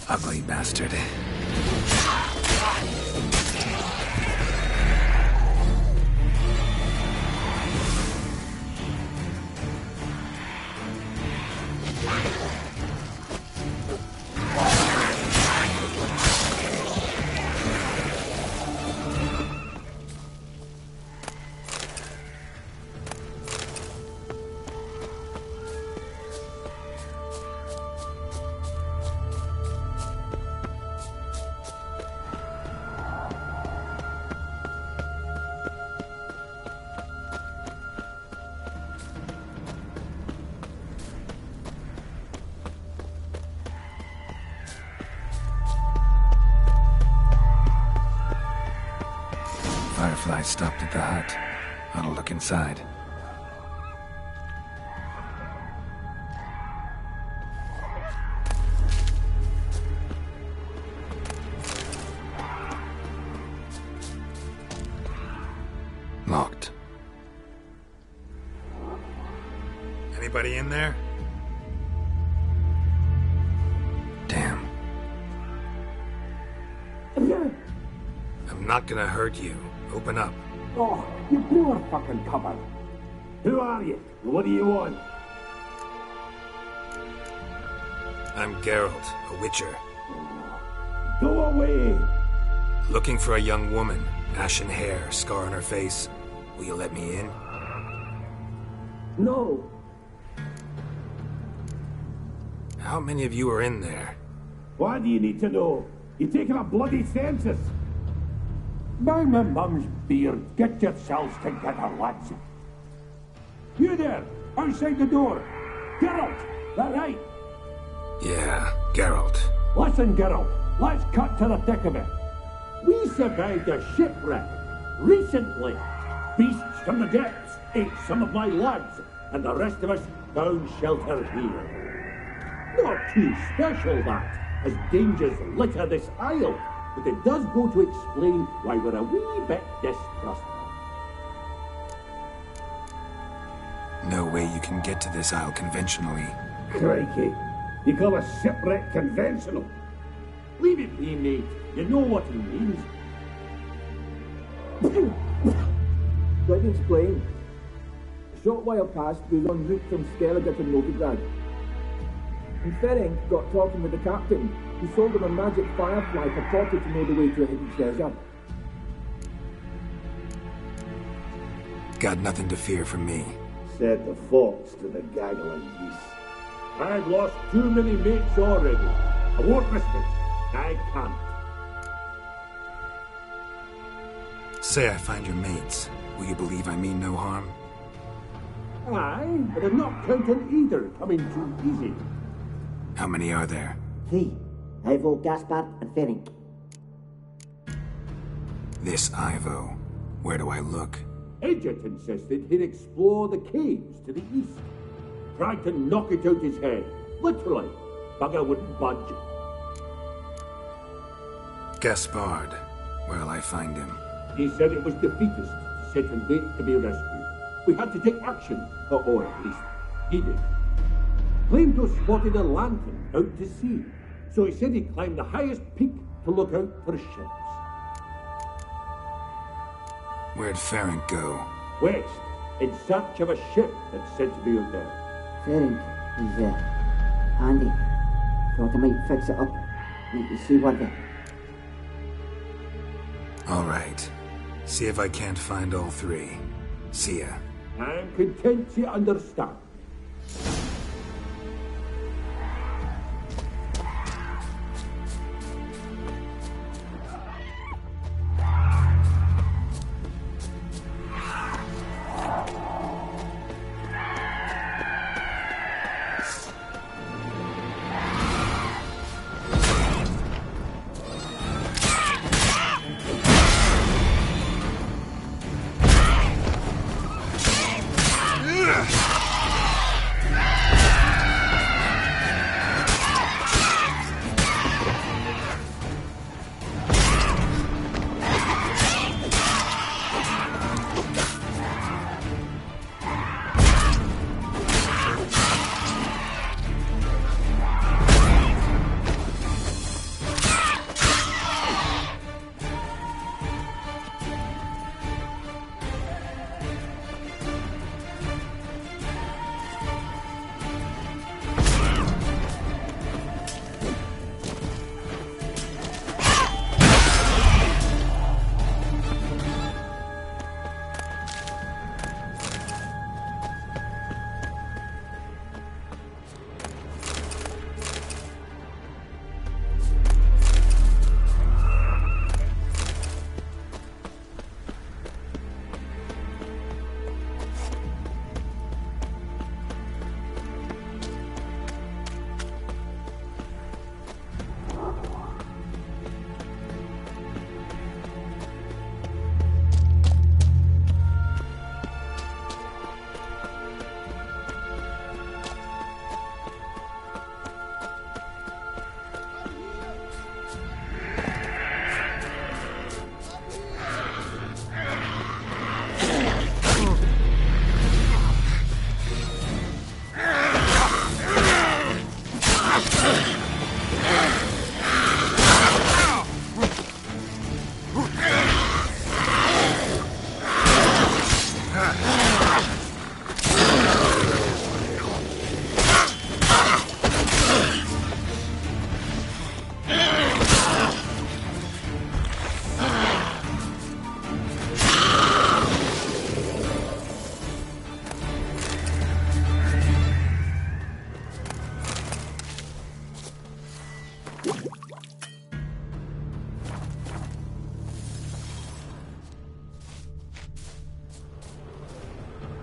Ugly bastard. Firefly stopped at the hut. I'll look inside. Locked. Anybody in there? Damn. I'm not gonna hurt you. Open up. Oh, you blew our fucking cover. Who are you? What do you want? I'm Geralt, a witcher. Go away! Looking for a young woman. Ashen hair, scar on her face. Will you let me in? No. How many of you are in there? Why do you need to know? You're taking a bloody census. By my mum's beard, get yourselves together, lads. You there, outside the door. Geralt, that right? Yeah, Geralt. Listen, Geralt, let's cut to the thick of it. We survived a shipwreck recently. Beasts from the depths ate some of my lads, and the rest of us found shelter here. Not too special, that, as dangers litter this isle, but it does go to explain why we're a wee bit distrustful. No way you can get to this isle conventionally. Crikey, you call a shipwreck conventional? Leave it be, mate. You know what he means. Let me explain. A short while past, we were en route from Skellige to Novigrad. And Ferenc got talking with the captain, who sold him a magic firefly purported to know the way to a hidden treasure. Got nothing to fear from me. Said the fox to the gaggling geese. I've lost too many mates already. I won't risk it. I can't. Say I find your mates. Will you believe I mean no harm? Aye, but I'm not counting either coming too easy. How many are there? 3. Ivo, Gaspard, and Ferenc. This Ivo. Where do I look? Edget insisted he'd explore the caves to the east. Tried to knock it out his head. Literally. Bugger wouldn't budge. Gaspard. Where'll I find him? He said it was defeatist to sit and wait to be rescued. We had to take action, or at least he did. Claimed to have spotted a lantern out to sea, so he said he'd climb the highest peak to look out for ships. Where'd Ferenc go? West, in search of a ship that's said to be out there. Ferenc is handy. Thought I might fix it up. Need to see what the... All right. See if I can't find all 3. See ya. I'm content you understand.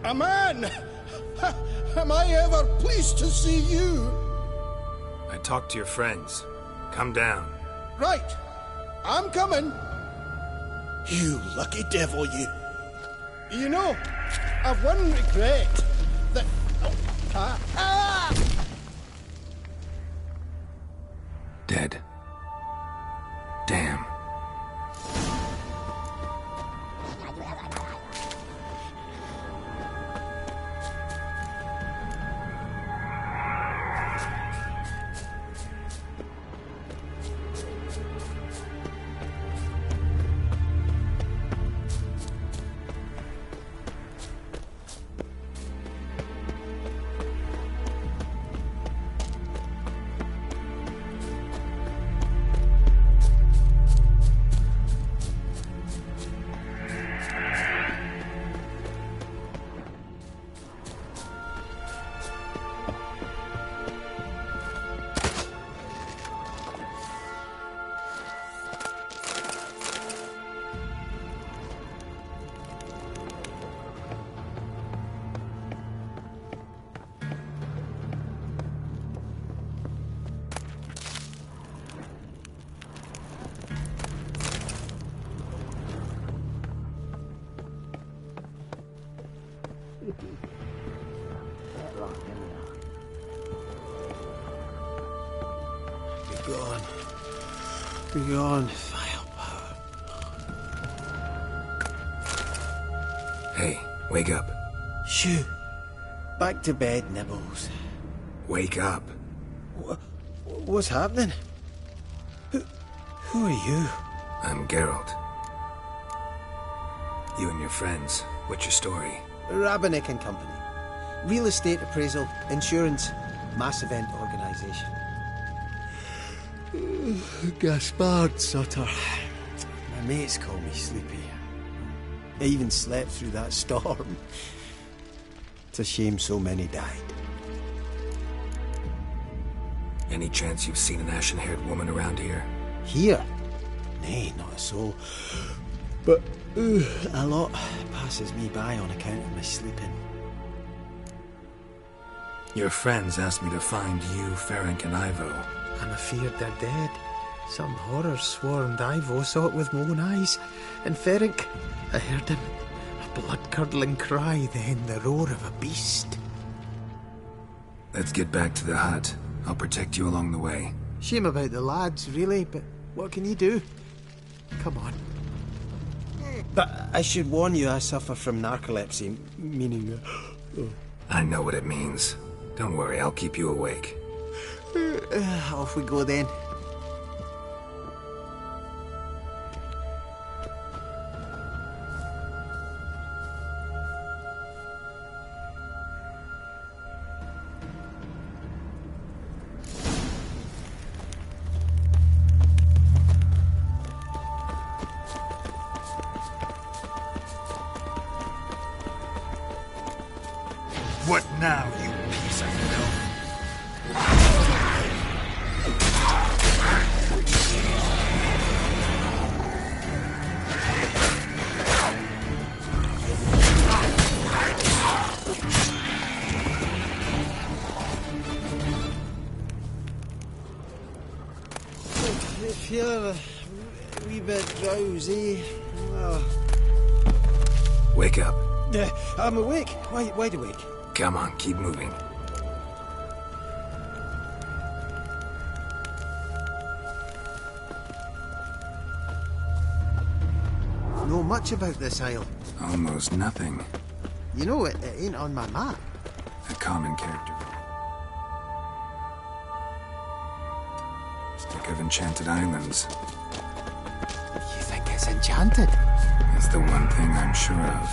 A man! Am I ever pleased to see you? I talked to your friends. Come down. Right. I'm coming. You lucky devil, you. You know, I've one regret. That... Dead. Damn. Be gone, vile power. Hey, wake up. Shoo. Back to bed, Nibbles. Wake up. What's happening? Who are you? I'm Geralt. You and your friends. What's your story? Rabbinick and Company. Real estate appraisal, insurance, mass event organisation. Gaspard Sutter. My mates call me Sleepy. I even slept through that storm. It's a shame so many died. Any chance you've seen an ashen-haired woman around here? Here? Nay, not a soul. But a lot passes me by on account of my sleeping. Your friends asked me to find you, Ferenc, and Ivo. I'm afeard they're dead. Some horror swarmed Ivo, saw it with my own eyes. And Ferenc, I heard him. A blood-curdling cry, then the roar of a beast. Let's get back to the hut. I'll protect you along the way. Shame about the lads, really, but what can you do? Come on. But I should warn you, I suffer from narcolepsy, meaning... I know what it means. Don't worry, I'll keep you awake. Off we go then. What now, you piece of filth? I feel a wee bit drowsy. Oh. Wake up. I'm awake. Wide awake. Come on, keep moving. Know much about this isle? Almost nothing. You know, it ain't on my map. A common character. Speak of enchanted islands. You think it's enchanted? It's the one thing I'm sure of.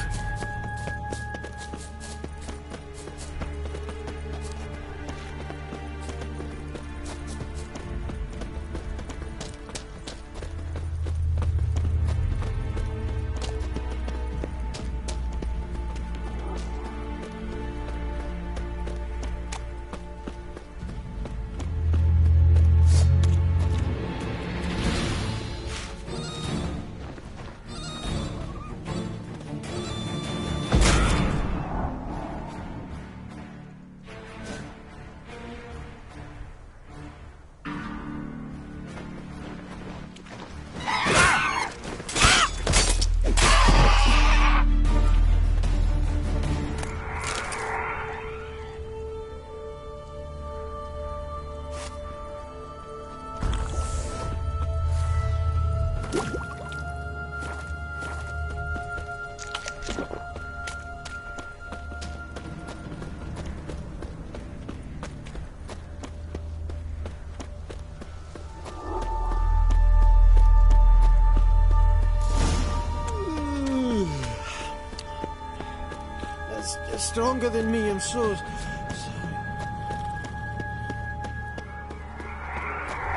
You're stronger than me, I'm so...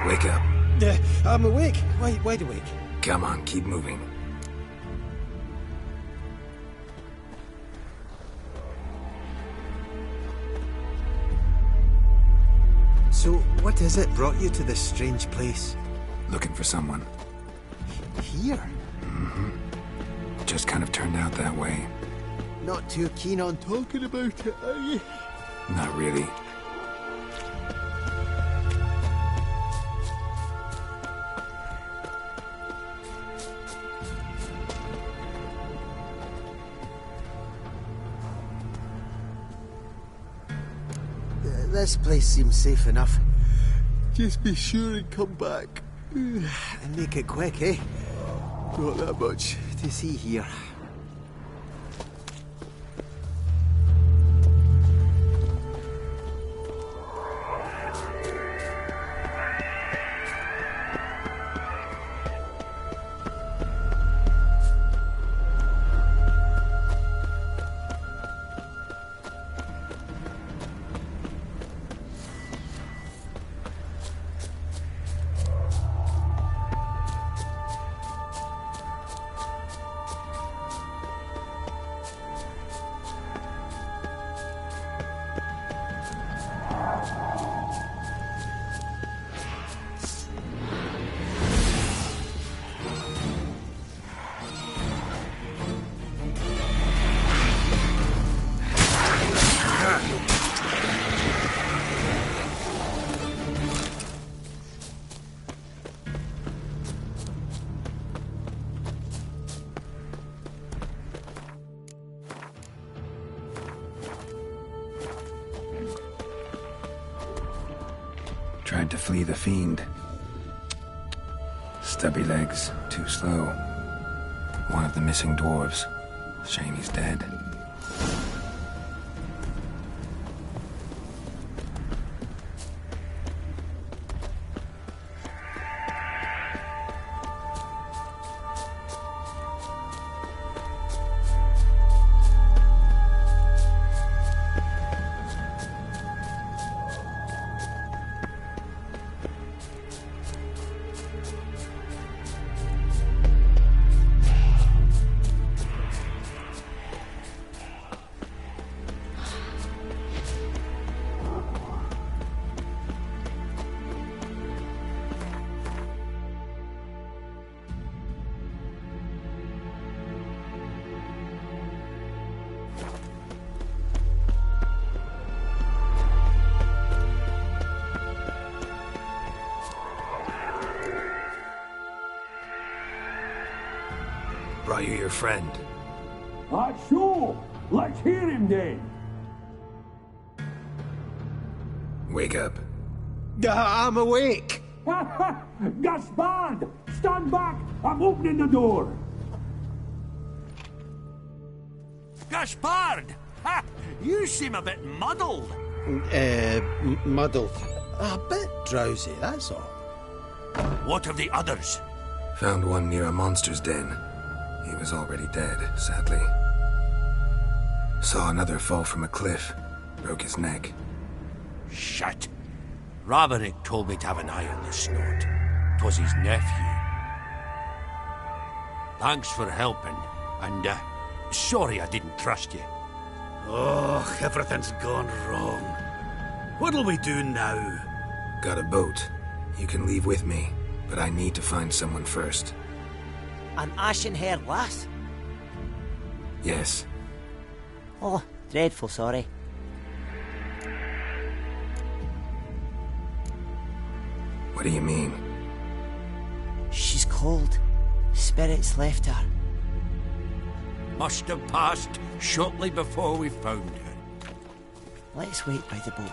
Wake up. I'm awake. Wide awake. Come on, keep moving. So, what is it brought you to this strange place? Looking for someone. Here? Mm-hmm. Just kind of turned out that way. Not too keen on talking about it, are you? Not really. This place seems safe enough. Just be sure and come back. And make it quick, eh? Not that much to see here. Tried to flee the fiend. Stubby legs, too slow. One of the missing dwarves. Shame he's dead. Brought you your friend. Sure. Let's hear him then. Wake up. I'm awake. Gaspard! Stand back! I'm opening the door. Gaspard! Ha! You seem a bit muddled. Muddled. A bit drowsy, that's all. What of the others? Found one near a monster's den. He was already dead, sadly. Saw another fall from a cliff. Broke his neck. Shit. Roderick told me to have an eye on the snort. 'Twas his nephew. Thanks for helping, and sorry I didn't trust you. Oh, everything's gone wrong. What'll we do now? Got a boat. You can leave with me, but I need to find someone first. An ashen-haired lass? Yes. Oh, dreadful sorry. What do you mean? She's cold. Spirits left her. Must have passed shortly before we found her. Let's wait by the boat.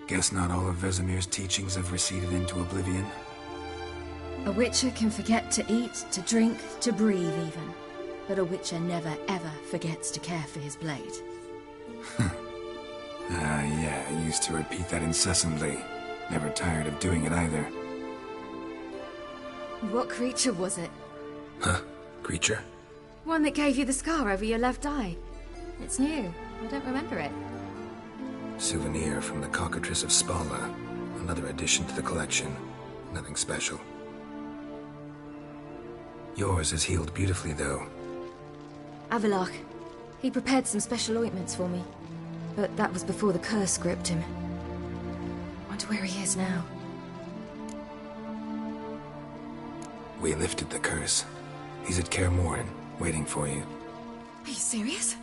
Guess not all of Vesemir's teachings have receded into oblivion. A witcher can forget to eat, to drink, to breathe even. But a witcher never ever forgets to care for his blade. Yeah, I used to repeat that incessantly. Never tired of doing it either. What creature was it? Huh? Creature? One that gave you the scar over your left eye. It's new. I don't remember it. Souvenir from the cockatrice of Spala. Another addition to the collection. Nothing special. Yours is healed beautifully, though. Avalok. He prepared some special ointments for me. But that was before the curse gripped him. Wonder where he is now. We lifted the curse. He's at Kaer Morhen, waiting for you. Are you serious?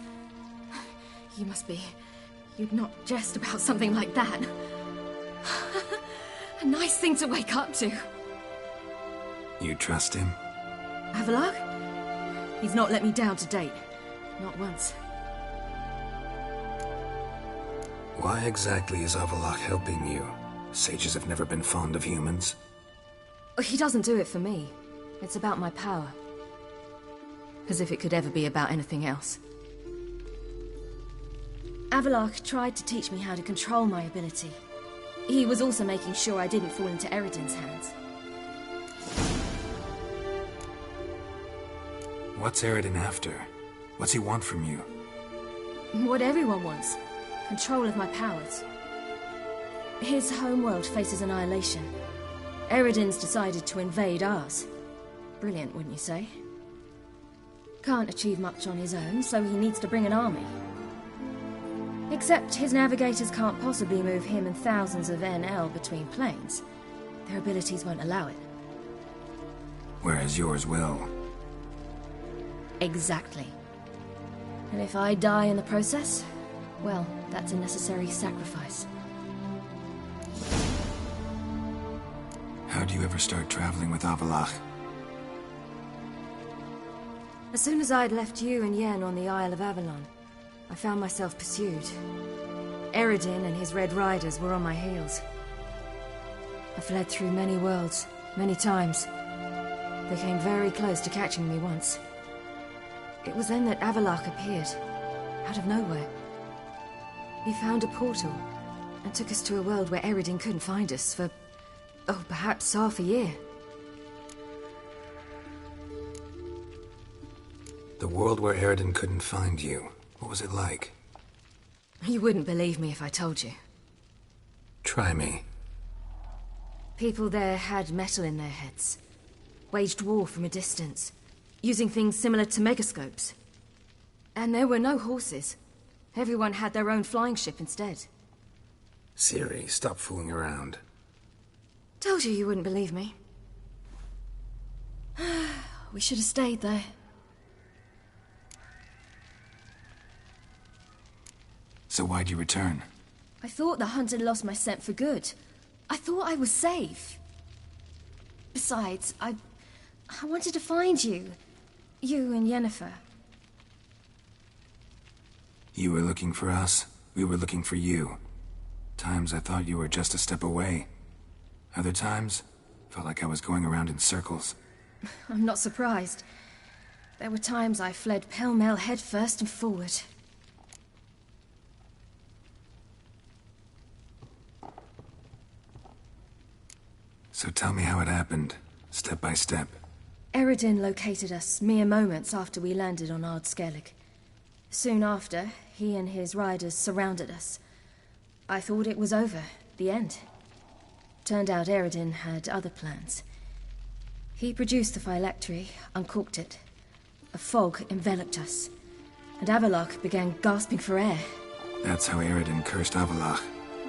You must be. You'd not jest about something like that. A nice thing to wake up to. You trust him? Avalok? He's not let me down to date. Not once. Why exactly is Avalok helping you? Sages have never been fond of humans. He doesn't do it for me. It's about my power. As if it could ever be about anything else. Avalok tried to teach me how to control my ability. He was also making sure I didn't fall into Eredin's hands. What's Eredin after? What's he want from you? What everyone wants. Control of my powers. His homeworld faces annihilation. Eredin's decided to invade ours. Brilliant, wouldn't you say? Can't achieve much on his own, so he needs to bring an army. Except his navigators can't possibly move him and thousands of NL between planes. Their abilities won't allow it. Whereas yours will. Exactly. And if I die in the process, well, that's a necessary sacrifice. How'd you ever start traveling with Avalok? As soon as I'd left you and Yen on the Isle of Avalon, I found myself pursued. Eredin and his Red Riders were on my heels. I fled through many worlds, many times. They came very close to catching me once. It was then that Avalok appeared, out of nowhere. He found a portal, and took us to a world where Eredin couldn't find us for, perhaps half a year. The world where Eredin couldn't find you. What was it like? You wouldn't believe me if I told you. Try me. People there had metal in their heads. Waged war from a distance, using things similar to megascopes. And there were no horses. Everyone had their own flying ship instead. Ciri, stop fooling around. Told you wouldn't believe me. We should have stayed there. So why'd you return? I thought the hunt had lost my scent for good. I thought I was safe. Besides, I wanted to find you. You and Yennefer. You were looking for us. We were looking for you. Times I thought you were just a step away. Other times, felt like I was going around in circles. I'm not surprised. There were times I fled pell-mell head first and forward. So tell me how it happened, step by step. Eredin located us mere moments after we landed on Ard Skellig. Soon after, he and his riders surrounded us. I thought it was over, the end. Turned out Eredin had other plans. He produced the phylactery, uncorked it. A fog enveloped us, and Avalok began gasping for air. That's how Eredin cursed Avalok,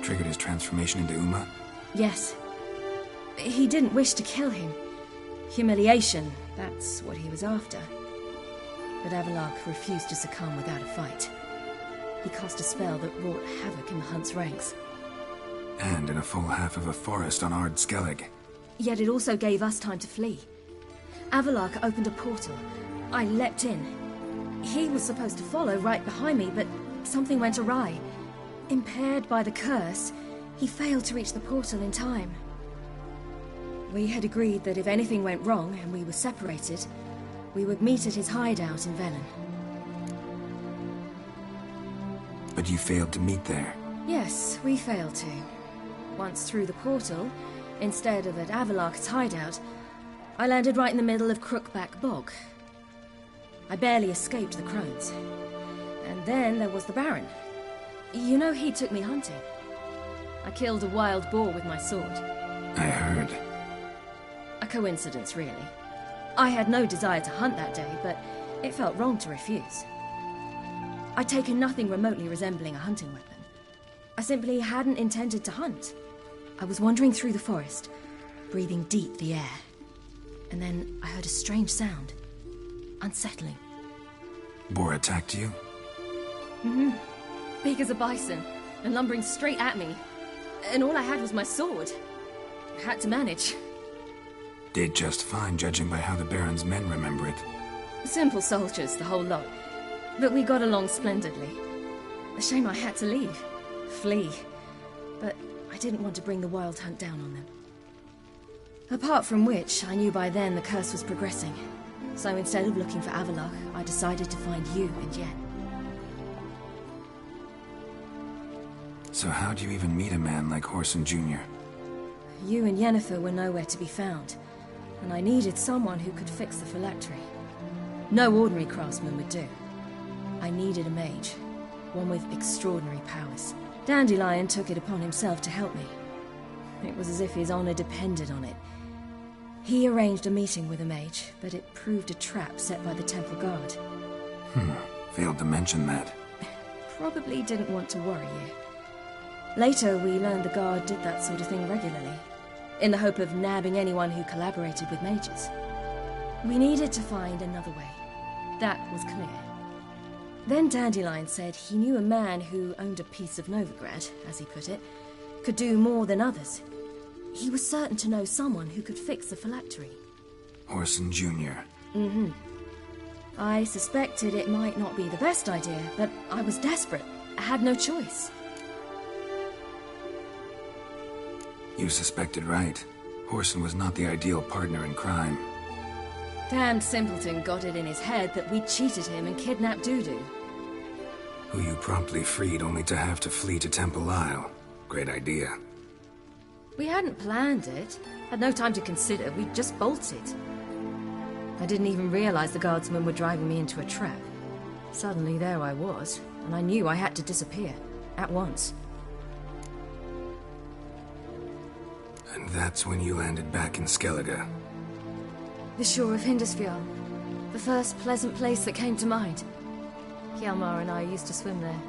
triggered his transformation into Uma? Yes. He didn't wish to kill him. Humiliation, that's what he was after. But Avalok refused to succumb without a fight. He cast a spell that wrought havoc in the hunt's ranks. And in a full half of a forest on Ard Skellig. Yet it also gave us time to flee. Avalok opened a portal. I leapt in. He was supposed to follow right behind me, but something went awry. Impaired by the curse, He failed to reach the portal in time. We had agreed that if anything went wrong and we were separated, we would meet at his hideout in Velen. But you failed to meet there. Yes, we failed to. Once through the portal, instead of at Avalok's hideout, I landed right in the middle of Crookback Bog. I barely escaped the crones. And then there was the Baron. You know, he took me hunting. I killed a wild boar with my sword. I heard. A coincidence, really. I had no desire to hunt that day, but it felt wrong to refuse. I'd taken nothing remotely resembling a hunting weapon. I simply hadn't intended to hunt. I was wandering through the forest, breathing deep the air. And then I heard a strange sound. Unsettling. Boar attacked you? Mm-hmm. Big as a bison, and lumbering straight at me. And all I had was my sword. I had to manage. Did just fine, judging by how the Baron's men remember it. Simple soldiers, the whole lot. But we got along splendidly. A shame I had to leave. Flee. But I didn't want to bring the wild hunt down on them. Apart from which, I knew by then the curse was progressing. So instead of looking for Avalok, I decided to find you and Yen. So how'd you even meet a man like Horson Jr.? You and Yennefer were nowhere to be found, and I needed someone who could fix the phylactery. No ordinary craftsman would do. I needed a mage, one with extraordinary powers. Dandelion took it upon himself to help me. It was as if his honor depended on it. He arranged a meeting with a mage, but it proved a trap set by the temple guard. Failed to mention that. Probably didn't want to worry you. Later, we learned the guard did that sort of thing regularly, in the hope of nabbing anyone who collaborated with mages. We needed to find another way. That was clear. Then Dandelion said he knew a man who owned a piece of Novigrad, as he put it, could do more than others. He was certain to know someone who could fix the phylactery. Horson Jr. Mm-hmm. I suspected it might not be the best idea, but I was desperate. I had no choice. You suspected right. Horson was not the ideal partner in crime. Damned simpleton got it in his head that we cheated him and kidnapped Dudu. Who you promptly freed only to have to flee to Temple Isle. Great idea. We hadn't planned it. Had no time to consider. We just bolted. I didn't even realize the guardsmen were driving me into a trap. Suddenly there I was, and I knew I had to disappear. At once. And that's when you landed back in Skellige. The shore of Hindisfjall. The first pleasant place that came to mind. Hjalmar and I used to swim there.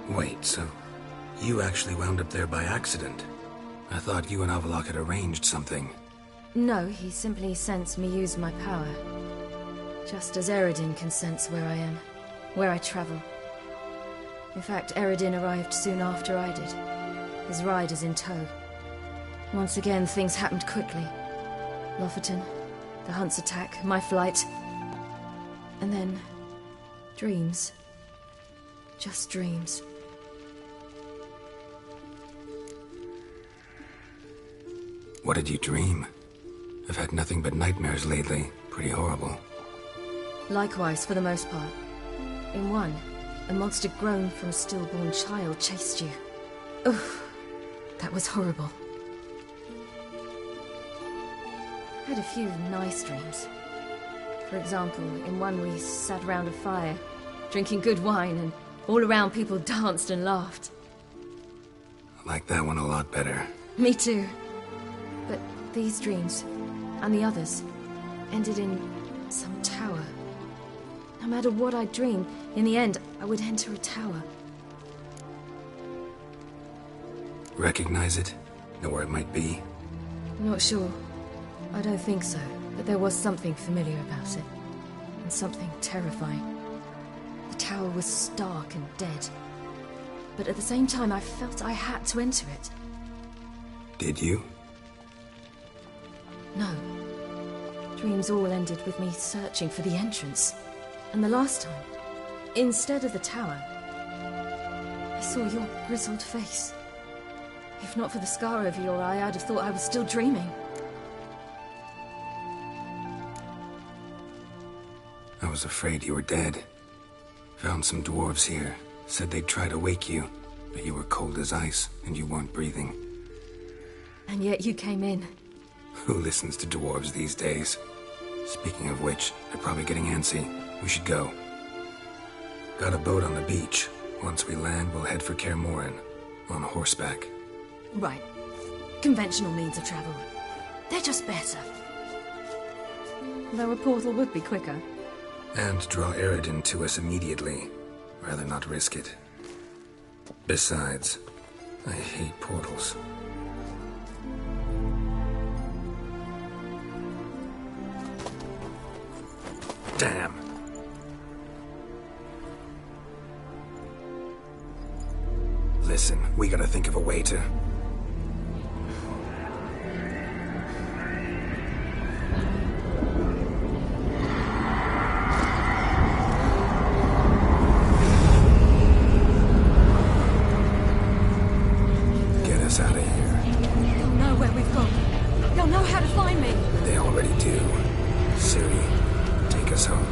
Wait, so you actually wound up there by accident? I thought you and Avalok had arranged something. No, he simply sensed me use my power. Just as Eredin can sense where I am, where I travel. In fact, Eredin arrived soon after I did, his riders in tow. Once again, things happened quickly. Lofoten, the hunt's attack, my flight. And then, dreams. Just dreams. What did you dream? I've had nothing but nightmares lately. Pretty horrible. Likewise, for the most part. In one, a monster grown from a stillborn child chased you. Ugh, that was horrible. I had a few nice dreams. For example, in one we sat around a fire, drinking good wine, and all around people danced and laughed. I like that one a lot better. Me too. But these dreams, and the others, ended in some tower. No matter what I dreamed, in the end, I would enter a tower. Recognize it? Know where it might be? Not sure. I don't think so, but there was something familiar about it. And something terrifying. The tower was stark and dead. But at the same time, I felt I had to enter it. Did you? No. Dreams all ended with me searching for the entrance. And the last time, instead of the tower, I saw your grizzled face. If not for the scar over your eye, I'd have thought I was still dreaming. I was afraid you were dead. Found some dwarves here. Said they'd try to wake you, but you were cold as ice and you weren't breathing. And yet you came in. Who listens to dwarves these days? Speaking of which, they're probably getting antsy. We should go. Got a boat on the beach. Once we land, we'll head for Kaer Morhen. On horseback. Right. Conventional means of travel. They're just better. Though a portal would be quicker. And draw Eredin to us immediately. Rather not risk it. Besides, I hate portals. Damn. Listen, we gotta think of a way to... Get us out of here. They'll know where we've gone. They'll know how to find me. They already do. Ciri, take us home.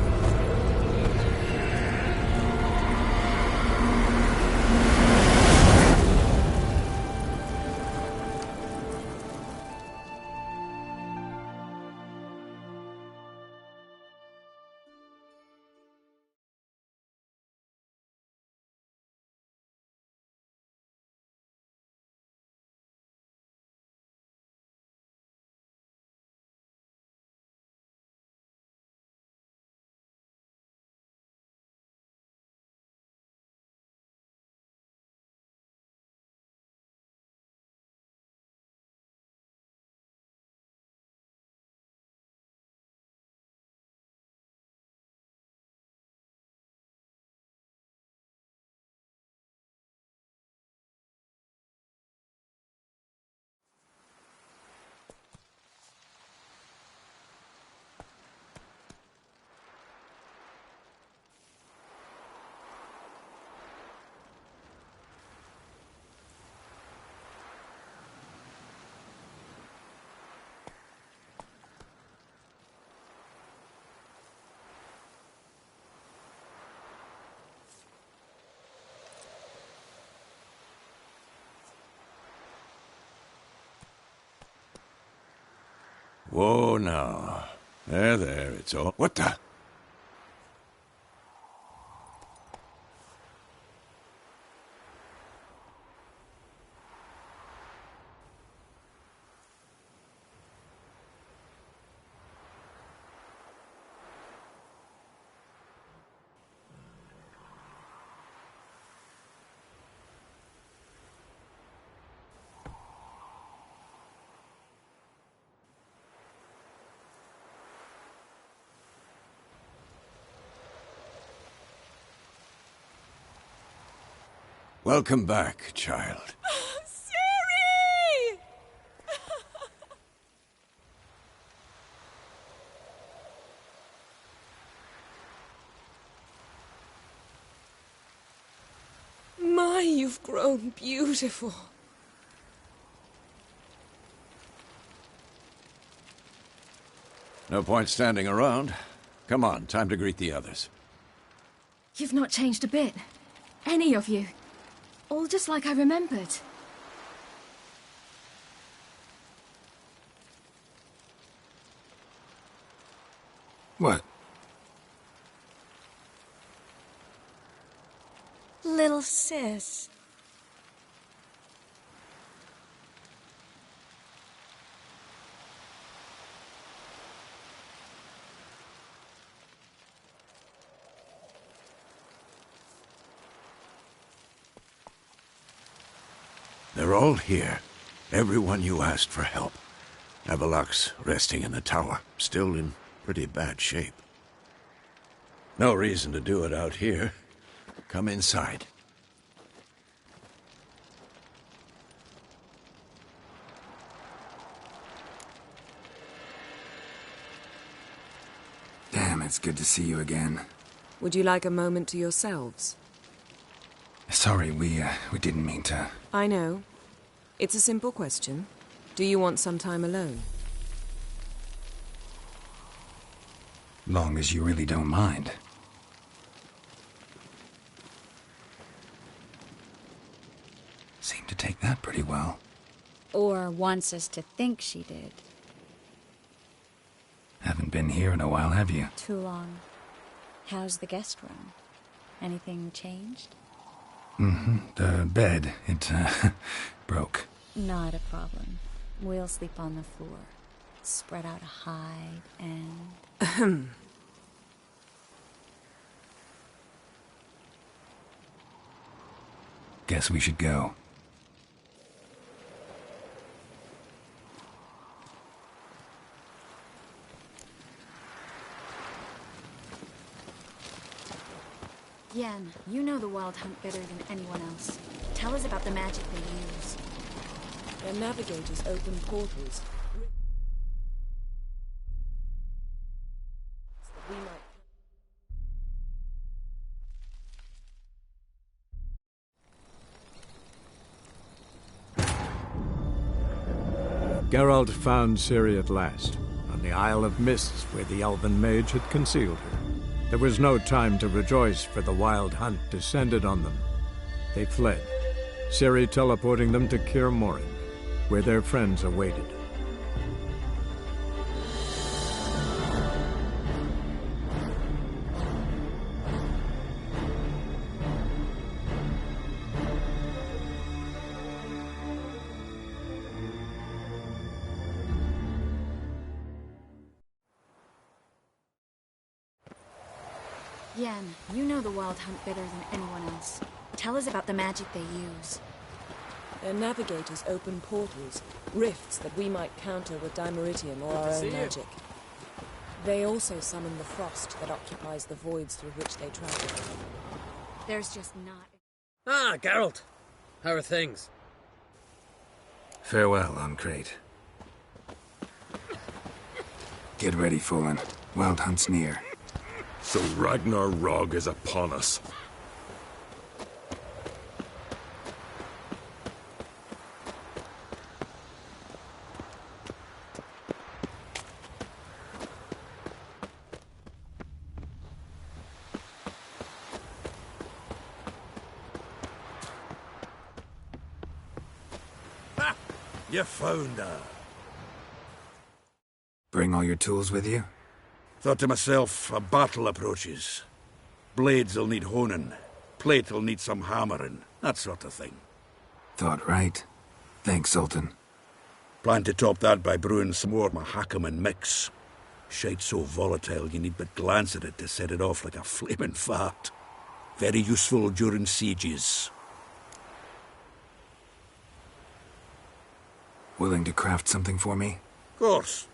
Whoa, now. There, it's all... What the... Welcome back, child. Ciri! My, you've grown beautiful. No point standing around. Come on, time to greet the others. You've not changed a bit. Any of you. All just like I remembered. What? Little sis. They're all here. Everyone you asked for help. Avalok's resting in the tower, still in pretty bad shape. No reason to do it out here. Come inside. Damn, it's good to see you again. Would you like a moment to yourselves? Sorry, we didn't mean to... I know. It's a simple question. Do you want some time alone? Long as you really don't mind. Seemed to take that pretty well. Or wants us to think she did. Haven't been here in a while, have you? Too long. How's the guest room? Anything changed? The bed, it, broke. Not a problem. We'll sleep on the floor. Spread out a hide and... Guess we should go. Yen, you know the Wild Hunt better than anyone else. Tell us about the magic they use. Their navigators open portals. Geralt found Ciri at last, on the Isle of Mists where the elven mage had concealed her. There was no time to rejoice, for the Wild Hunt descended on them. They fled, Ciri teleporting them to Kaer Morhen, where their friends awaited. Yen, you know the Wild Hunt better than anyone else. Tell us about the magic they use. Their navigators open portals, rifts that we might counter with Dimeritium or our own magic. They also summon the frost that occupies the voids through which they travel. There's just not... Ah, Geralt! How are things? Farewell, Uncrate. Get ready, Fullen. Wild Hunt's near. So Ragnar Rog is upon us. Ha! You found her. Bring all your tools with you? Thought to myself, a battle approaches. Blades'll need honing. Plate'll need some hammering. That sort of thing. Thought right. Thanks, Sultan. Plan to top that by brewing some more Mahakaman mix. Shite so volatile you need but glance at it to set it off like a flaming fart. Very useful during sieges. Willing to craft something for me? Course.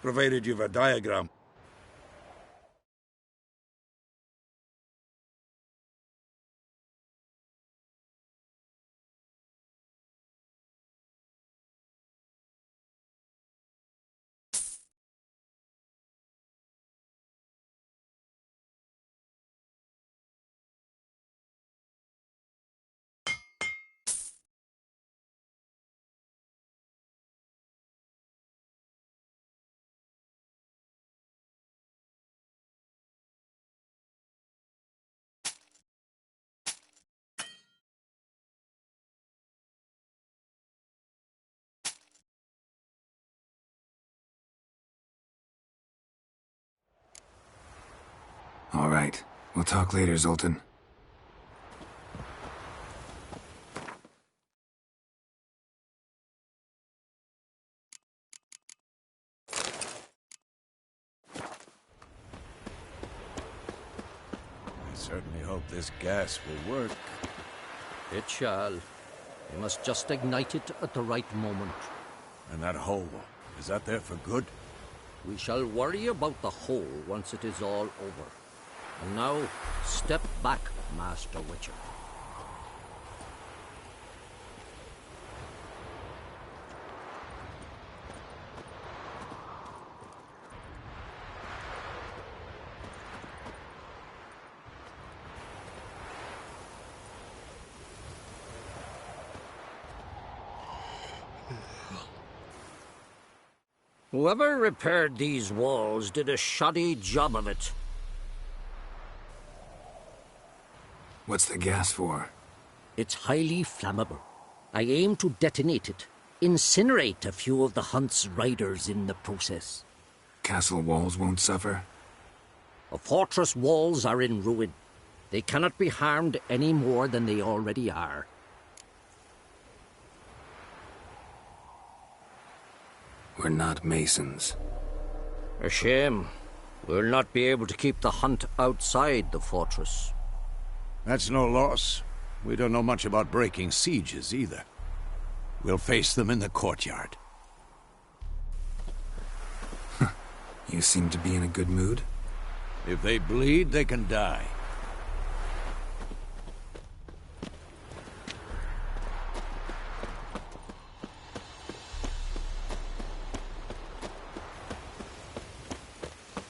Provided you've a diagram. All right. We'll talk later, Zoltan. I certainly hope this gas will work. It shall. You must just ignite it at the right moment. And that hole, is that there for good? We shall worry about the hole once it is all over. And now, step back, Master Witcher. Whoever repaired these walls did a shoddy job of it. What's the gas for? It's highly flammable. I aim to detonate it. Incinerate a few of the hunt's riders in the process. Castle walls won't suffer? The fortress walls are in ruin. They cannot be harmed any more than they already are. We're not masons. A shame. We'll not be able to keep the hunt outside the fortress. That's no loss. We don't know much about breaking sieges, either. We'll face them in the courtyard. You seem to be in a good mood. If they bleed, they can die.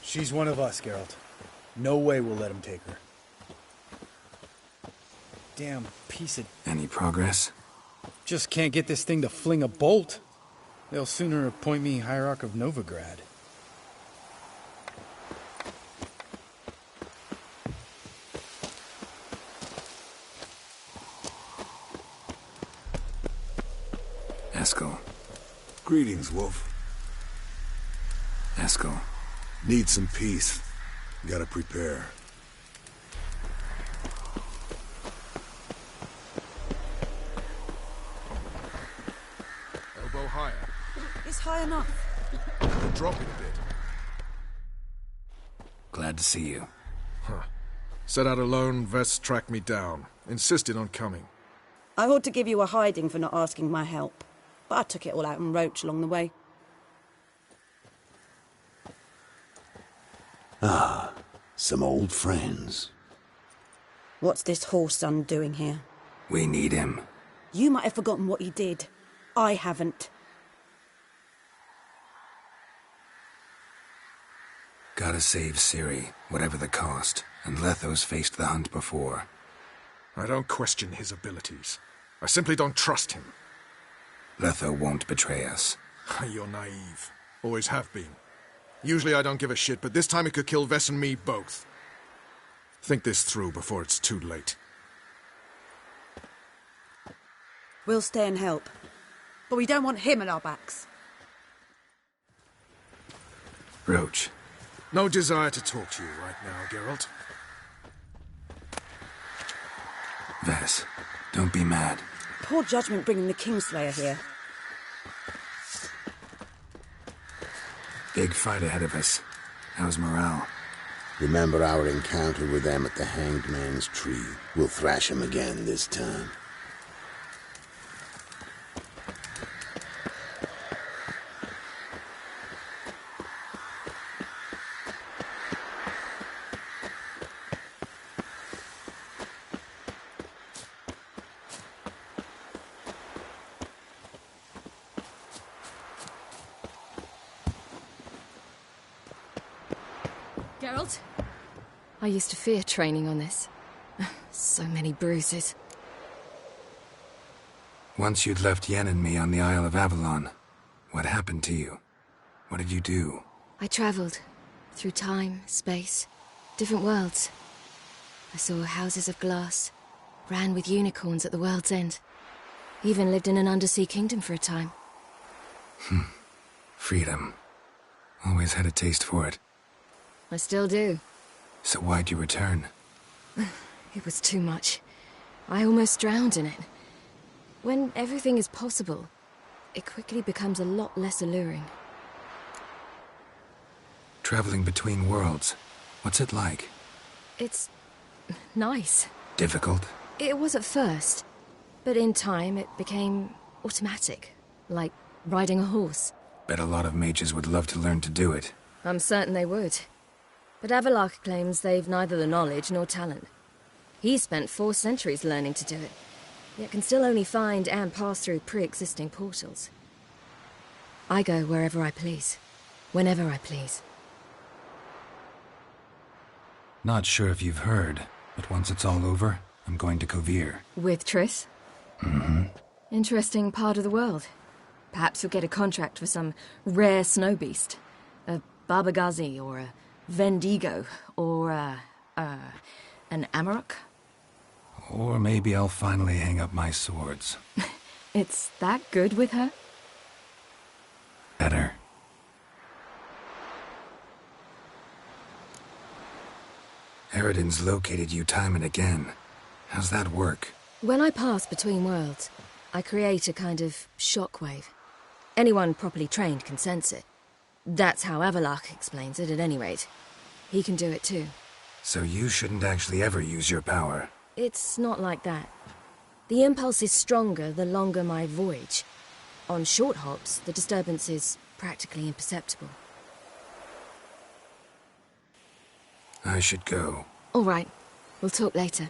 She's one of us, Geralt. No way we'll let him take her. Damn piece of... Any progress? Just can't get this thing to fling a bolt. They'll sooner appoint me Hierarch of Novigrad. Eskel. Greetings, Wolf. Eskel. Need some peace. Gotta prepare. Elbow higher. It's high enough. Drop it a bit. Glad to see you. Huh. Set out alone, Vess tracked me down. Insisted on coming. I ought to give you a hiding for not asking my help, but I took it all out on Roach along the way. Ah, some old friends. What's this horse son doing here? We need him. You might have forgotten what he did. I haven't. Gotta save Ciri, whatever the cost, and Letho's faced the hunt before. I don't question his abilities. I simply don't trust him. Letho won't betray us. You're naive. Always have been. Usually I don't give a shit, but this time it could kill Vess and me both. Think this through before it's too late. We'll stay and help. But we don't want him at our backs. Roach. No desire to talk to you right now, Geralt. Vess, don't be mad. Poor judgment bringing the Kingslayer here. Big fight ahead of us. How's morale? Remember our encounter with them at the Hanged Man's Tree. We'll thrash him again this time. Geralt? I used to fear training on this. So many bruises. Once you'd left Yen and me on the Isle of Avalon, what happened to you? What did you do? I travelled. Through time, space, different worlds. I saw houses of glass, ran with unicorns at the world's end. Even lived in an undersea kingdom for a time. Freedom. Always had a taste for it. I still do. So why'd you return? It was too much. I almost drowned in it. When everything is possible, it quickly becomes a lot less alluring. Traveling between worlds, what's it like? It's nice. Difficult? It was at first, but in time it became automatic, like riding a horse. Bet a lot of mages would love to learn to do it. I'm certain they would. But Avalok claims they've neither the knowledge nor talent. He spent 4 centuries learning to do it, yet can still only find and pass through pre-existing portals. I go wherever I please, whenever I please. Not sure if you've heard, but once it's all over, I'm going to Kovir. With Triss? Mm-hmm. Interesting part of the world. Perhaps you'll get a contract for some rare snow beast. A Barbagazi, or a Vendigo, or an Amarok. Or maybe I'll finally hang up my swords. It's that good with her? Better. Eridan's located you time and again. How's that work? When I pass between worlds, I create a kind of shockwave. Anyone properly trained can sense it. That's how Avalok explains it, at any rate. He can do it too. So you shouldn't actually ever use your power. It's not like that. The impulse is stronger the longer my voyage. On short hops, the disturbance is practically imperceptible. I should go. All right. We'll talk later.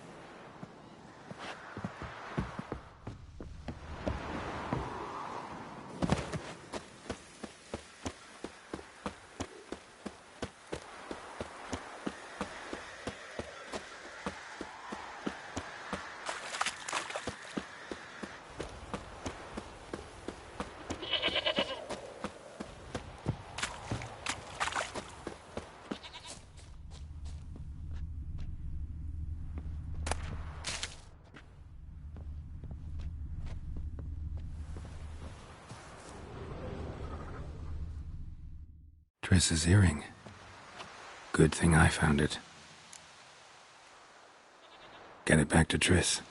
Triss's earring. Good thing I found it. Get it back to Triss.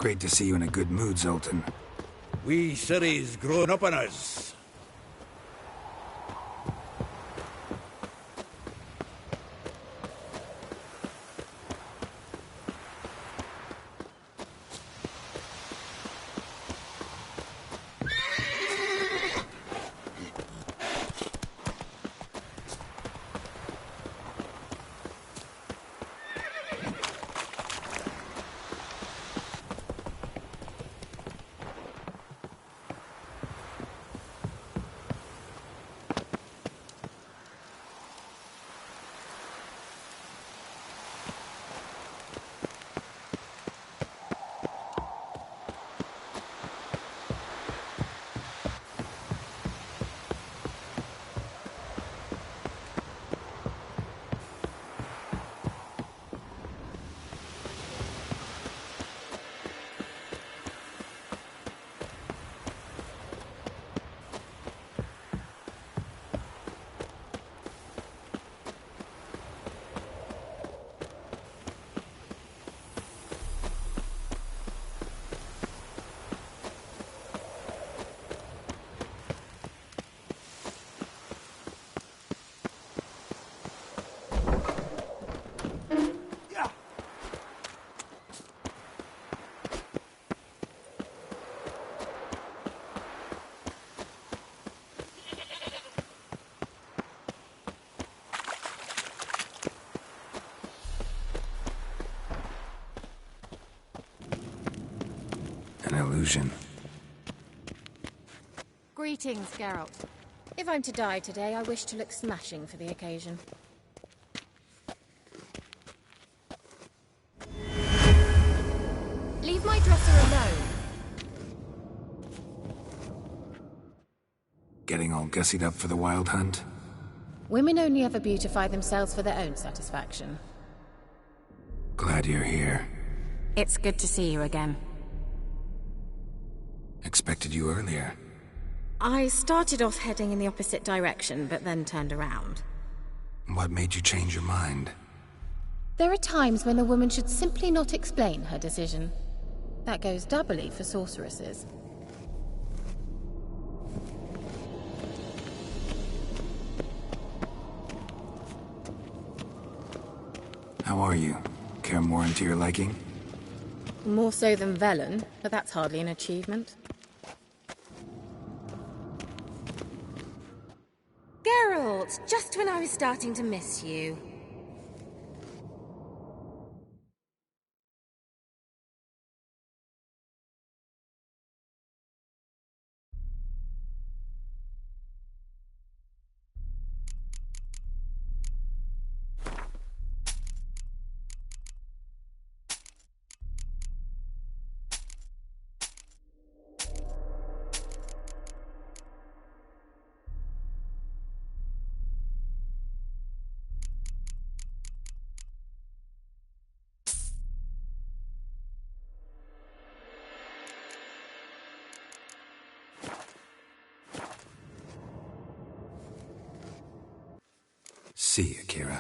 Great to see you in a good mood, Zoltan. We Ciri's grown up on us. an illusion. Greetings, Geralt. If I'm to die today, I wish to look smashing for the occasion. Leave my dresser alone. Getting all gussied up for the wild hunt? Women only ever beautify themselves for their own satisfaction. Glad you're here. It's good to see you again. Expected you earlier. I started off heading in the opposite direction, but then turned around. What made you change your mind? There are times when a woman should simply not explain her decision. That goes doubly for sorceresses. How are you? Kaer to your liking? More so than Velen, but that's hardly an achievement. Geralt, just when I was starting to miss you. See you, Kira.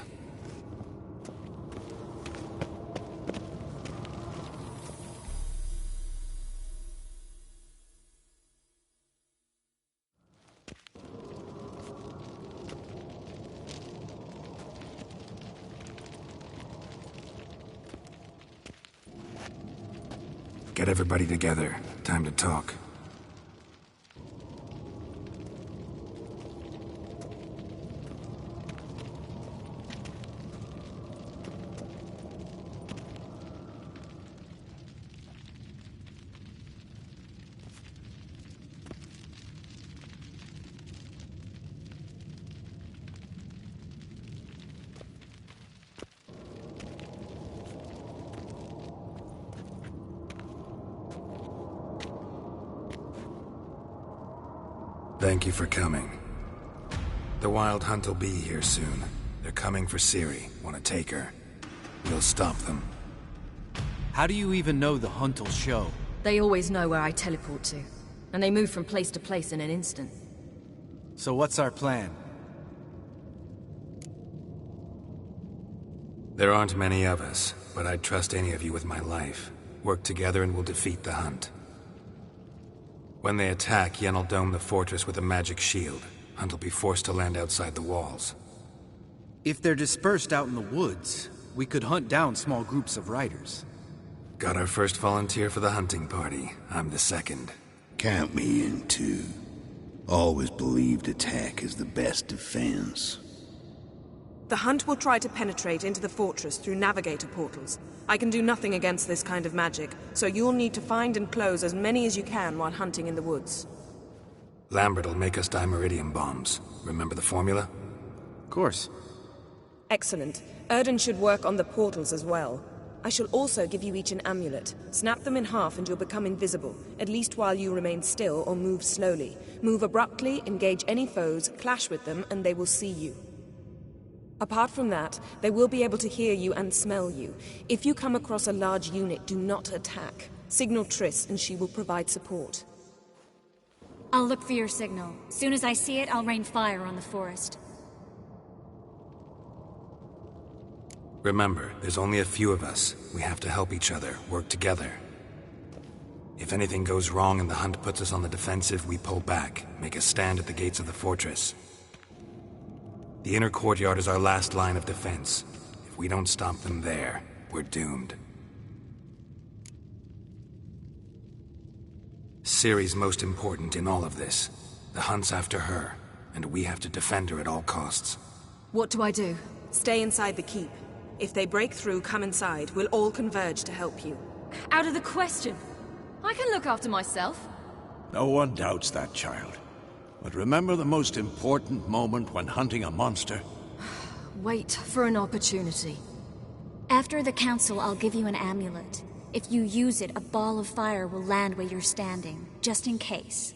Get everybody together. Time to talk. Thank you for coming. The Wild Hunt will be here soon. They're coming for Ciri. Want to take her. We'll stop them. How do you even know the hunt will show? They always know where I teleport to, and they move from place to place in an instant. So what's our plan? There aren't many of us, but I'd trust any of you with my life. Work together and we'll defeat the hunt. When they attack, Yen will dome the fortress with a magic shield. Hunt will be forced to land outside the walls. If they're dispersed out in the woods, we could hunt down small groups of riders. Got our first volunteer for the hunting party. I'm the second. Count me in too. Always believed attack is the best defense. The hunt will try to penetrate into the fortress through navigator portals. I can do nothing against this kind of magic, so you'll need to find and close as many as you can while hunting in the woods. Lambert will make us dimeridium bombs. Remember the formula? Of course. Excellent. Erden should work on the portals as well. I shall also give you each an amulet. Snap them in half and you'll become invisible, at least while you remain still or move slowly. Move abruptly, engage any foes, clash with them, and they will see you. Apart from that, they will be able to hear you and smell you. If you come across a large unit, do not attack. Signal Triss and she will provide support. I'll look for your signal. Soon as I see it, I'll rain fire on the forest. Remember, there's only a few of us. We have to help each other, work together. If anything goes wrong and the hunt puts us on the defensive, we pull back, make a stand at the gates of the fortress. The inner courtyard is our last line of defense. If we don't stop them there, we're doomed. Ciri's most important in all of this. The hunt's after her, and we have to defend her at all costs. What do I do? Stay inside the keep. If they break through, come inside. We'll all converge to help you. Out of the question. I can look after myself. No one doubts that, child. But remember the most important moment when hunting a monster? Wait for an opportunity. After the council, I'll give you an amulet. If you use it, a ball of fire will land where you're standing, just in case.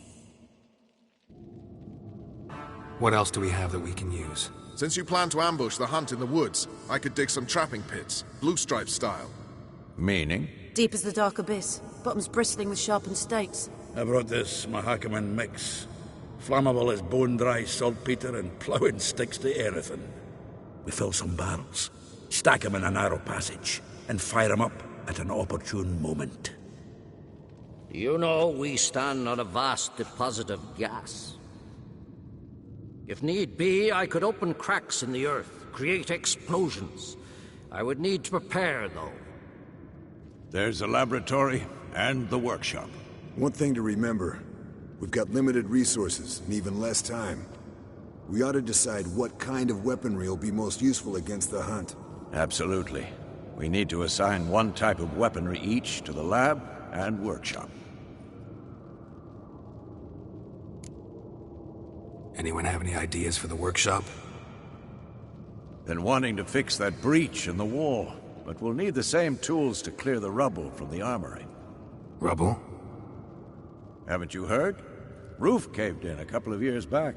What else do we have that we can use? Since you plan to ambush the hunt in the woods, I could dig some trapping pits, blue stripe style. Meaning? Deep as the dark abyss, bottoms bristling with sharpened stakes. I brought this Mahakaman mix. Flammable as bone-dry saltpeter and ploughing sticks to anything. We fill some barrels, stack them in a narrow passage, and fire them up at an opportune moment. You know, we stand on a vast deposit of gas. If need be, I could open cracks in the earth, create explosions. I would need to prepare, though. There's the laboratory and the workshop. One thing to remember, we've got limited resources and even less time. We ought to decide what kind of weaponry will be most useful against the hunt. Absolutely. We need to assign one type of weaponry each to the lab and workshop. Anyone have any ideas for the workshop? Been wanting to fix that breach in the wall, but we'll need the same tools to clear the rubble from the armory. Rubble? Haven't you heard? Roof caved in a couple of years back.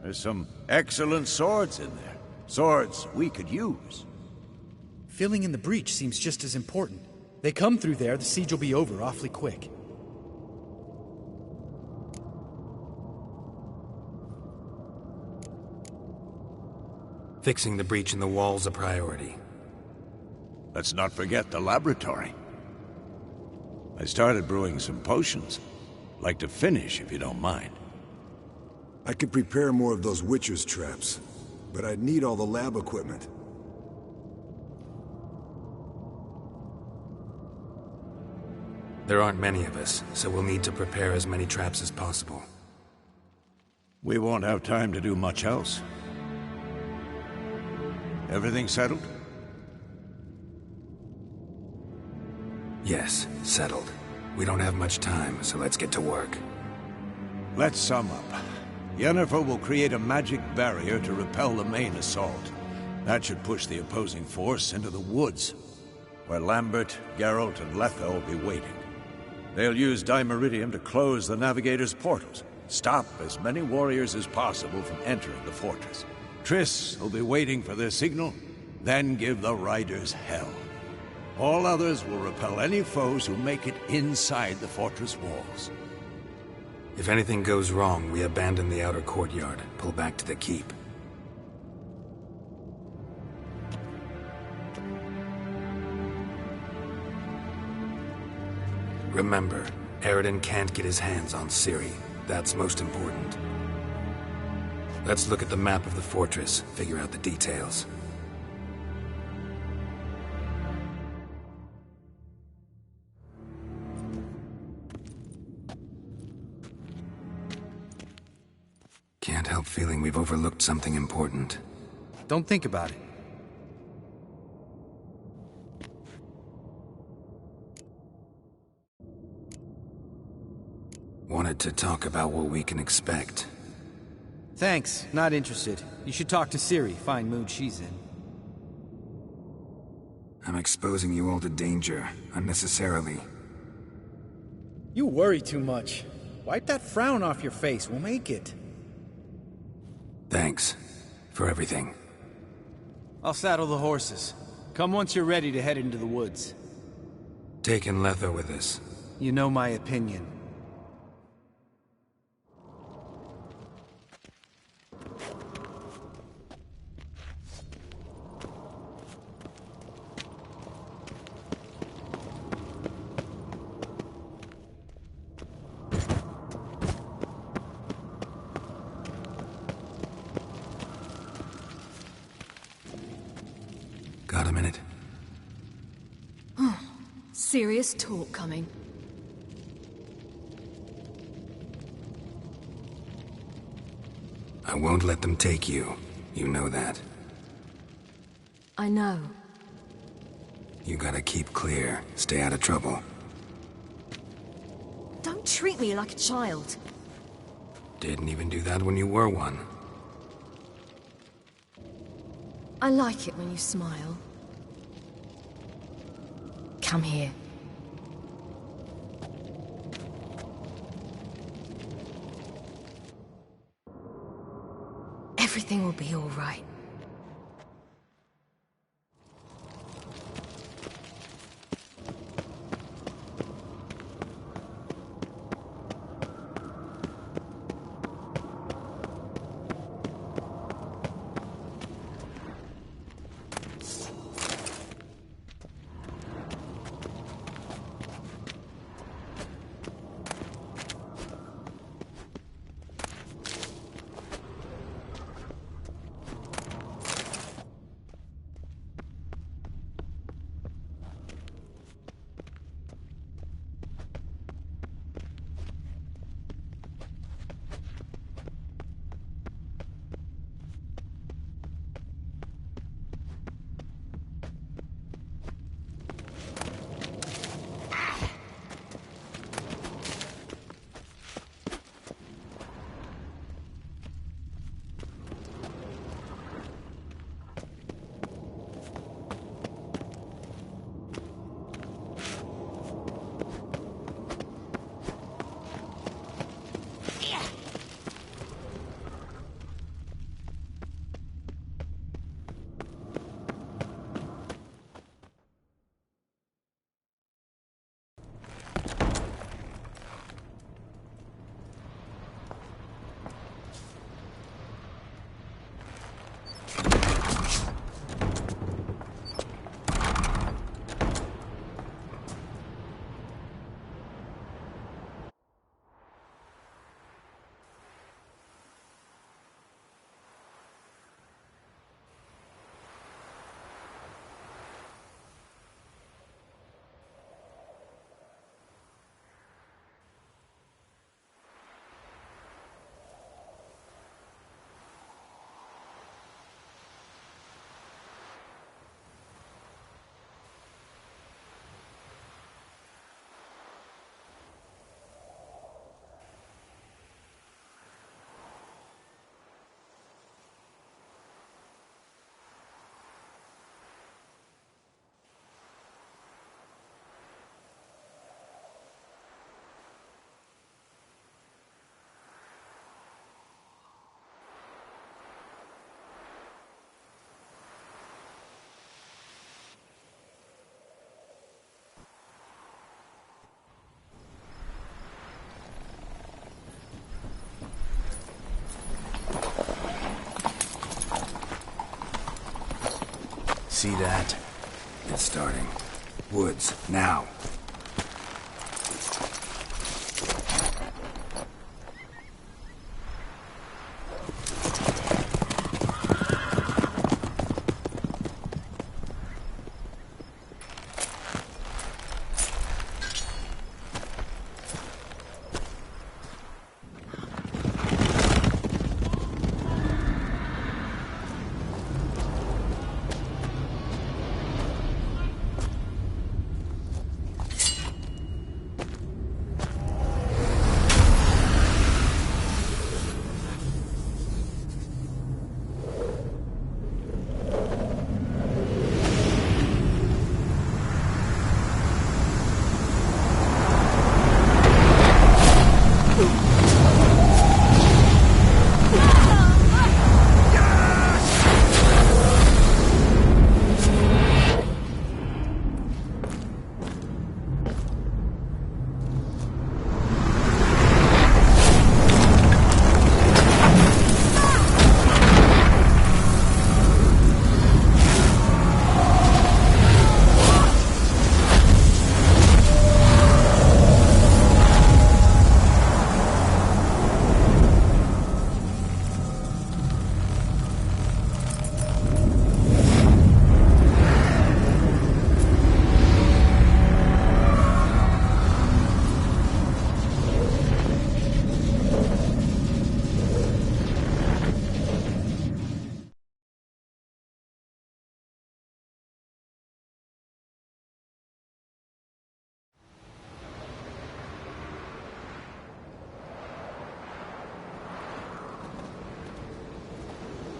There's some excellent swords in there. Swords we could use. Filling in the breach seems just as important. They come through there, the siege will be over awfully quick. Fixing the breach in the wall's a priority. Let's not forget the laboratory. I started brewing some potions. Like to finish, if you don't mind. I could prepare more of those Witcher's traps, but I'd need all the lab equipment. There aren't many of us, so we'll need to prepare as many traps as possible. We won't have time to do much else. Everything settled? Yes, settled. We don't have much time, so let's get to work. Let's sum up. Yennefer will create a magic barrier to repel the main assault. That should push the opposing force into the woods, where Lambert, Geralt, and Letha will be waiting. They'll use Dimeridium to close the Navigator's portals, stop as many warriors as possible from entering the fortress. Triss will be waiting for their signal, then give the riders hell. All others will repel any foes who make it inside the fortress walls. If anything goes wrong, we abandon the outer courtyard, pull back to the keep. Remember, Eridan can't get his hands on Ciri. That's most important. Let's look at the map of the fortress, figure out the details. Can't help feeling we've overlooked something important. Don't think about it. Wanted to talk about what we can expect. Thanks, not interested. You should talk to Ciri, fine mood she's in. I'm exposing you all to danger, unnecessarily. You worry too much. Wipe that frown off your face, we'll make it. Thanks for everything. I'll saddle the horses. Come once you're ready to head into the woods. Taking Letha with us. You know my opinion. Got a minute? Serious talk coming. I won't let them take you. You know that. I know. You gotta keep clear. Stay out of trouble. treat me like a child. Didn't even do that when you were one. I like it when you smile. Come here. Everything will be all right. See that? It's starting. Woods, now.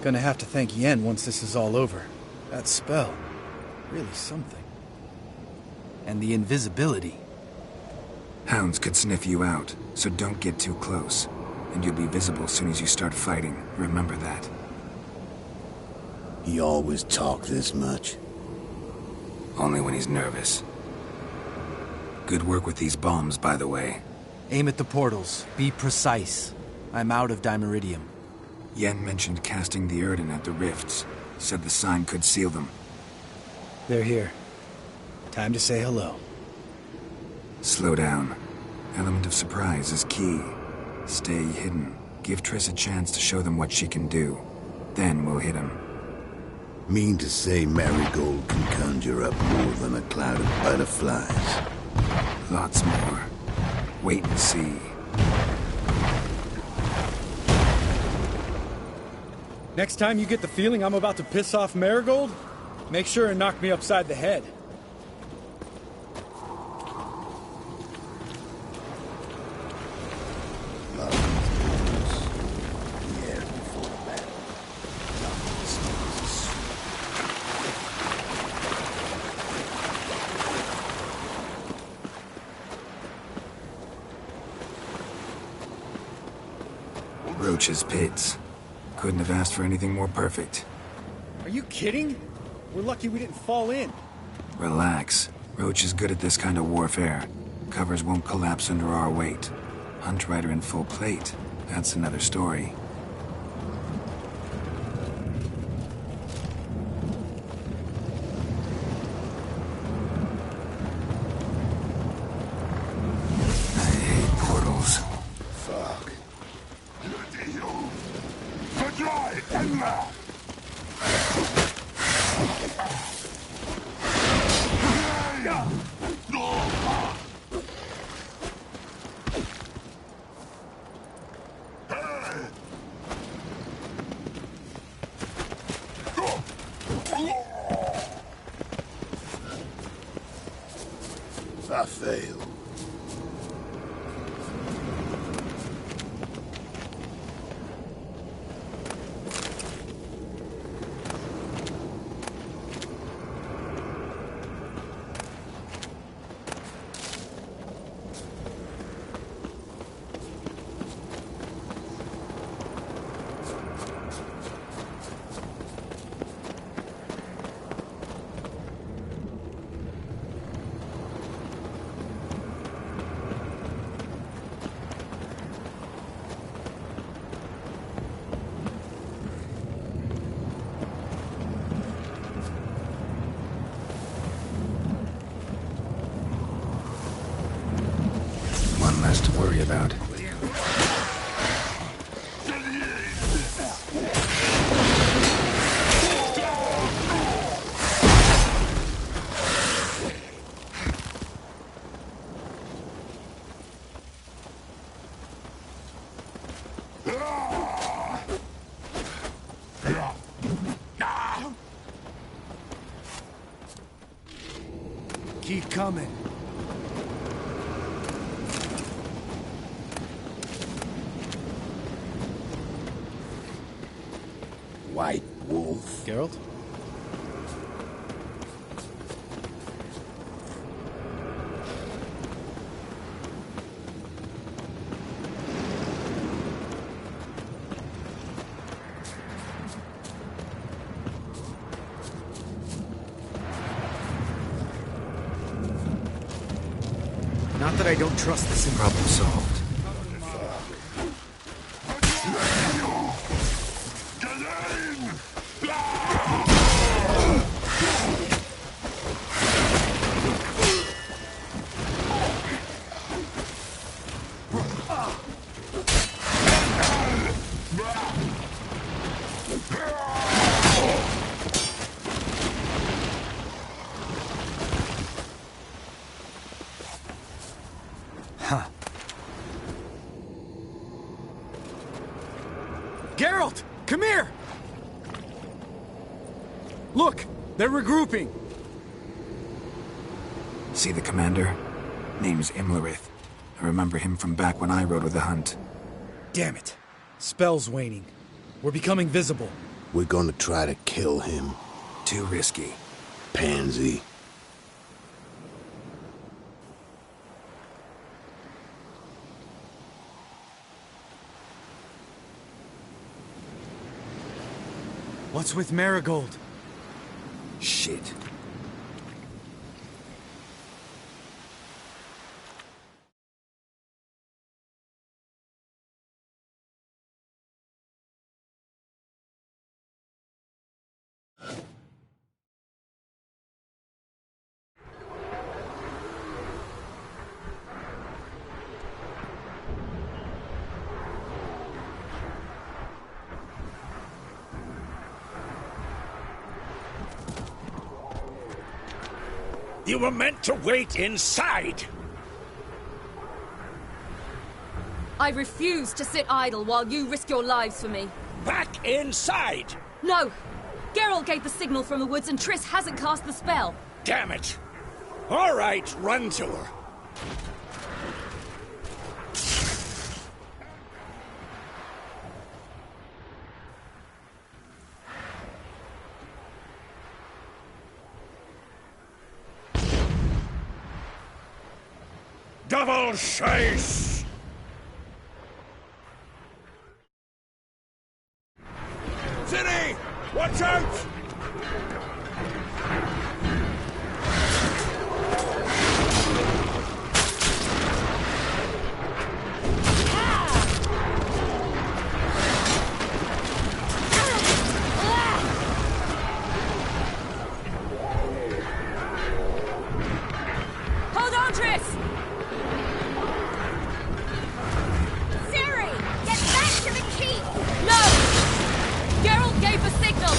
Gonna have to thank Yen once this is all over. That spell. Really something. And the invisibility. Hounds could sniff you out, so don't get too close. And you'll be visible as soon as you start fighting. Remember that. He always talk this much? Only when he's nervous. Good work with these bombs, by the way. Aim at the portals. Be precise. I'm out of Dimeridium. Yen mentioned casting the Erden at the rifts. Said the sign could seal them. They're here. Time to say hello. Slow down. Element of surprise is key. Stay hidden. Give Triss a chance to show them what she can do. Then we'll hit him. Mean to say Marigold can conjure up more than a cloud of butterflies? Lots more. Wait and see. Next time you get the feeling I'm about to piss off Marigold, make sure and knock me upside the head. Roach's pits. Couldn't have asked for anything more perfect. Are you kidding? We're lucky we didn't fall in. Relax. Roach is good at this kind of warfare. Covers won't collapse under our weight. Hunt Rider in full plate. That's another story. I hate portals. Fuck. I failed. One less to worry about. Keep coming. White wolf. Geralt? Not that I don't trust this problem solved. Geralt! Come here! Look! They're regrouping! See the commander? Name's Imlerith. I remember him from back when I rode with the Hunt. Damn it. Spell's waning. We're becoming visible. We're gonna try to kill him. Too risky. Pansy. What's with Marigold? Shit. You were meant to wait inside! I refuse to sit idle while you risk your lives for me. Back inside! No! Geralt gave the signal from the woods and Triss hasn't cast the spell. Damn it! All right, run to her. Double chase! City! Watch out! Hold on, Triss! Ciri! Get back to the keep! No! Geralt gave the signal!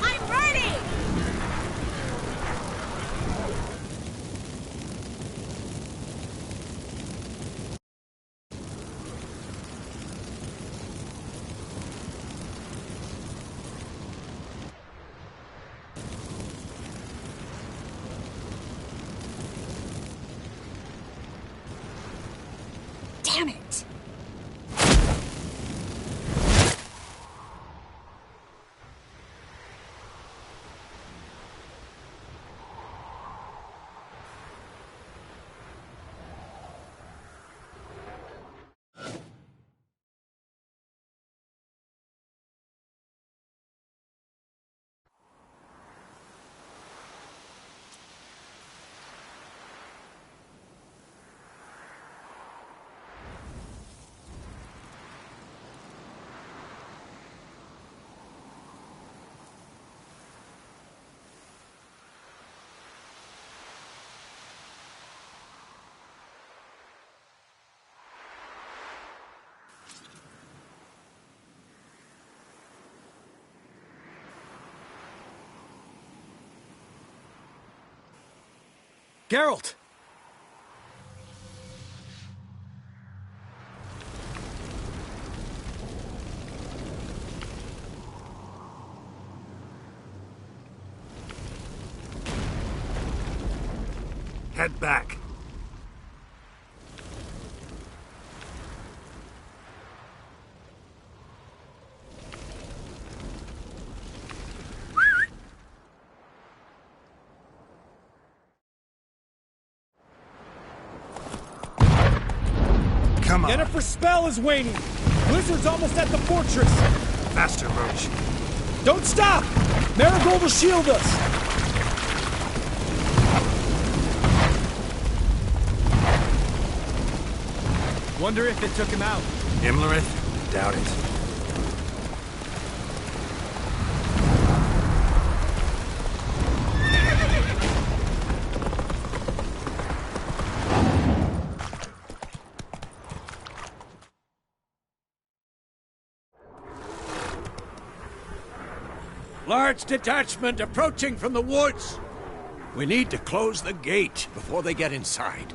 I'm ready! Damn it! Geralt! Head back. Come on. Yennefer's spell is waning. Blizzard's almost at the fortress. Faster, Roach. Don't stop! Marigold will shield us. Wonder if it took him out. Imlerith? Doubt it. Large detachment approaching from the woods. We need to close the gate before they get inside.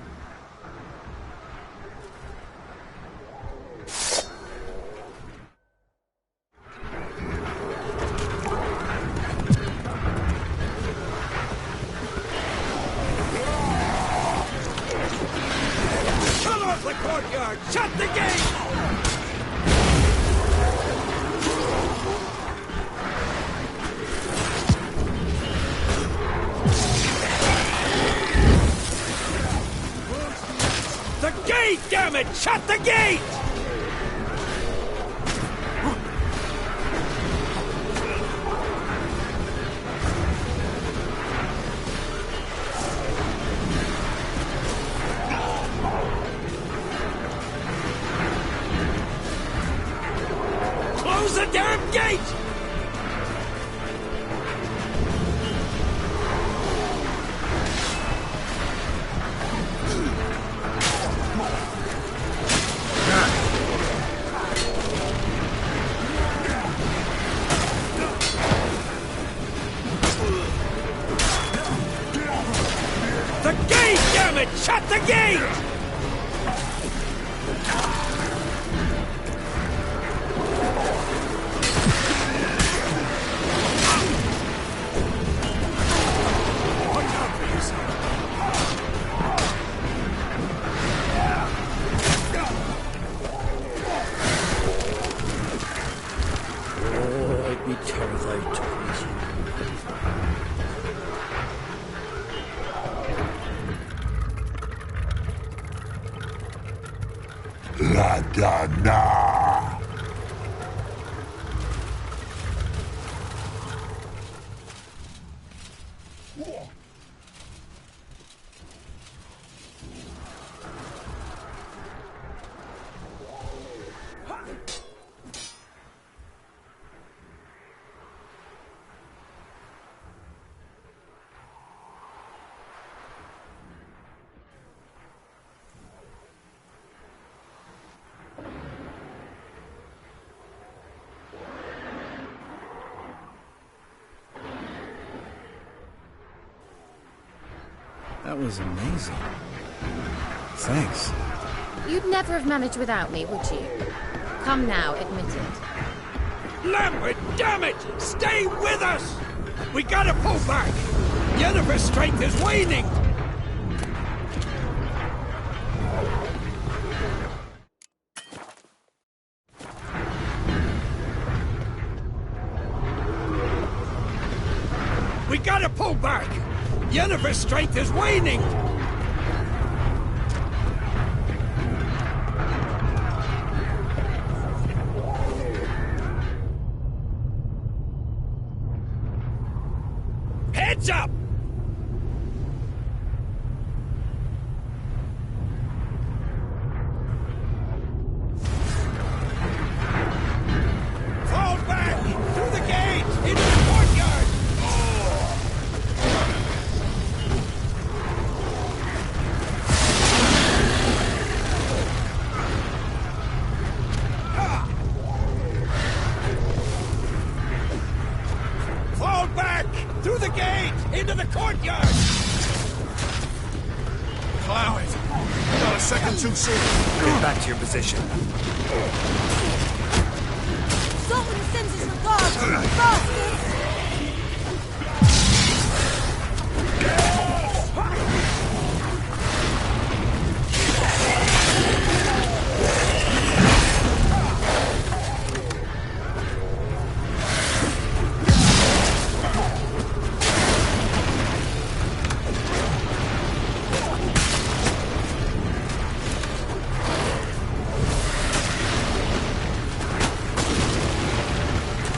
Shut off the courtyard! Shut the gate! The gate, damn it! Shut the gate! Close the damn gate! The gate, damn it! Shut the gate! Oh, I'd be terrified to face you. La Dana! That was amazing. Thanks. You'd never have managed without me, would you? Come now, admit it. Lambert, damn it! Stay with us! We gotta pull back! Yennefer's strength is waning! We gotta pull back! Yennefer's strength is waning! Heads up! Fall back! Through the gate! Into the courtyard! Fall back! Through the gate! Into the courtyard! Plow it! Not a second too soon. Get back to your position. Someone sends his regards! Fast!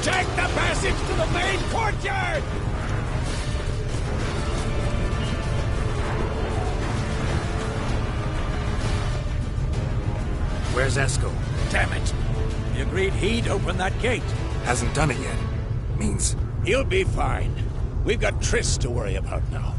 Take the passage to the main courtyard! Where's Esco? Damn it! He agreed he'd open that gate. Hasn't done it yet. Means He'll be fine. We've got Triss to worry about now.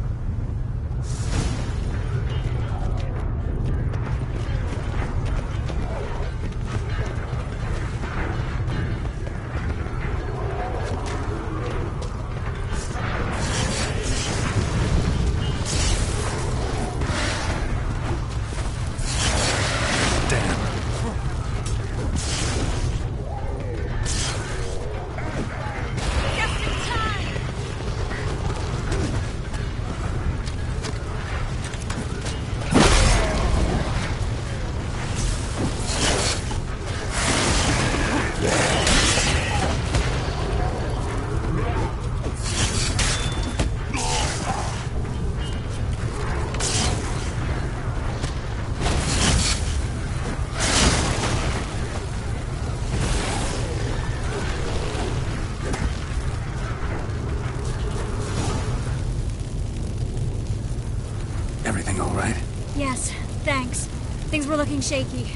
thanks. Things were looking shaky.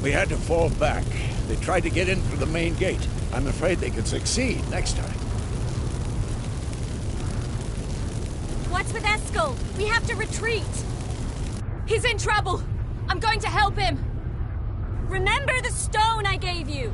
We had to fall back. They tried to get in through the main gate. I'm afraid they could succeed next time. What's with Eskel? We have to retreat. He's in trouble. I'm going to help him. Remember the stone I gave you?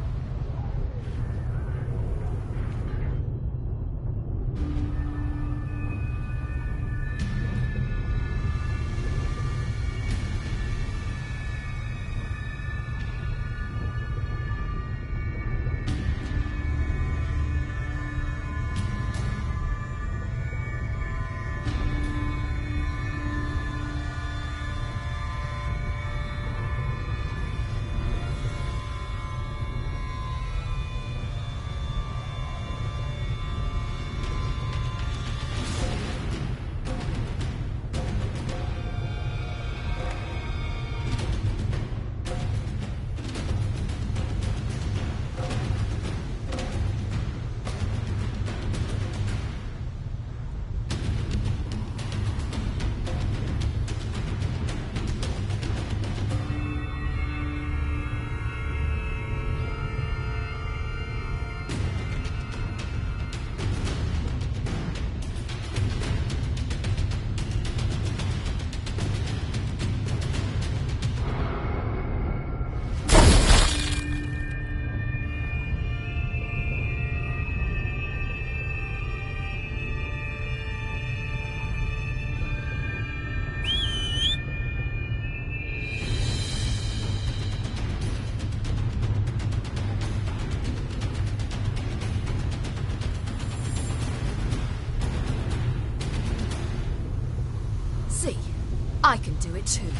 I can do it too.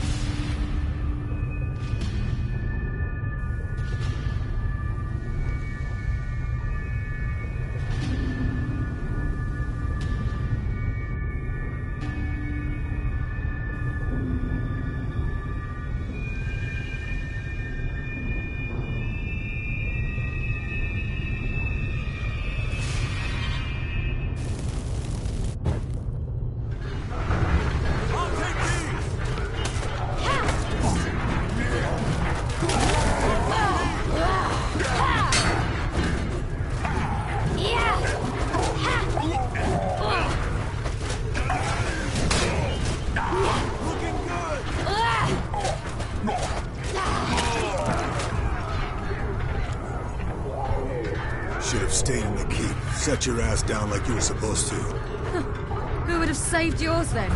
Should have stayed in the keep. Set your ass down like you were supposed to. Who would have saved yours then?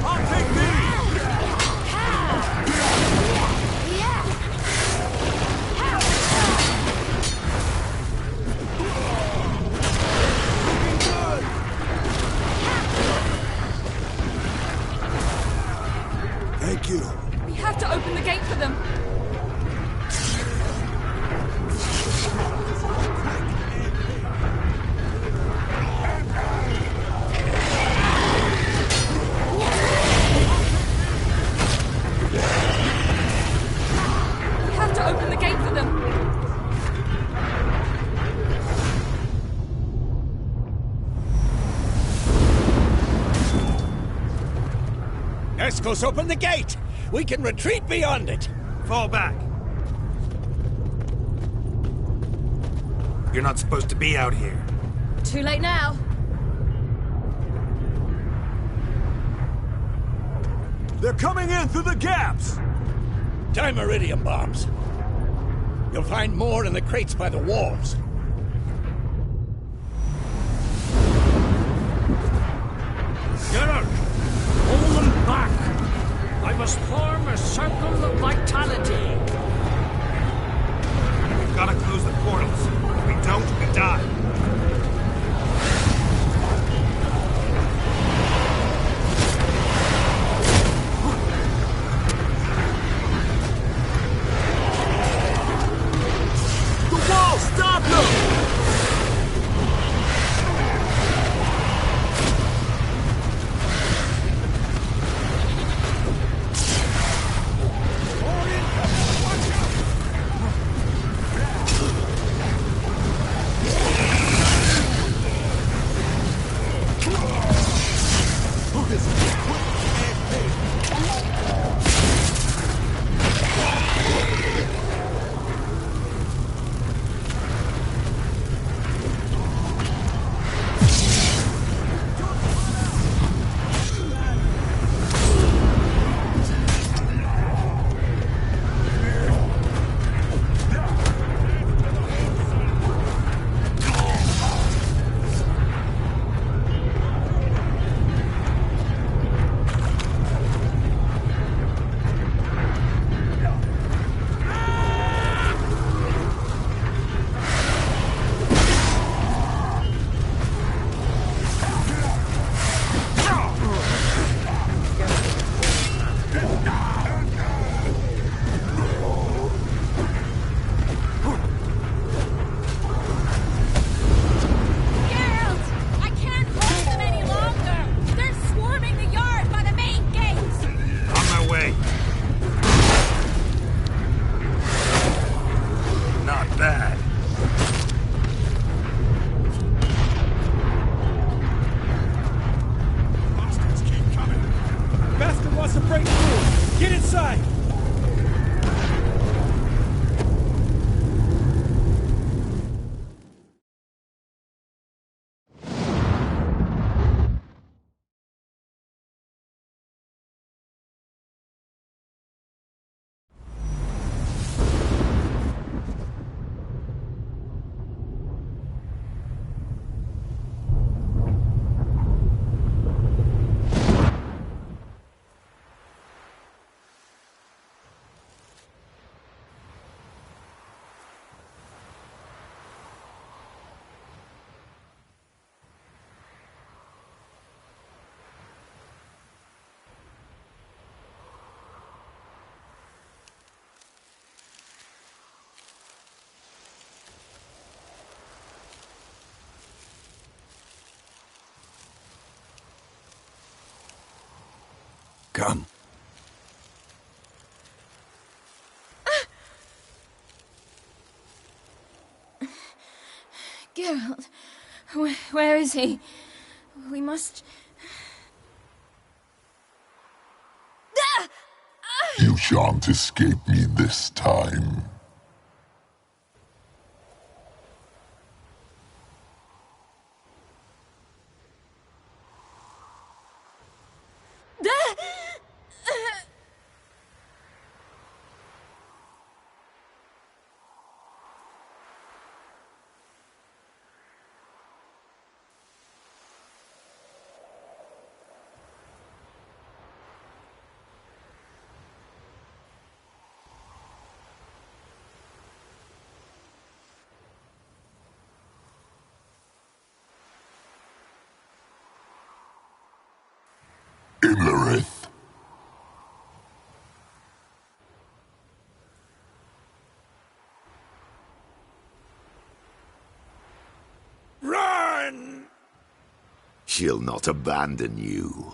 I'll take Thank you. We have to open the gate for them. We have to open the gate for them. Escos, open the gate! We can retreat beyond it! Fall back. You're not supposed to be out here. Too late now. They're coming in through the gaps! Dimeridium bombs. You'll find more in the crates by the walls. Geralt! Hold them back! I must form a circle of vitality. We've got to close the portals. If we don't, we die. The wall! Stop them! this quick and pain. Come. Geralt, where is he? We must... You shan't escape me this time. Illerith. Run! She'll not abandon you.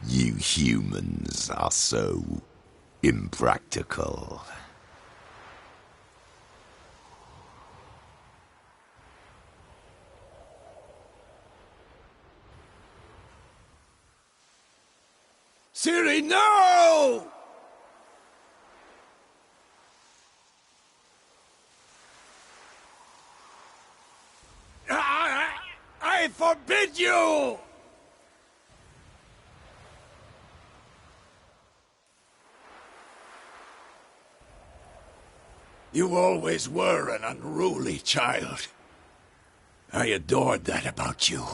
You humans are so impractical. Ciri, no! I forbid you! You always were an unruly child. I adored that about you.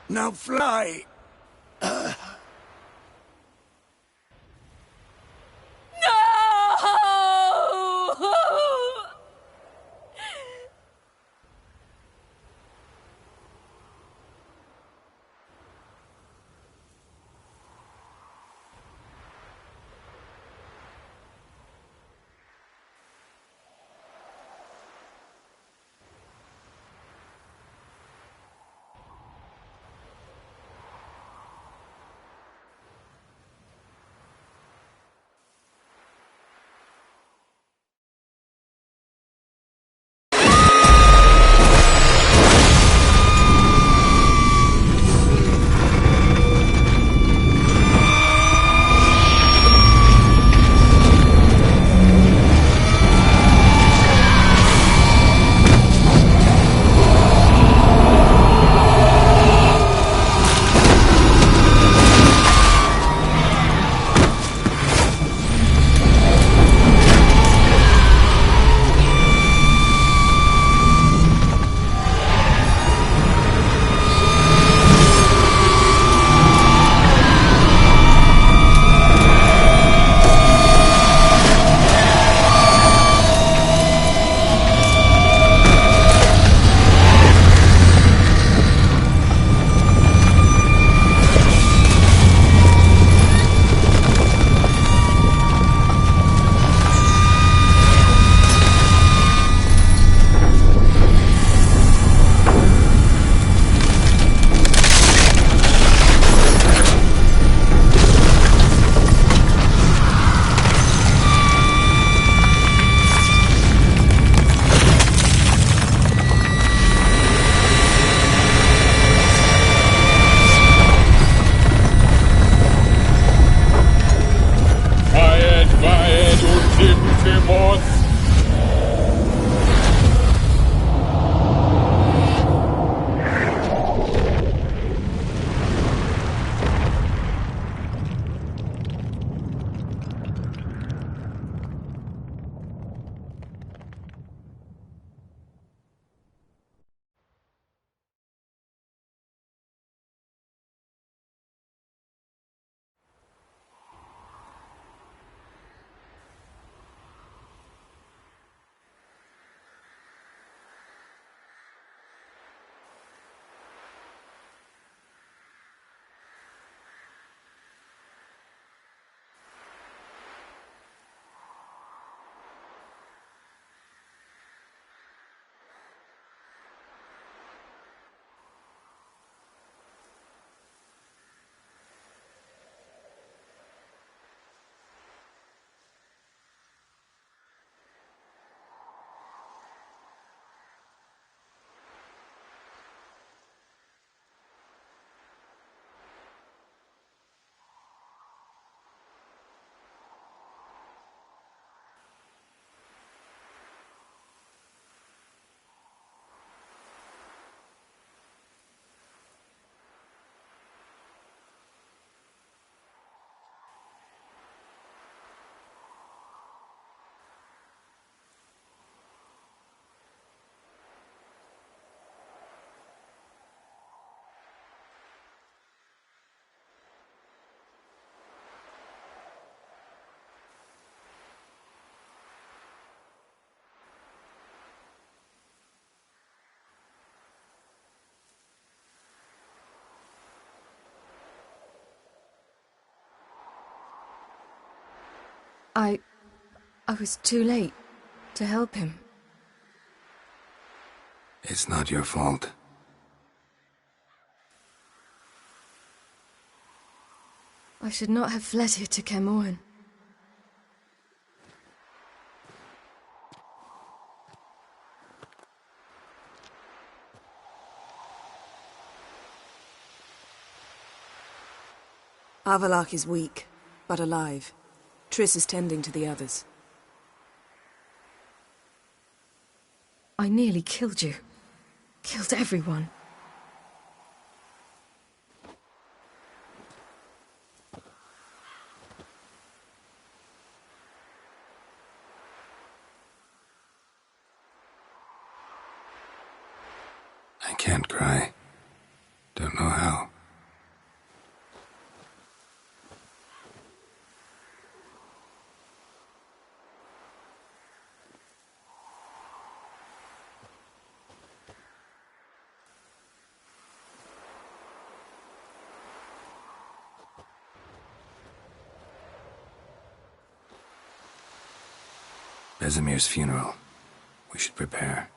Now fly! I was too late to help him. It's not your fault. I should not have fled here to Camoran. Avallac'h is weak, but alive. Triss is tending to the others. I nearly killed you. Killed everyone. I can't cry. Don't know how. Vesemir's funeral. We should prepare.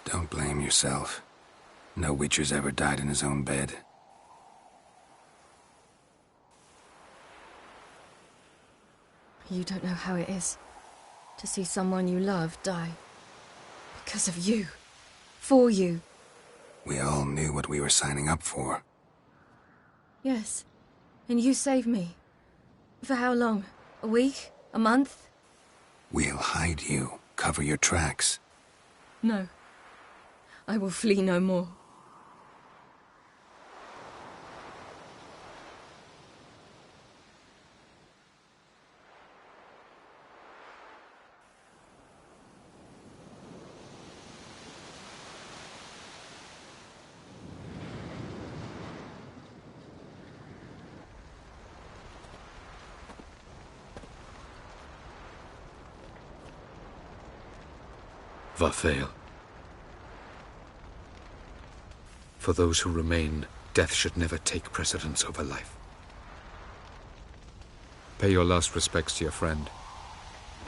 Don't blame yourself. No Witcher's ever died in his own bed. You don't know how it is to see someone you love die. Because of you. For you. We all knew what we were signing up for. Yes. And you saved me. For how long? A week? A month? We'll hide you. Cover your tracks. No. I will flee no more. Varthael. For those who remain, death should never take precedence over life. Pay your last respects to your friend.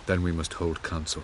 Then we must hold council.